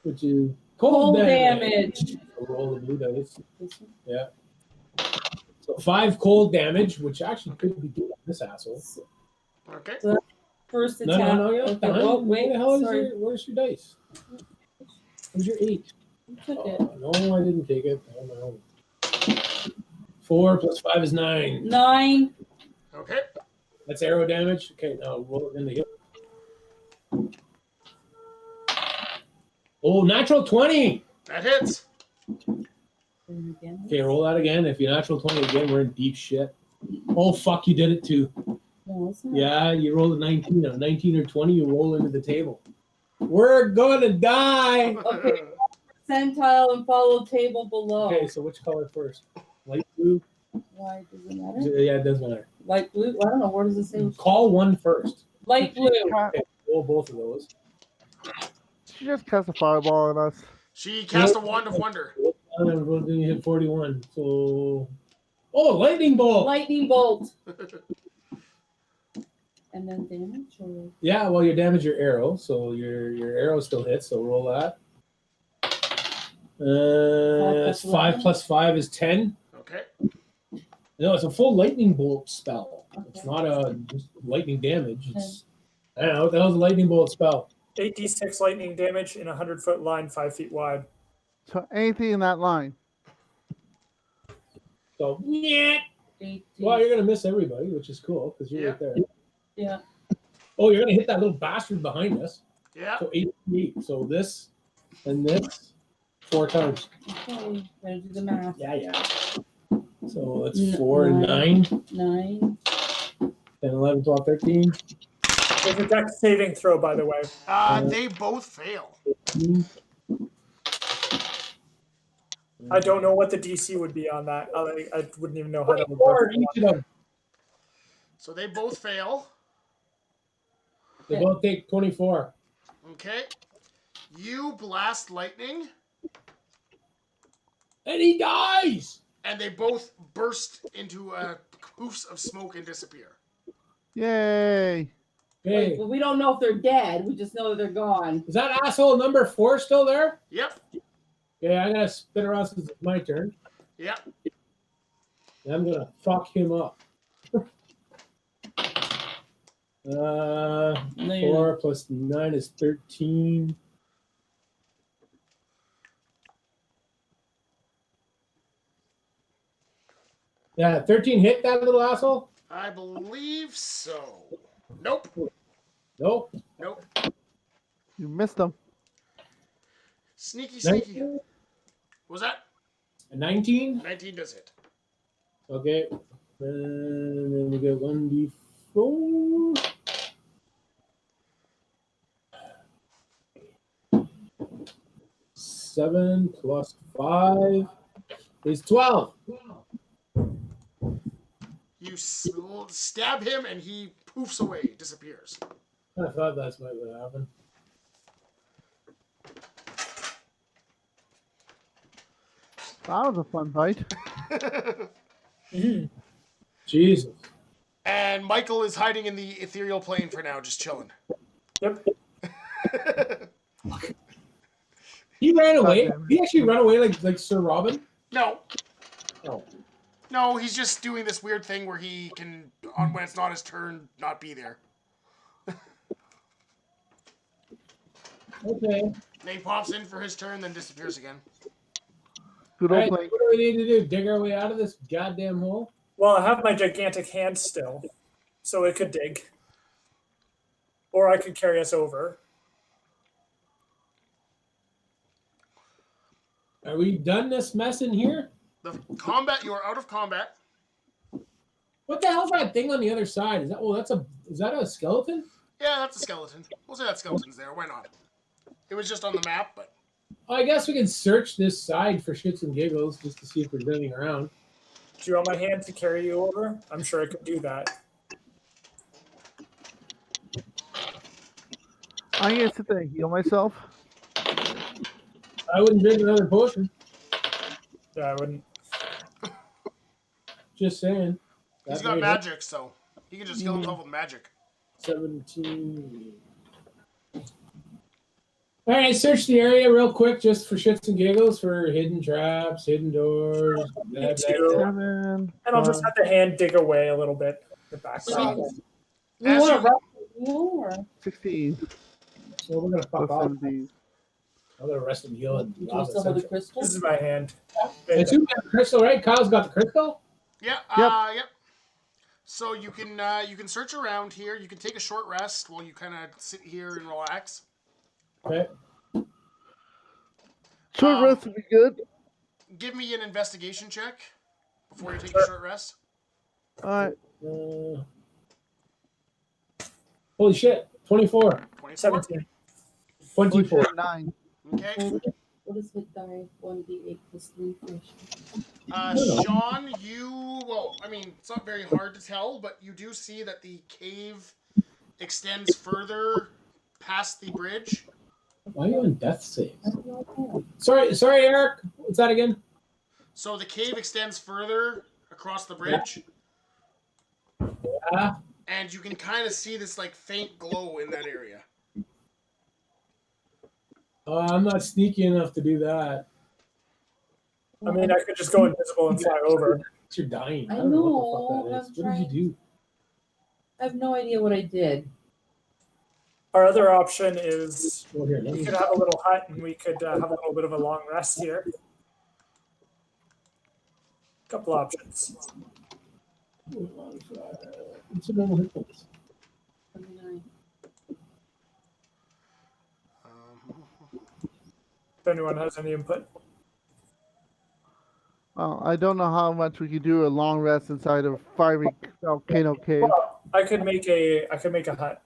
which is cold damage. So roll the blue dice. Yeah. So 5 cold damage, which actually could be good on this asshole. Okay. First No, attack. no, no. Okay, Behind. oh, wait. Where the hell is Sorry. where's your dice? Where's your 8? You took it. Oh, no, I didn't take it. I don't know. 4 plus 5 is 9. 9. Okay. That's arrow damage. Okay, now roll it in the hip. Oh, natural 20. That hits. Again. Okay, roll that again. If you natural 20 again, we're in deep shit. Oh, fuck, you did it too. No, it's not. Yeah, you rolled a 19. A 19 or 20, you roll into the table. We're gonna die. Okay. Percentile and follow table below. Okay, so which color first? Light blue? Why does it matter? Yeah, it does matter. Light blue? I don't know. Where does it say? Call one first. Light blue. Okay, roll both of those. She just cast a fireball on us. She cast a wand of wonder. And then you hit 41. So, oh, lightning bolt. Lightning bolt. And then damage? Or... Yeah, well, you damage your arrow, so your arrow still hits. So roll that. It's 5 plus 5 is 10. Okay. No, it's a full lightning bolt spell. Okay. It's not a just lightning damage. It's I don't know what the hell's a lightning bolt spell. 8d6 lightning damage in a 100-foot line, 5 feet wide. So anything in that line. So yeah. 18. Well, you're gonna miss everybody, which is cool because you're Yeah. right there. Yeah. Oh, you're gonna hit that little bastard behind us. Yeah. So 8. So this and this 4 times. Okay. Gotta do the math. Yeah. So that's N- 4 and 9, 9. 10, 11, 12, 13. There's a dex saving throw, by the way. They both fail. 15. I don't know what the DC would be on that. I wouldn't even know how to 24 each of them. So they both fail. They both take 24. Okay. You blast lightning, And he dies! and they both burst into poofs of smoke and disappear. Yay! Okay. But we don't know if they're dead. We just know that they're gone. Is that asshole number 4 still there? Yep. Okay, I'm gonna spin around since it's my turn. Yep. And I'm gonna fuck him up. 4 plus 9 is 13. Yeah, 13 hit that little asshole? I believe so. Nope. Nope. Nope. You You missed them. Sneaky, sneaky. 19? What was that? A 19? 19 does hit. Okay. And then we get 1d4. 7 plus 5 is 12. You stab him, and he poofs away, disappears. I thought that's what would happen. That was a fun fight. Jesus. And Michael is hiding in the ethereal plane for now, just chilling. Yep. He ran away. Goddamn. He actually ran away like Sir Robin. No. Oh. No, he's just doing this weird thing where he can, when it's not his turn, not be there. Okay. And he pops in for his turn, then disappears again. Good All old right, play. what do we need to do? Dig our way out of this goddamn hole? Well, I have my gigantic hand still, so it could dig. Or I could carry us over. Are we done this mess in here? The combat, you are out of combat. What the hell's that thing on the other side? Is that a skeleton? Yeah, that's a skeleton. We'll say that skeleton's there. Why not? It was just on the map, but I guess we can search this side for shits and giggles just to see if there's anything around. Do you want my hand to carry you over? I'm sure I could do that. I'm gonna sit there and heal myself. I wouldn't drink another potion. Yeah, I wouldn't. Just saying. he's That got might help. magic, so he can just heal himself with magic. 17. All right, I searched the area real quick just for shits and giggles for hidden traps, hidden doors. Me too. 7. And I'll just have the hand dig away a little bit. The back. So, You as want to you, wrestle or 16. So we're gonna fuck Plus off. 17. I'm gonna rest and heal and do you still have the crystal? This is my hand. It's who got the crystal, right? Kyle's got the crystal. yeah, Yep. yep. So you can search around here. You can take a short rest while you kind of sit here and relax. Okay. Short rest would be good. Give me an investigation check before you take a short rest. Alright. Holy shit! 24, 24. 17. 24. 9. Okay. What is it die? 1d8 plus 3 fish. Sean, it's not very hard to tell, but you do see that the cave extends further past the bridge. Why are you on death save? I don't know. Sorry, Eric. What's that again? So the cave extends further across the bridge, Ah, and you can kind of see this like faint glow in that area. I'm not sneaky enough to do that. I mean, I could just go invisible and fly over. You're dying. I don't know know, what the fuck that is. I'm What did you do? I have no idea what I did. Our other option is Oh, here, let we me. could have a little hut and we could have a little bit of a long rest here. Couple options. It's a normal hit points. 29. If anyone has any input. Well, I don't know how much we could do a long rest inside of fiery volcano cave. Well, I could make a hut.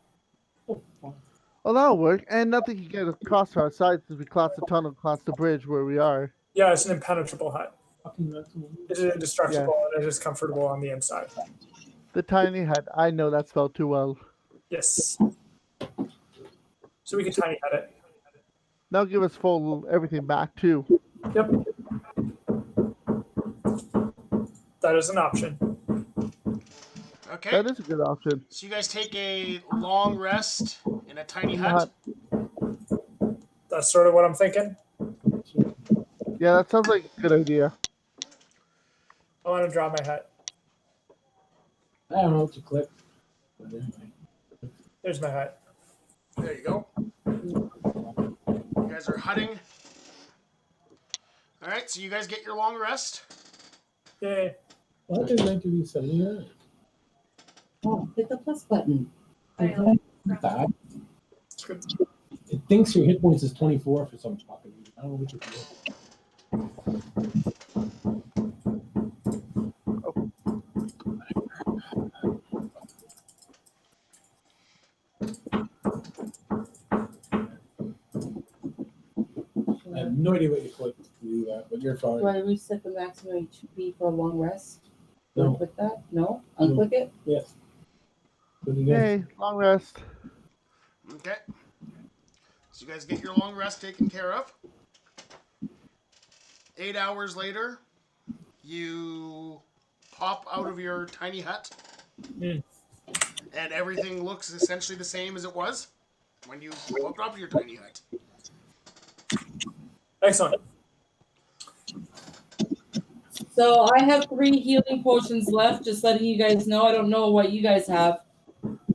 Well, that'll work. And nothing can get across our side since we crossed the tunnel, across the bridge where we are. Yeah, it's an impenetrable hut. Fucking maximum. It is indestructible and it is comfortable on the inside. The tiny hut. I know that spell too well. Yes. So we can tiny hut it. That'll give us full everything back too. Yep. That is an option. Okay. That is a good option. So you guys take a long rest in a tiny In the hut. That's sort of what I'm thinking. Yeah, that sounds like a good idea. I want to draw my hut. I don't know what to click. But anyway. There's my hut. There you go. You guys are hutting. All right, so you guys get your long rest. Yay. Why did I do 79? Oh, hit the plus button. I know. That. It's good. It thinks your hit points is 24 for some fucking reason. I don't know what you're doing. I have no idea what you clicked to do that, but you're fine. Do I reset the maximum HP for a long rest? Do I No. click that? No? Unclick it? Yes. Put it in. Hey, long rest. Okay. So you guys get your long rest taken care of. 8 hours later, you pop out of your tiny hut. Mm. And everything looks essentially the same as it was when you popped up your tiny hut. Excellent. So I have 3 healing potions left, just letting you guys know. I don't know what you guys have.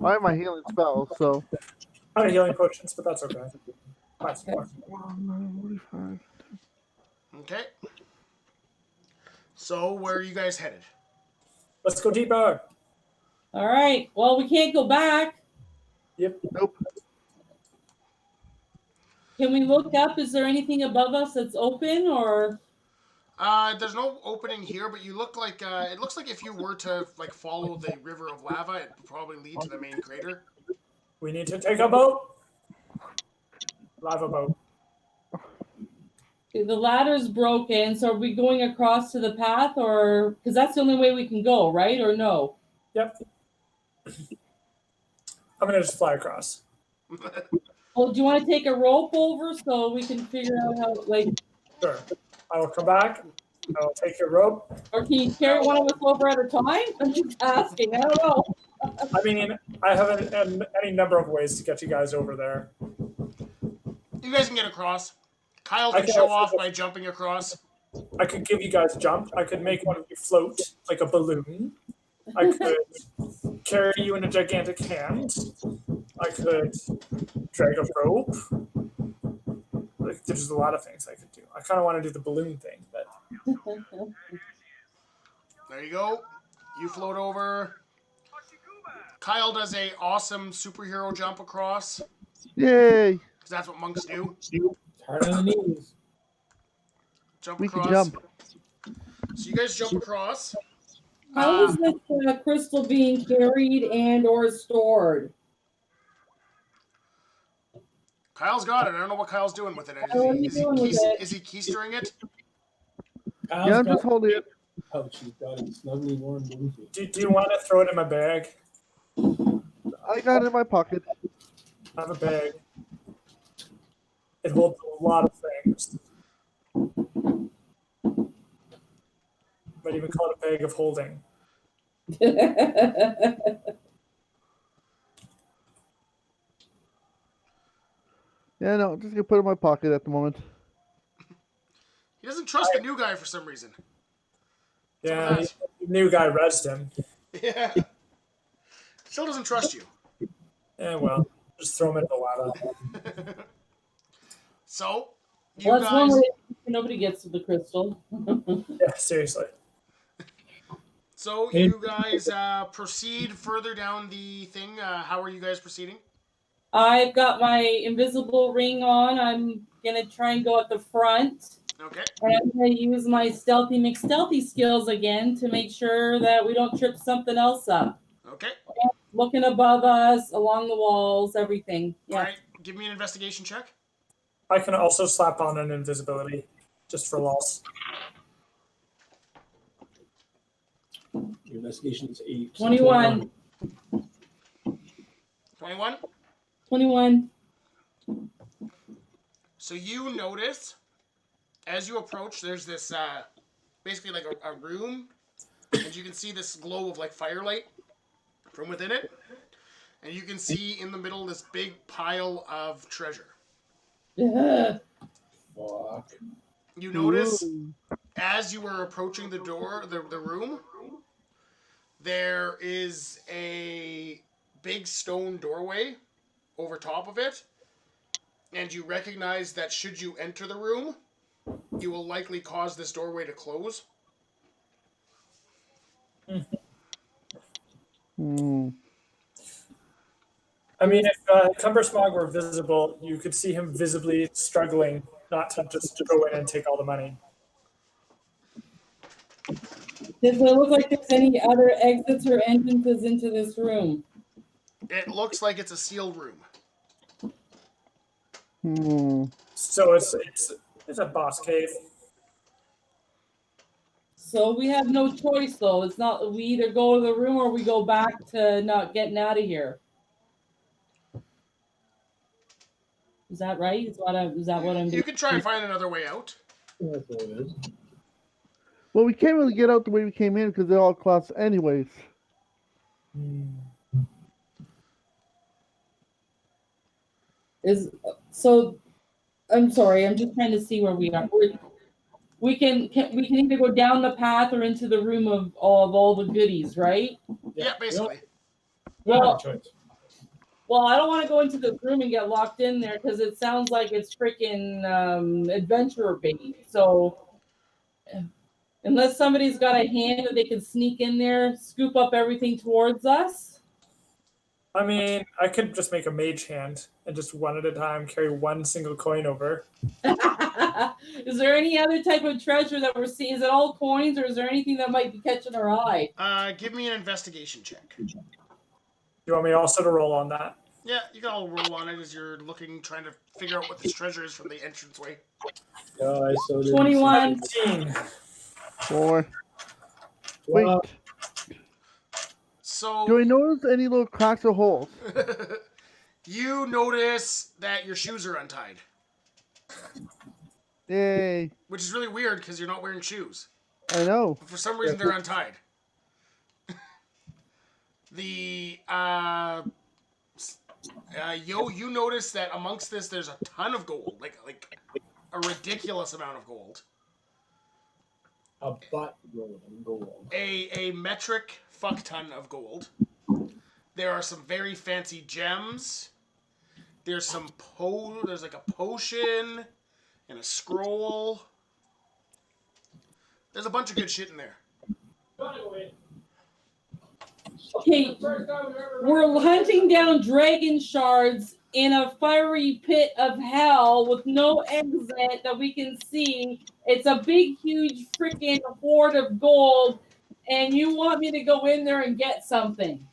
I have my healing spell, so. Out of healing potions, but that's okay. That's more. 45. Okay. So where are you guys headed? Let's go deeper. All right. Well, we can't go back. Yep. Nope. Can we look up? Is there anything above us that's open or? There's no opening here, but you look like it looks like if you were to like follow the river of lava, it would probably lead to the main crater. We need to take a boat. Lava boat. The ladder's broken, so are we going across to the path, or because that's the only way we can go, right? Or no? Yep. I'm gonna just fly across. Well, do you want to take a rope over so we can figure out how, like, Sure. I will come back. I will take your rope. or can you carry one of us over at a time? I'm just asking. I don't know. I mean, I have any number of ways to get you guys over there. You guys can get across. Kyle I can can show also- off by jumping across. I could give you guys a jump. I could make one of you float like a balloon. I could carry you in a gigantic hand. I could drag a rope. Like, there's a lot of things I could do. I kind of want to do the balloon thing, but There you go. You float over. Kyle does a awesome superhero jump across, Yay! because that's what monks do. It's hard on the knees. Jump We across. can jump. So you guys jump across. How is this crystal being carried and or stored? Kyle's got it. I don't know what Kyle's doing with it. What are you doing with it? Is he keystering it? Kyle's Yeah, I'm got just holding it. a pouch. He's got it snugly warm. do you want to throw it in my bag? I got it in my pocket. I have a bag. It holds a lot of things. Might even call it a bag of holding. Yeah, no, just gonna put it in my pocket at the moment. He doesn't trust the new guy for some reason. Yeah, the new guy rezzed him. Yeah. Still doesn't trust you. Yeah, well, just throw him in the lava. So, you Well, that's one guys. way nobody gets to the crystal. Yeah, seriously. So you guys proceed further down the thing. How are you guys proceeding? I've got my invisible ring on. I'm gonna try and go at the front. Okay. And I'm gonna use my stealthy McStealthy skills again to make sure that we don't trip something else up. Okay. Looking above us, along the walls, everything. Yeah. All right. Give me an investigation check. I can also slap on an invisibility, just for loss. Your investigation is 8. 21. 21. 21. So you notice, as you approach, there's this basically like a room, and you can see this glow of like firelight from within it, and you can see in the middle this big pile of treasure. Fuck. You notice Ooh. as you were approaching the door, the room, there is a big stone doorway over top of it, and you recognize that should you enter the room, you will likely cause this doorway to close. Hmm. I mean, if Cumbersmog were visible, you could see him visibly struggling not to just go in and take all the money. Does it look like there's any other exits or entrances into this room? It looks like it's a sealed room. So it's a boss cave. So we have no choice, though. It's not we either go to the room or we go back to not getting out of here. Is that right? Is that what I'm? You can try and find another way out. That's what it is. Well, we can't really get out the way we came in because they're all closed anyways. So? I'm sorry. I'm just trying to see where we are. We can either go down the path or into the room of all the goodies, right? Yeah, basically. We don't have a choice. Well, I don't want to go into the room and get locked in there because it sounds like it's freaking adventurer bait. So unless somebody's got a hand that they can sneak in there, scoop up everything towards us. I mean, I could just make a mage hand and just one at a time carry one single coin over. Is there any other type of treasure that we're seeing? Is it all coins or is there anything that might be catching our eye? Give me an investigation check. You want me also to roll on that? Yeah, you can all roll on it as you're looking, trying to figure out what this treasure is from the entranceway. Oh, I so didn't 21. 17. 4. Wait. Wow. So Do I notice any little cracks or holes? you notice that your shoes are untied, Yay. which is really weird because you're not wearing shoes. I know. But for some reason, they're untied. You notice that amongst this, there's a ton of gold, like a ridiculous amount of gold. A butt roll of gold. A metric fuck ton of gold. There are some very fancy gems. There's like a potion and a scroll. There's a bunch of good shit in there. Okay, we're hunting down dragon shards in a fiery pit of hell with no exit that we can see. It's a big, huge freaking hoard of gold, and you want me to go in there and get something.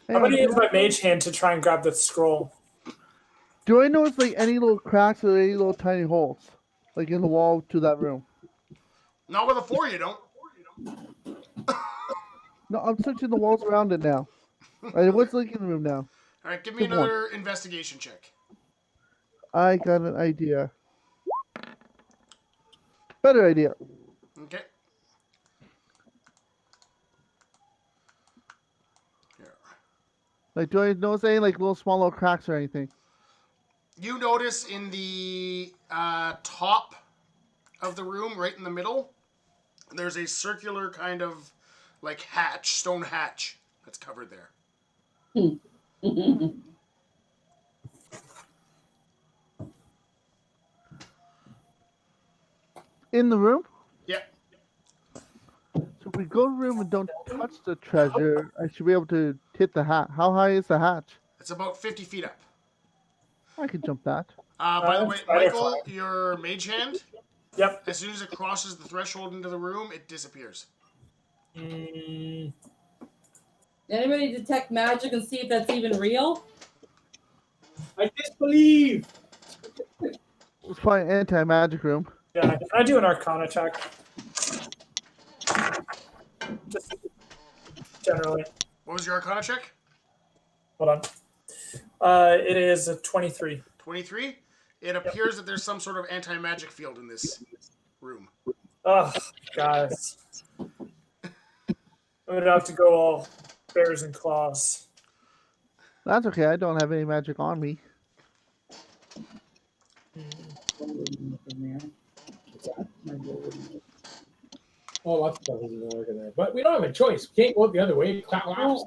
I'm going to use my mage hand to try and grab the scroll. Do I notice like any little cracks or any little tiny holes, like in the wall to that room? Not with a 4, you don't. No, I'm searching the walls around it now. Right, what's like in the room now? All right, give me another investigation check. I got an idea. Better idea. Okay. Here. Like, do I notice any like little small little cracks or anything? You notice in the top of the room, right in the middle, there's a circular kind of like stone hatch that's covered there. In the room? Yeah. So if we go to the room and don't touch the treasure, I should be able to hit the hatch. How high is the hatch? It's about 50 feet up. I can jump that. By the way, Spider Michael, fly. your mage hand, Yep. as soon as it crosses the threshold into the room, it disappears. Anybody detect magic and see if that's even real? I disbelieve. It's probably an anti-magic room. Yeah. Can I do an Arcana check? Just generally. What was your Arcana check? Hold on. It is a 23. 23? It appears that there's some sort of anti-magic field in this room. Oh, guys. I'm going to have to go all bears and claws. That's okay. I don't have any magic on me. Oh, lots of stuff isn't working there. But we don't have a choice. We can't go up the other way. Well,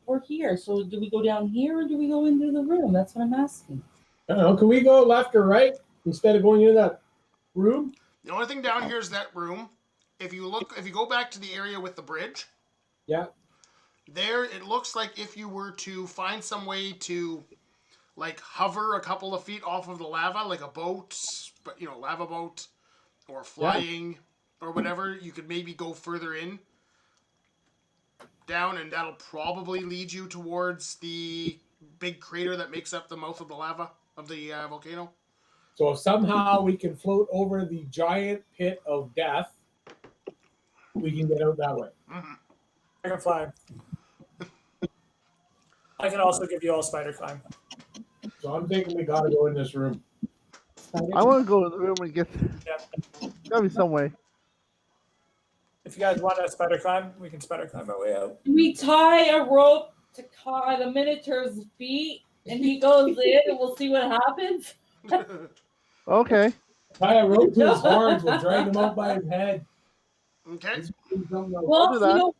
we're here. So do we go down here or do we go into the room? That's what I'm asking. I don't know. Can we go left or right instead of going into that room? The only thing down here is that room. If you go back to the area with the bridge, Yeah. There, it looks like if you were to find some way to, like, hover a couple of feet off of the lava, like a boat, but lava boat, or flying, or whatever, you could maybe go further in, down, and that'll probably lead you towards the big crater that makes up the mouth of the lava of the volcano. So if somehow we can float over the giant pit of death, we can get out that way. Mm-hmm. I can fly. I can also give you all spider climb. So I'm thinking we gotta go in this room. I want to go in the room and get. Yeah. Gotta be some way. If you guys want to spider climb, we can spider climb our way out. We tie a rope to the Minotaur's feet, and he goes in, and we'll see what happens. Okay. Tie a rope to his horns, we'll drag him out by his head. Okay. Well, do that.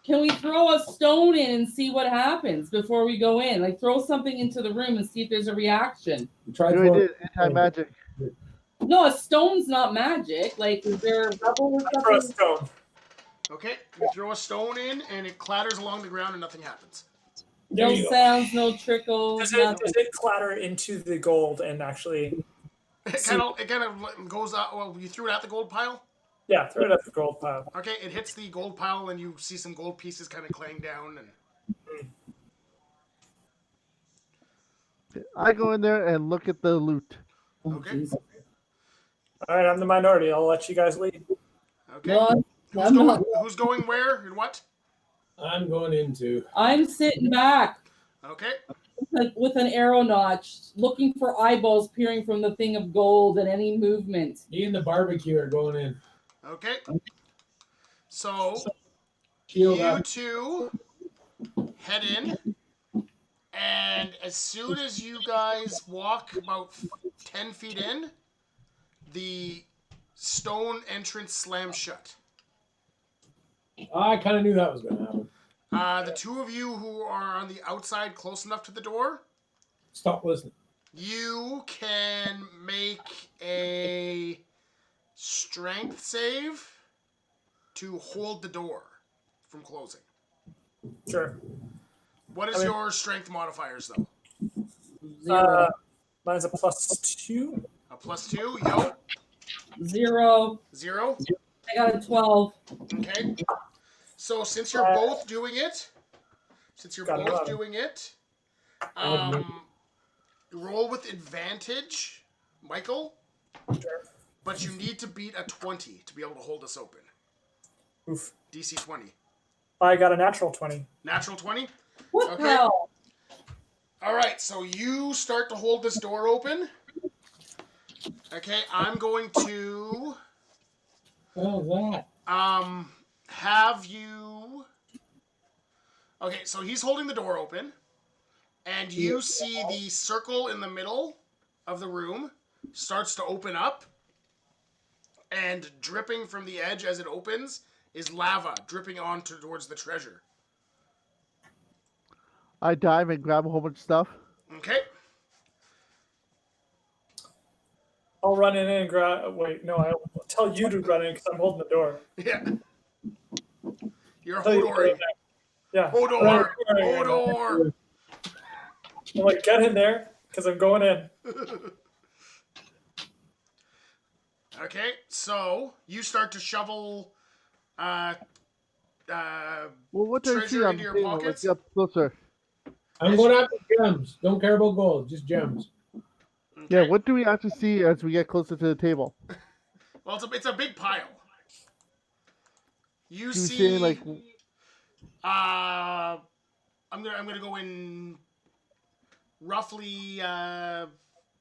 Can we throw a stone in and see what happens before we go in? Like, throw something into the room and see if there's a reaction. Try We did anti-magic. No, a stone's not magic. Like, is there a rubble or Throw a something? stone. Okay, you throw a stone in, and it clatters along the ground, and nothing happens. No sounds, no trickles. Does it clatter into the gold and actually? It kind of goes out. Well, you threw it at the gold pile. Yeah, throw it at the gold pile. Okay, it hits the gold pile, and you see some gold pieces kind of clang down. And I go in there and look at the loot. okay, All right, I'm the minority. I'll let you guys lead. okay. No, I'm not. Who's going where and what? I'm going into. I'm sitting back Okay, with an arrow notch, looking for eyeballs peering from the thing of gold and any movement. Me and the barbecue are going in. okay. So Shield you up. two head in, and as soon as you guys walk about 10 feet in, the stone entrance slams shut. I kind of knew that was going to happen. The two of you who are on the outside close enough to the door, Stop listening. you can make a strength save to hold the door from closing. Sure. What is your strength modifiers, though? Mine's a +2. A +2? Yo? 0. 0? I got a 12. Okay. So since you're both doing it, roll with advantage, Michael. Sure. But you need to beat a 20 to be able to hold this open. Oof. DC 20. I got a natural 20. Natural 20? What Okay. the hell? All right, so you start to hold this door open. Okay, I'm going to Oh, that. have you. Okay, so he's holding the door open, and you see the circle in the middle of the room starts to open up, and dripping from the edge as it opens is lava dripping on towards the treasure. I dive and grab a whole bunch of stuff. Okay. I'll run in and grab. Wait, no, I'll tell you to run in because I'm holding the door. Yeah. You're Tell you to Hodor. run in. Yeah. Hodor. Run in. Hodor. I'm like, get in there because I'm going in. Okay, so you start to shovel Well, what do I see treasure on into the your table? pockets. Like, up closer. I'm going after gems. Don't care about gold, just gems. Yeah, Okay. what do we actually see as we get closer to the table? Well, it's a big pile. You Do you see, see like I'm gonna go in roughly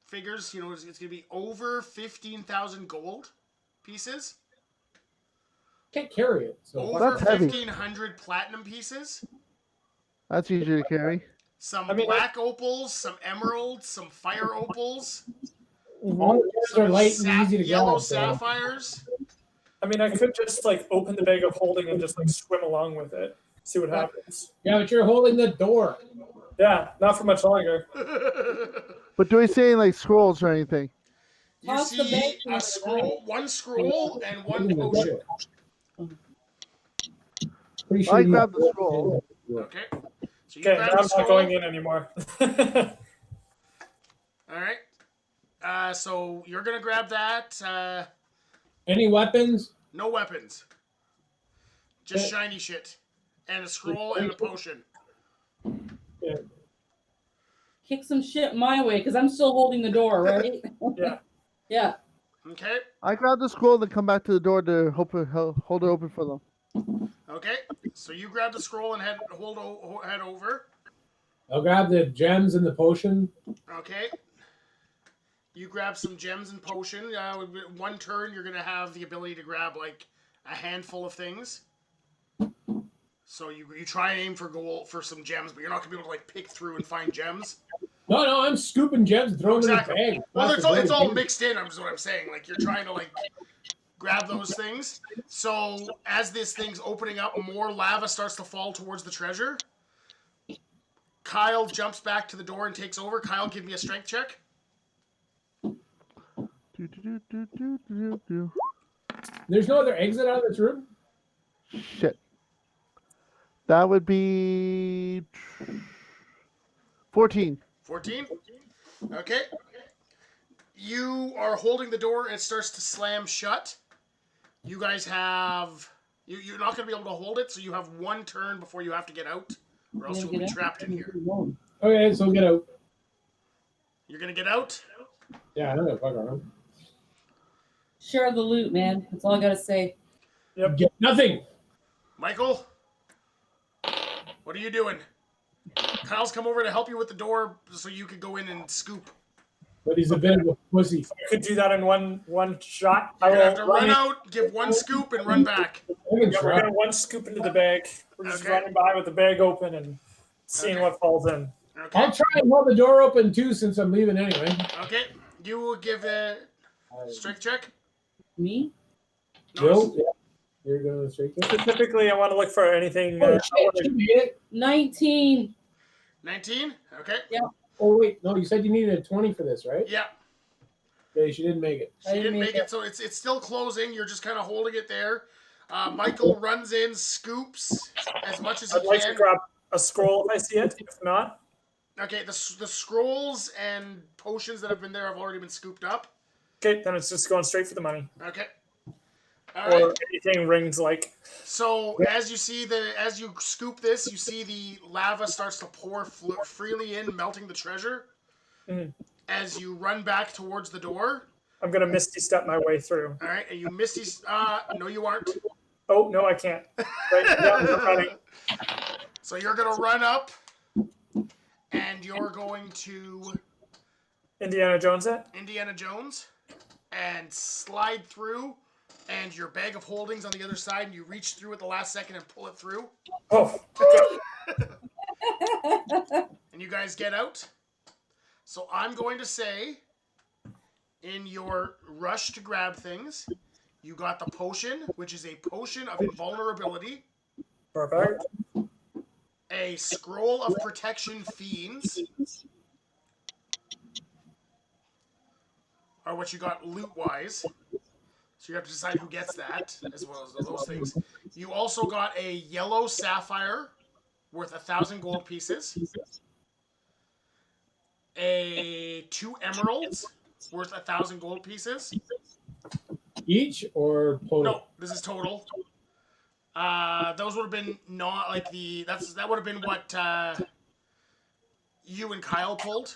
figures. You know, it's gonna be over 15,000 gold pieces, Can't carry it. So over That's heavy. 1,500 platinum pieces, that's easier to carry? some I mean, black opals, some emeralds, some fire opals, all the gems are light and easy to yellow grab. So. sapphires. I mean, I could just like open the bag of holding and just like swim along with it, see what happens. Yeah, but you're holding the door. Yeah, not for much longer. But do we see any like scrolls or anything? You Toss the see bag a scroll, one scroll, and one potion. Pretty sure I you grab the scroll Okay. So you Okay, grab now the I'm scroll. not going in anymore. All right. So you're gonna grab that. Any weapons? No weapons. Just shiny shit. And a scroll and a potion. Yeah. Kick some shit my way because I'm still holding the door, right? Yeah. Yeah. Okay. I grab the scroll and come back to the door to hold it open for them. Okay. So you grab the scroll and head over. I'll grab the gems and the potion. Okay. You grab some gems and potion. With one turn, you're gonna have the ability to grab like a handful of things. So you try and aim for some gems, but you're not gonna be able to like pick through and find gems. No, I'm scooping gems and throwing them Exactly. in the bag. Well, it's all mixed in. Is what I'm saying. Like you're trying to like grab those things. So as this thing's opening up, more lava starts to fall towards the treasure. Kyle jumps back to the door and takes over. Kyle, give me a strength check. There's no other exit out of this room? Shit. That would be 14. 14? Okay. You are holding the door and it starts to slam shut. You guys have... You're not going to be able to hold it, so you have one turn before you have to get out, or else you'll be trapped in here. Okay, so get out. You're going to get out? Yeah, I know that fuck around. Share the loot, man. That's all I gotta say. Yep. Get nothing. Michael? What are you doing? Kyle's come over to help you with the door so you could go in and scoop. But he's a bit of a pussy. I could do that in one shot. You're going to have to run out, give one scoop, and run back. We're gonna one scoop into the bag. We're just running by with the bag open and seeing what falls in. Okay. I'll try and hold the door open too since I'm leaving anyway. Okay. You will give a strength check. Me? No. Yeah. You're going to straight check? Specifically, I want to look for anything. Oh, shit. You made it. 19. 19? Okay. Yeah. Oh, wait. No, you said you needed a 20 for this, right? Yeah. Okay, she didn't make it. She didn't make it, so it's still closing. You're just kind of holding it there. Michael runs in, scoops as much as he I'd like can. to grab a scroll if I see it. If not, okay. The scrolls and potions that have been there have already been scooped up. okay, then it's just going straight for the money. Okay. All right. Or anything rings like. So as you scoop this, you see the lava starts to pour freely in, melting the treasure. Mm-hmm. As you run back towards the door. I'm gonna misty step my way through. All right, and you misty. No, you aren't. Oh no, I can't. Right, yeah, I'm running. So you're gonna run up, and you're going to Indiana Jones it? Indiana Jones, and slide through, and your bag of holdings on the other side, and you reach through at the last second and pull it through. Oh. Okay. And you guys get out. So I'm going to say, in your rush to grab things, you got the potion, which is a potion of invulnerability. Perfect. A scroll of protection fiends. Are what you got loot-wise. So you have to decide who gets that, as well as those things. You also got a yellow sapphire worth 1,000 gold pieces. 2 emeralds worth 1,000 gold pieces. Each or total? No, this is total. Those would have been not like that would have been what you and Kyle pulled.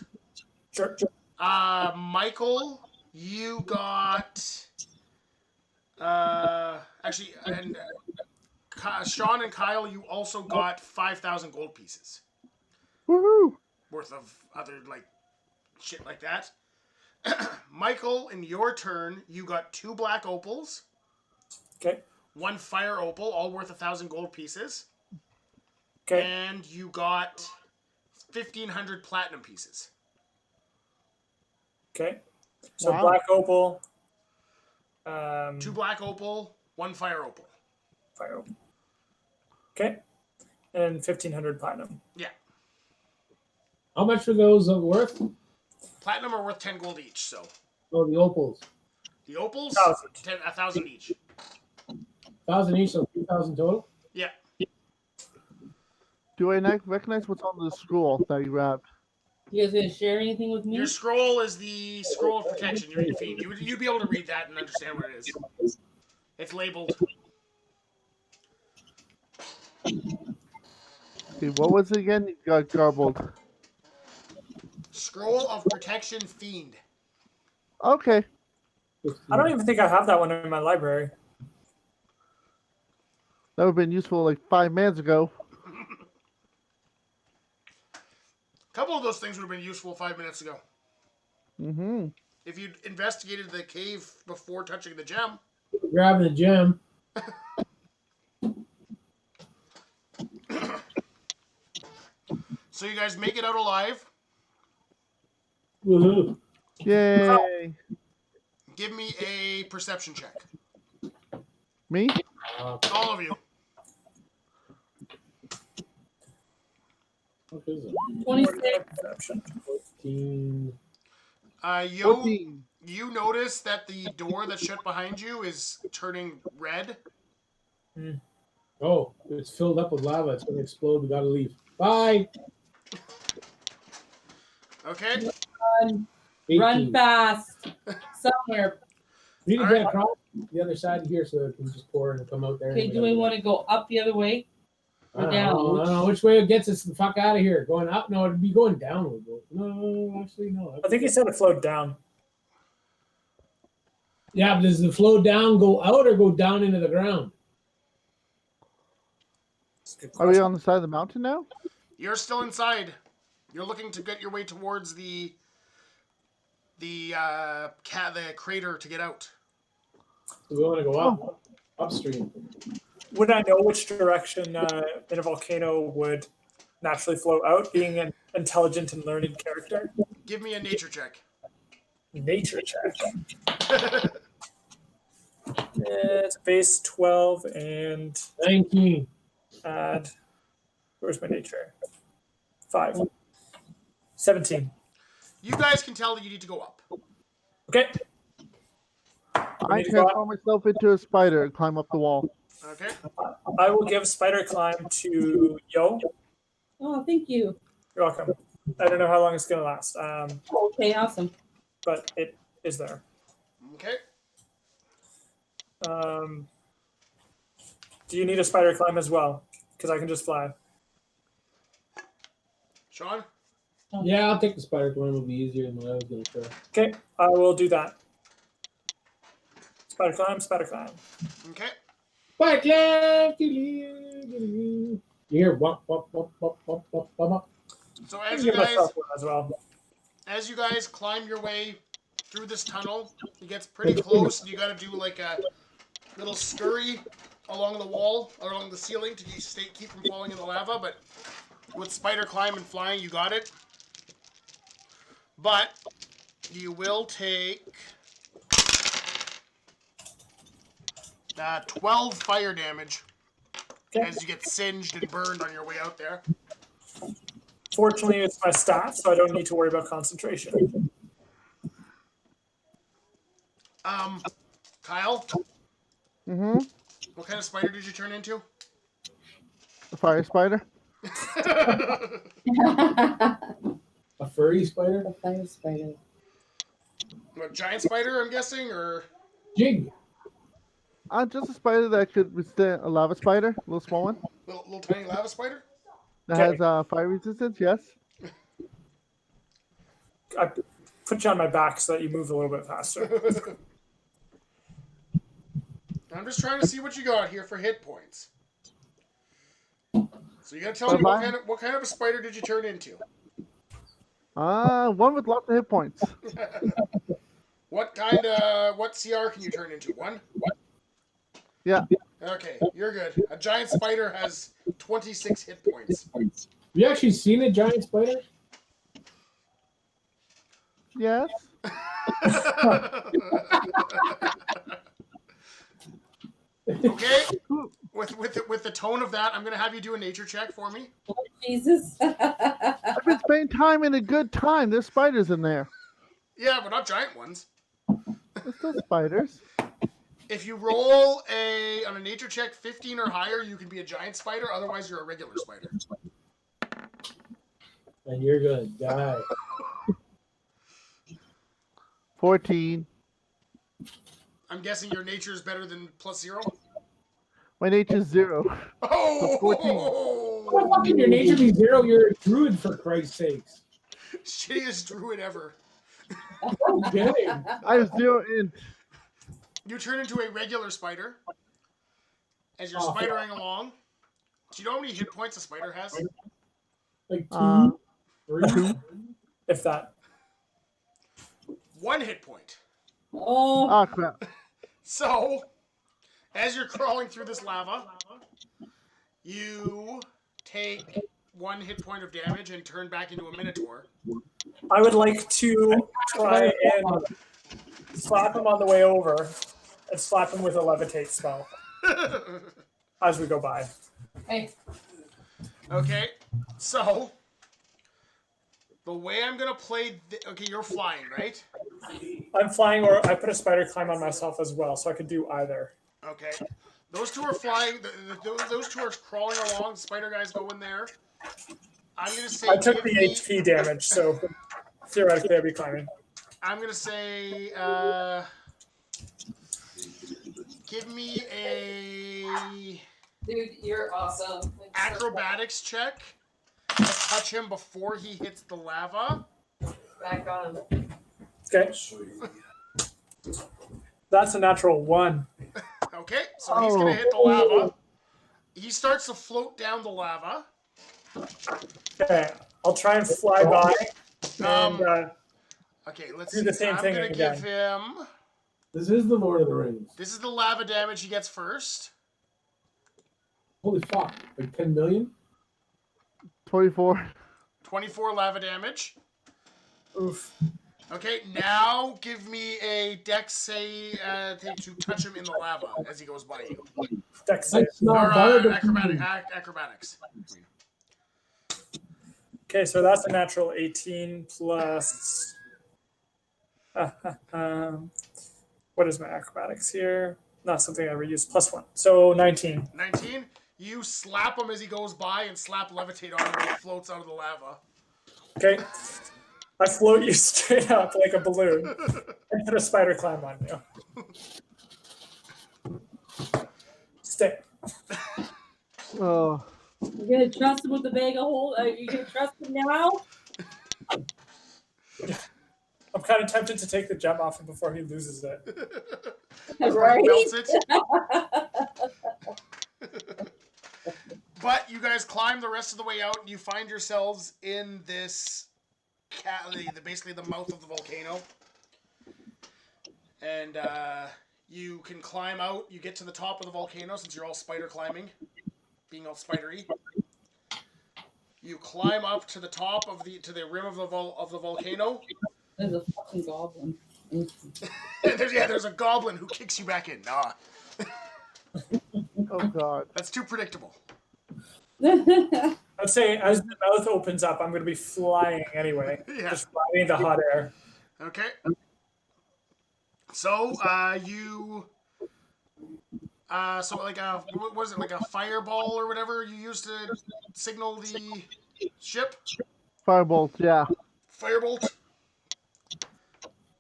Sure. Michael, you got actually, and Sean and Kyle, you also got 5,000 gold pieces. Woohoo! Worth of other like shit like that. Michael, in your turn, you got 2 black opals. Okay. 1 fire opal, all worth 1,000 gold pieces. Okay. And you got 1,500 platinum pieces. Okay. So Wow. black opal. 2 black opal, 1 fire opal. Fire opal. Okay. And 1,500 platinum. Yeah. How much are those worth? Platinum are worth 10 gold each, so. Oh, the opals. The opals, 1,000 each. 1,000 each, so 3,000 total? Yeah. Do I not recognize what's on the scroll that you grabbed? You guys gonna share anything with me? Your scroll is the scroll of protection. You'd be able to read that and understand what it is. It's labeled. Okay, what was it again? You got garbled. Scroll of Protection Fiend. Okay. I don't even think I have that one in my library. That would have been useful like 5 minutes ago. A couple of those things would have been useful 5 minutes ago. Mm-hmm. If you'd investigated the cave before touching the gem. Grabbing the gem. So you guys make it out alive. Woohoo. Yay. Give me a perception check. Me? All of you. What is it? 26. 14. 14. You notice that the door that's shut behind you is turning red. Oh, it's filled up with lava. It's going to explode. We got to leave. Bye. Okay. Run 18. fast. Somewhere. We need to All get right. across the other side here so it can just pour and come out there. Okay, do we want to go up the other way? I Or don't know. I down? don't know which way it gets us the fuck out of here. Going up? No, it'd be going down. No, actually, no. I think he said it flowed down. Yeah, but does the flow down go out or go down into the ground? That's a good Are we question. on the side of the mountain now? You're still inside. You're looking to get your way towards the crater to get out. So we want to go up, upstream. Would I know which direction in a volcano would naturally flow out, being an intelligent and learned character? Give me a nature check. Nature check. It's base 12 and 19. add. Where's my nature? 5. 17. You guys can tell that you need to go up. Okay. I need to go up. transform myself into a spider and climb up the wall. Okay. I will give spider climb to Yo. Oh, thank you. You're welcome. I don't know how long it's gonna last, Okay, awesome. but it is there. Okay. Do you need a spider climb as well? Because I can just fly. Sean? Yeah, I'll take the spider climb. It'll be easier than what I was going to try. Okay, I will do that. Spider climb, spider climb. Okay. Spider climb! You hear wop, wop, wop, wop, wop, wop, wop. So I as can you give guys myself one as well. climb your way through this tunnel, it gets pretty close, and you got to do like a little scurry along the wall, or along the ceiling to keep from falling in the lava. But with spider climb and flying, you got it. But you will take 12 fire damage as you get singed and burned on your way out there. Fortunately, it's my staff, so I don't need to worry about concentration. Kyle, Mm-hmm. what kind of spider did you turn into? A fire spider. A furry spider? A fire spider. What, giant spider, I'm guessing, or Jig. Just a spider that could withstand a lava spider, a little small one. little tiny lava spider? That has fire resistance, yes. I put you on my back so that you move a little bit faster. I'm just trying to see what you got here for hit points. So you gotta tell me Bye-bye. what kind of a spider did you turn into? One with lots of hit points. What CR can you turn into? 1? Yeah. Okay, you're good. A giant spider has 26 hit points. Have you actually seen a giant spider? Yes. Okay. With the tone of that, I'm gonna have you do a nature check for me. Jesus. I've been spending time in a good time. There's spiders in there. Yeah, but not giant ones. There's still spiders. If you roll on a nature check 15 or higher, you can be a giant spider. Otherwise, you're a regular spider. And you're gonna die. 14. I'm guessing your nature is better than +0. My nature's 0. Oh! How fucking your nature be 0? You're a druid, for Christ's sakes. Shittiest druid ever. I'm kidding. I have 0 int. You turn into a regular spider as you're Oh, spidering along. Do you know how many hit points a spider has? Like 2, Uh, 3. If that. 1 hit point. Oh, Ah, crap. So, as you're crawling through this lava, you take 1 hit point of damage and turn back into a minotaur. I would like to try and slap him on the way over and slap him with a levitate spell as we go by. Hey, Okay, so the way I'm gonna play. Okay, you're flying, right? I'm flying, or I put a spider climb on myself as well, so I could do either. Okay, those two are flying. Those two are crawling along. Spider guys go in there. I'm gonna say. I took give the me, HP damage, so theoretically I'd be climbing. I'm gonna say. Give me a dude, you're awesome. acrobatics check to touch him before he hits the lava. Back on him. Okay. That's a natural 1. Okay, so he's gonna hit the lava. He starts to float down the lava. Okay, I'll try and fly by and Okay, let's do see. the same I'm thing gonna again. give him. This is the Lord of the Rings. This is the lava damage he gets first. Holy fuck. Like 10 million? 24. 24 lava damage. oof. Okay, now give me a dex save thing to touch him in the lava as he goes by you. Dex save. That's not Or better than acrobatics. Okay, so that's a natural 18 plus. What is my acrobatics here? Not something I ever use. +1. So 19. 19. You slap him as he goes by and slap levitate on him and he floats out of the lava. Okay. I float you straight up like a balloon and put a spider climb on you. Stay. Oh. you're gonna trust him with the bag of holes? Are you gonna trust him now? I'm kind of tempted to take the gem off him before he loses it. Before he Right? melts it. But you guys climb the rest of the way out and you find yourselves in this basically the mouth of the volcano. And you can climb out. You get to the top of the volcano since you're all spider climbing, being all spidery. You climb up to the top of the rim of the volcano. There's a fucking goblin. there's a goblin who kicks you back in. Nah, Oh, God. that's too predictable. I'd say as the mouth opens up, I'm going to be flying anyway. Yeah. Just flying the hot air. Okay. So you. So like a what was it, like a fireball or whatever you used to signal the ship? Firebolt, yeah. Firebolt.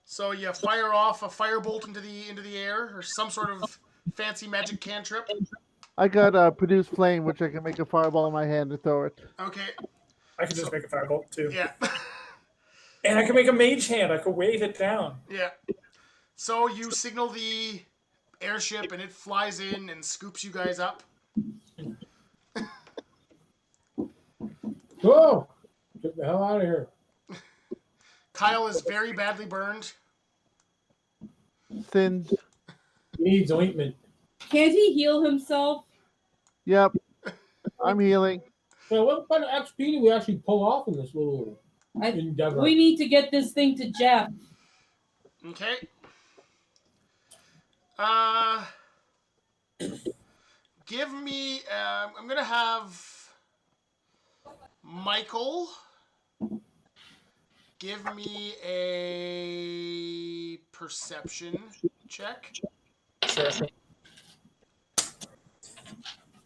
So you fire off a firebolt into the air or some sort of fancy magic cantrip. I got produce flame, which I can make a fireball in my hand and throw it. Okay. I could just make a firebolt too. Yeah. And I can make a mage hand. I could wave it down. Yeah. So you signal the airship and it flies in and scoops you guys up. Whoa! Get the hell out of here. Kyle is very badly burned. Thinned. He needs ointment. Can't he heal himself? Yep. I'm healing. So what kind of XP do we actually pull off in this little endeavor? We need to get this thing to Jeff. Okay. Give me. I'm gonna have Michael. Give me a perception check. Sure.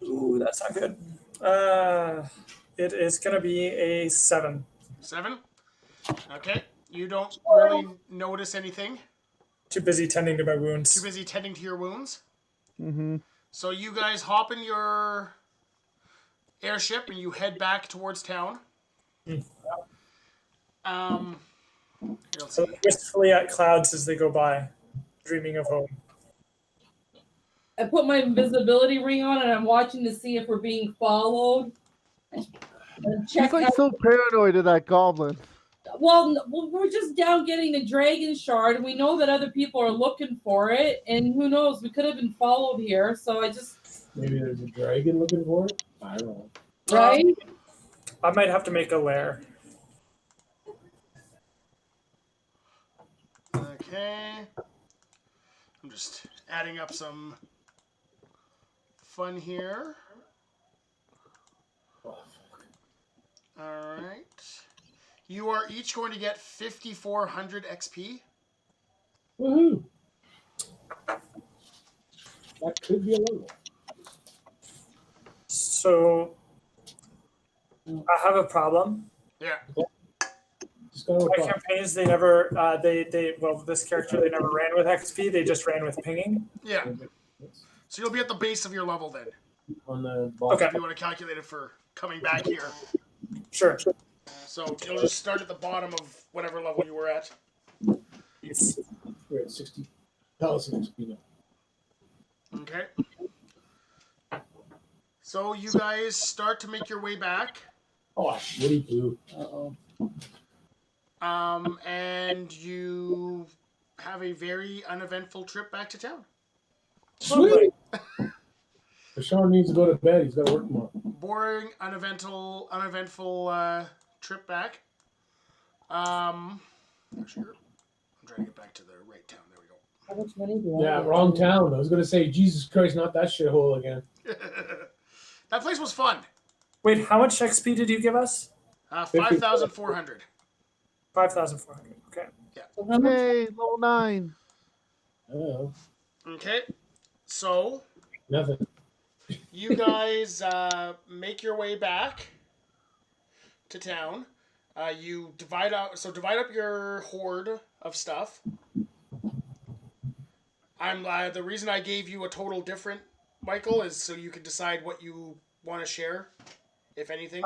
Ooh, that's not good. It is going to be a 7. 7. Okay. You don't really notice anything. Too busy tending to my Too wounds. busy tending to your wounds. Mm-hmm. So you guys hop in your airship and you head back towards town. Here, let's So see. wistfully at clouds as they go by, dreaming of home. I put my invisibility ring on and I'm watching to see if we're being followed. And check He's like out. so paranoid of that goblin. Well, we're just down getting the dragon shard, and we know that other people are looking for it. And who knows? We could have been followed here. So I just Maybe there's a dragon looking for it. I don't know. right. I might have to make a lair. Okay. I'm just adding up some fun here. Oh, All right. You are each going to get 5,400 XP. woohoo! That could be a little. So I have a problem. Yeah. Just gotta My look up. campaigns, they never, well, this character, they never ran with XP. They just ran with pinging. Yeah. So you'll be at the base of your level then. On the box. Okay. If you want to calculate it for coming back here. Sure. So you'll just start at the bottom of whatever level you were at. Yes. We're at 60,000 XP now. Okay. So you guys start to make your way back. Oh, shitty poo. And you have a very uneventful trip back to town. Sweet! Sean needs to go to bed. He's got to work tomorrow. Boring, uneventful trip back. Actually, I'm trying to get back to the right town. There we go. How much money do I Yeah, get? wrong town. I was going to say, Jesus Christ, not that shithole again. That place was fun. Wait, how much XP did you give us? 5,400. 5,400. Okay. So how much? Hey, level 9. Oh, Okay. So nothing. you guys make your way back to town. You divide up your hoard of stuff. The reason I gave you a total different, Michael, is so you can decide what you want to share, if anything.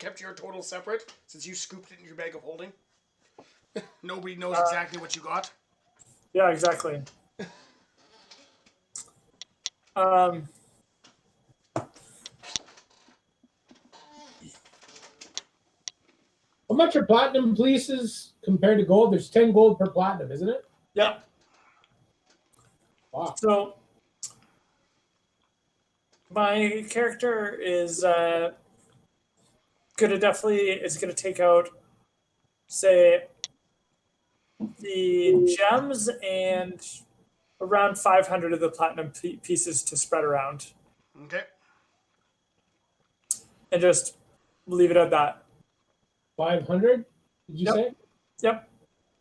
Kept your total separate since you scooped it in your bag of holding. Nobody knows exactly what you got. Yeah, exactly. How much are platinum pieces compared to gold? There's 10 gold per platinum, isn't it? Yeah. Wow. So my character is gonna take out, say, the gems and around 500 of the platinum pieces to spread around, Okay. and just leave it at that. 500, did you Yep. say? Yep.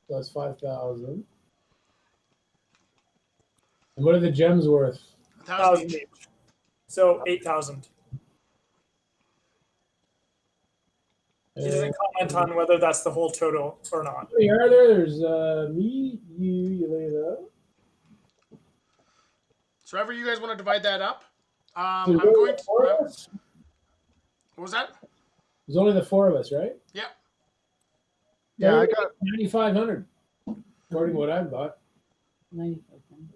So that's 5,000. And what are the gems worth? 1,000 1,000 each. each. So 8,000. He doesn't comment on whether that's the whole total or not. How many are there? There's me, you lay it out. So however you guys want to divide that up. So I'm there's only going the to. four of us? What was that? There's only the four of us, right? Yeah. Yeah, I got 9,500, according to what I've got. 9,500.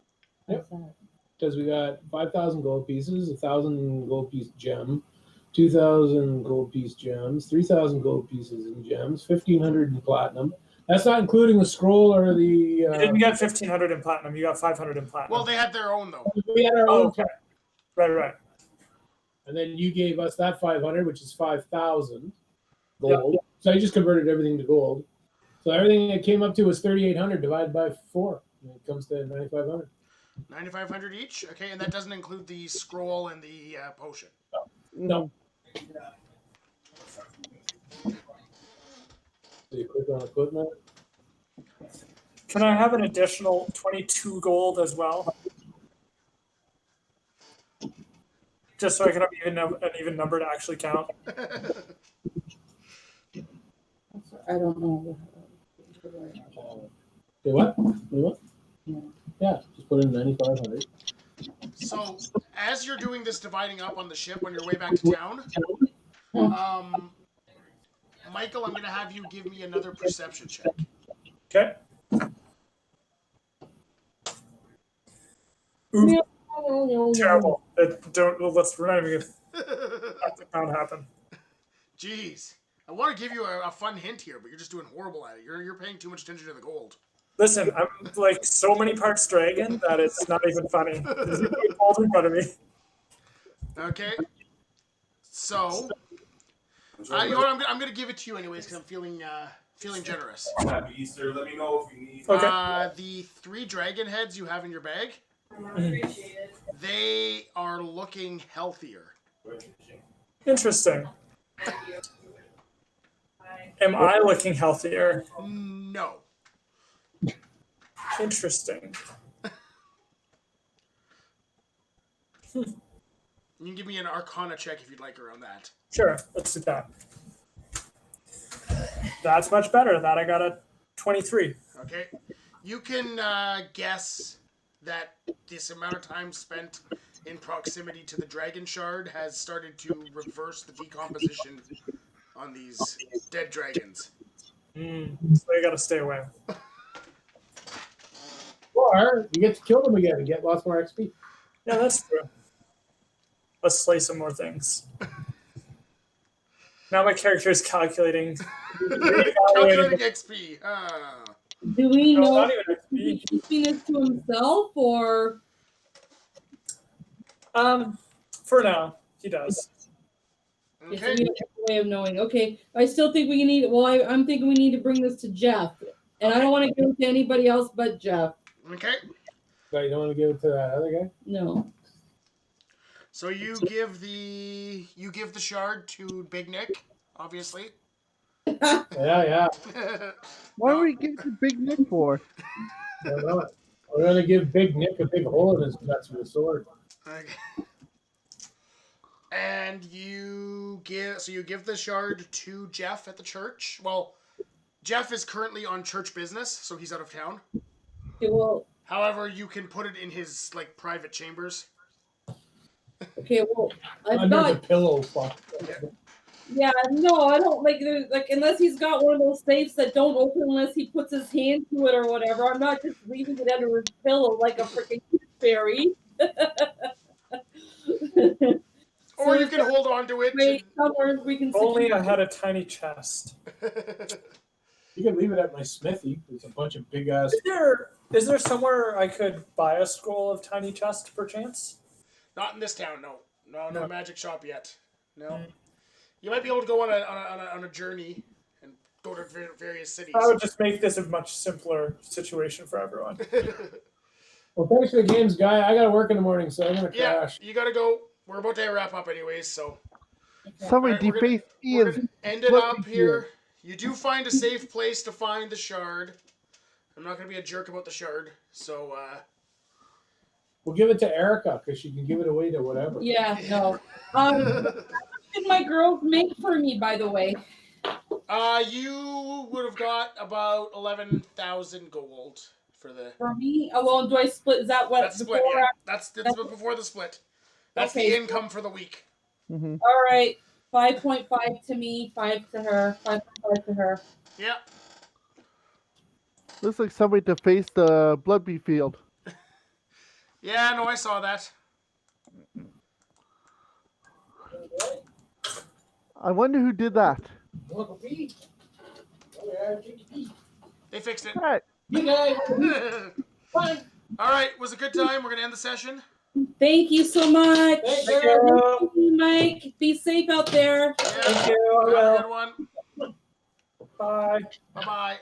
Yep. What's that? Because we got 5,000 gold pieces, 1,000 gold piece gem, 2,000 gold piece gems, 3,000 gold pieces in gems, 1,500 in platinum. That's not including the scroll or the. You didn't get 1,500 in platinum. You got 500 in platinum. Well, they had their own though. We had our Oh, own, okay. Right. and then you gave us that 500, which is 5,000 gold. So I just converted everything to gold. So everything that came up to was 3,800 divided by 4. And it comes to 9,500. 9,500 each. Okay, and that doesn't include the scroll and the potion. No. So you click on equipment. Can I have an additional 22 gold as well? Just so I can have an even number to actually count. I don't know. Okay, what? Yeah. Yeah, just put in 9,500. So, as you're doing this dividing up on the ship on your way back to town, Michael, I'm going to have you give me another perception check. Okay. Ooh, terrible. Let's not even get that happen. Jeez. I want to give you a fun hint here, but you're just doing horrible at it. You're paying too much attention to the gold. Listen, I'm like so many parts dragon that it's not even funny. There's even a gold in front of me. Okay. So, you know what? I'm going to give it to you anyways because I'm feeling generous. Happy Easter. Let me know if you need. Okay. The 3 dragon heads you have in your bag, Appreciate it. they are looking healthier. Interesting. Thank you. Bye. Am I looking healthier? No. Interesting. You can give me an Arcana check if you'd like around that. Sure, let's do that. That's much better. That I got a 23. Okay. You can guess that this amount of time spent in proximity to the dragon shard has started to reverse the decomposition on these dead dragons. So you gotta stay away. Or you get to kill them again and get lots more XP. Yeah, that's true. Let's slay some more things. Now my character is calculating. Calculating XP. Do we No, know not if even he's XP. keeping this to himself or? For now, he does. Okay, so Okay. we have a way of knowing. Okay, I still think we need. Well, I'm thinking we need to bring this to Jeff, and I don't want to give it to anybody else but Jeff. Okay. So you don't want to give it to that other guy? No. So you give the shard to Big Nick, obviously. Yeah. What are we giving to Big Nick for? I don't know. We're going to give Big Nick a big hole in his guts with a sword. Okay. And you give the shard to Jeff at the church. Well, Jeff is currently on church business, so he's out of town. Okay, well, However, you can put it in his private chambers. okay, well, I've Under the got. pillow, fuck. Yeah, no, I don't like. Unless he's got one of those safes that don't open unless he puts his hand to it or whatever. I'm not just leaving it under his pillow like a freaking fairy. Or you can hold on to it. Wait, somewhere we can. Only I had a tiny chest. You can leave it at my smithy. There's a bunch of big ass. Is there somewhere I could buy a scroll of tiny chest perchance? Not in this town, no. No No. magic shop yet. No. You might be able to go on a journey and go to various cities. That would just make this a much simpler situation for everyone. Well, thanks for the games, guy. I got to work in the morning, so I'm going to Yeah, crash. you gotta go. We're about to wrap up anyways, so. Somebody Alright, we're deface We're Ian's. gonna end it Let up me here. You do find a safe place to find the shard. I'm not gonna be a jerk about the shard, so We'll give it to Erica because she can give it away to whatever. Yeah, no. What did my girls make for me, by the way? you would have got about 11,000 gold for the. For me? Oh, well, do I split? Is that what? That's split. before Yeah, I- that's before the split. That's Okay. the income for the week. Mm-hmm. All right. 5.5 to me, 5 to her, 5.5 to her. Yeah. Looks like somebody defaced the Bloodbeat field. Yeah, no, I saw that. I wonder who did that. They fixed it. Hey, All right, was a good time. We're gonna end the session. Thank you so much. Thank Thank you. Thank you, Mike. Be safe out there. Yeah. Thank you. I Have a will. good one. Bye. Bye bye.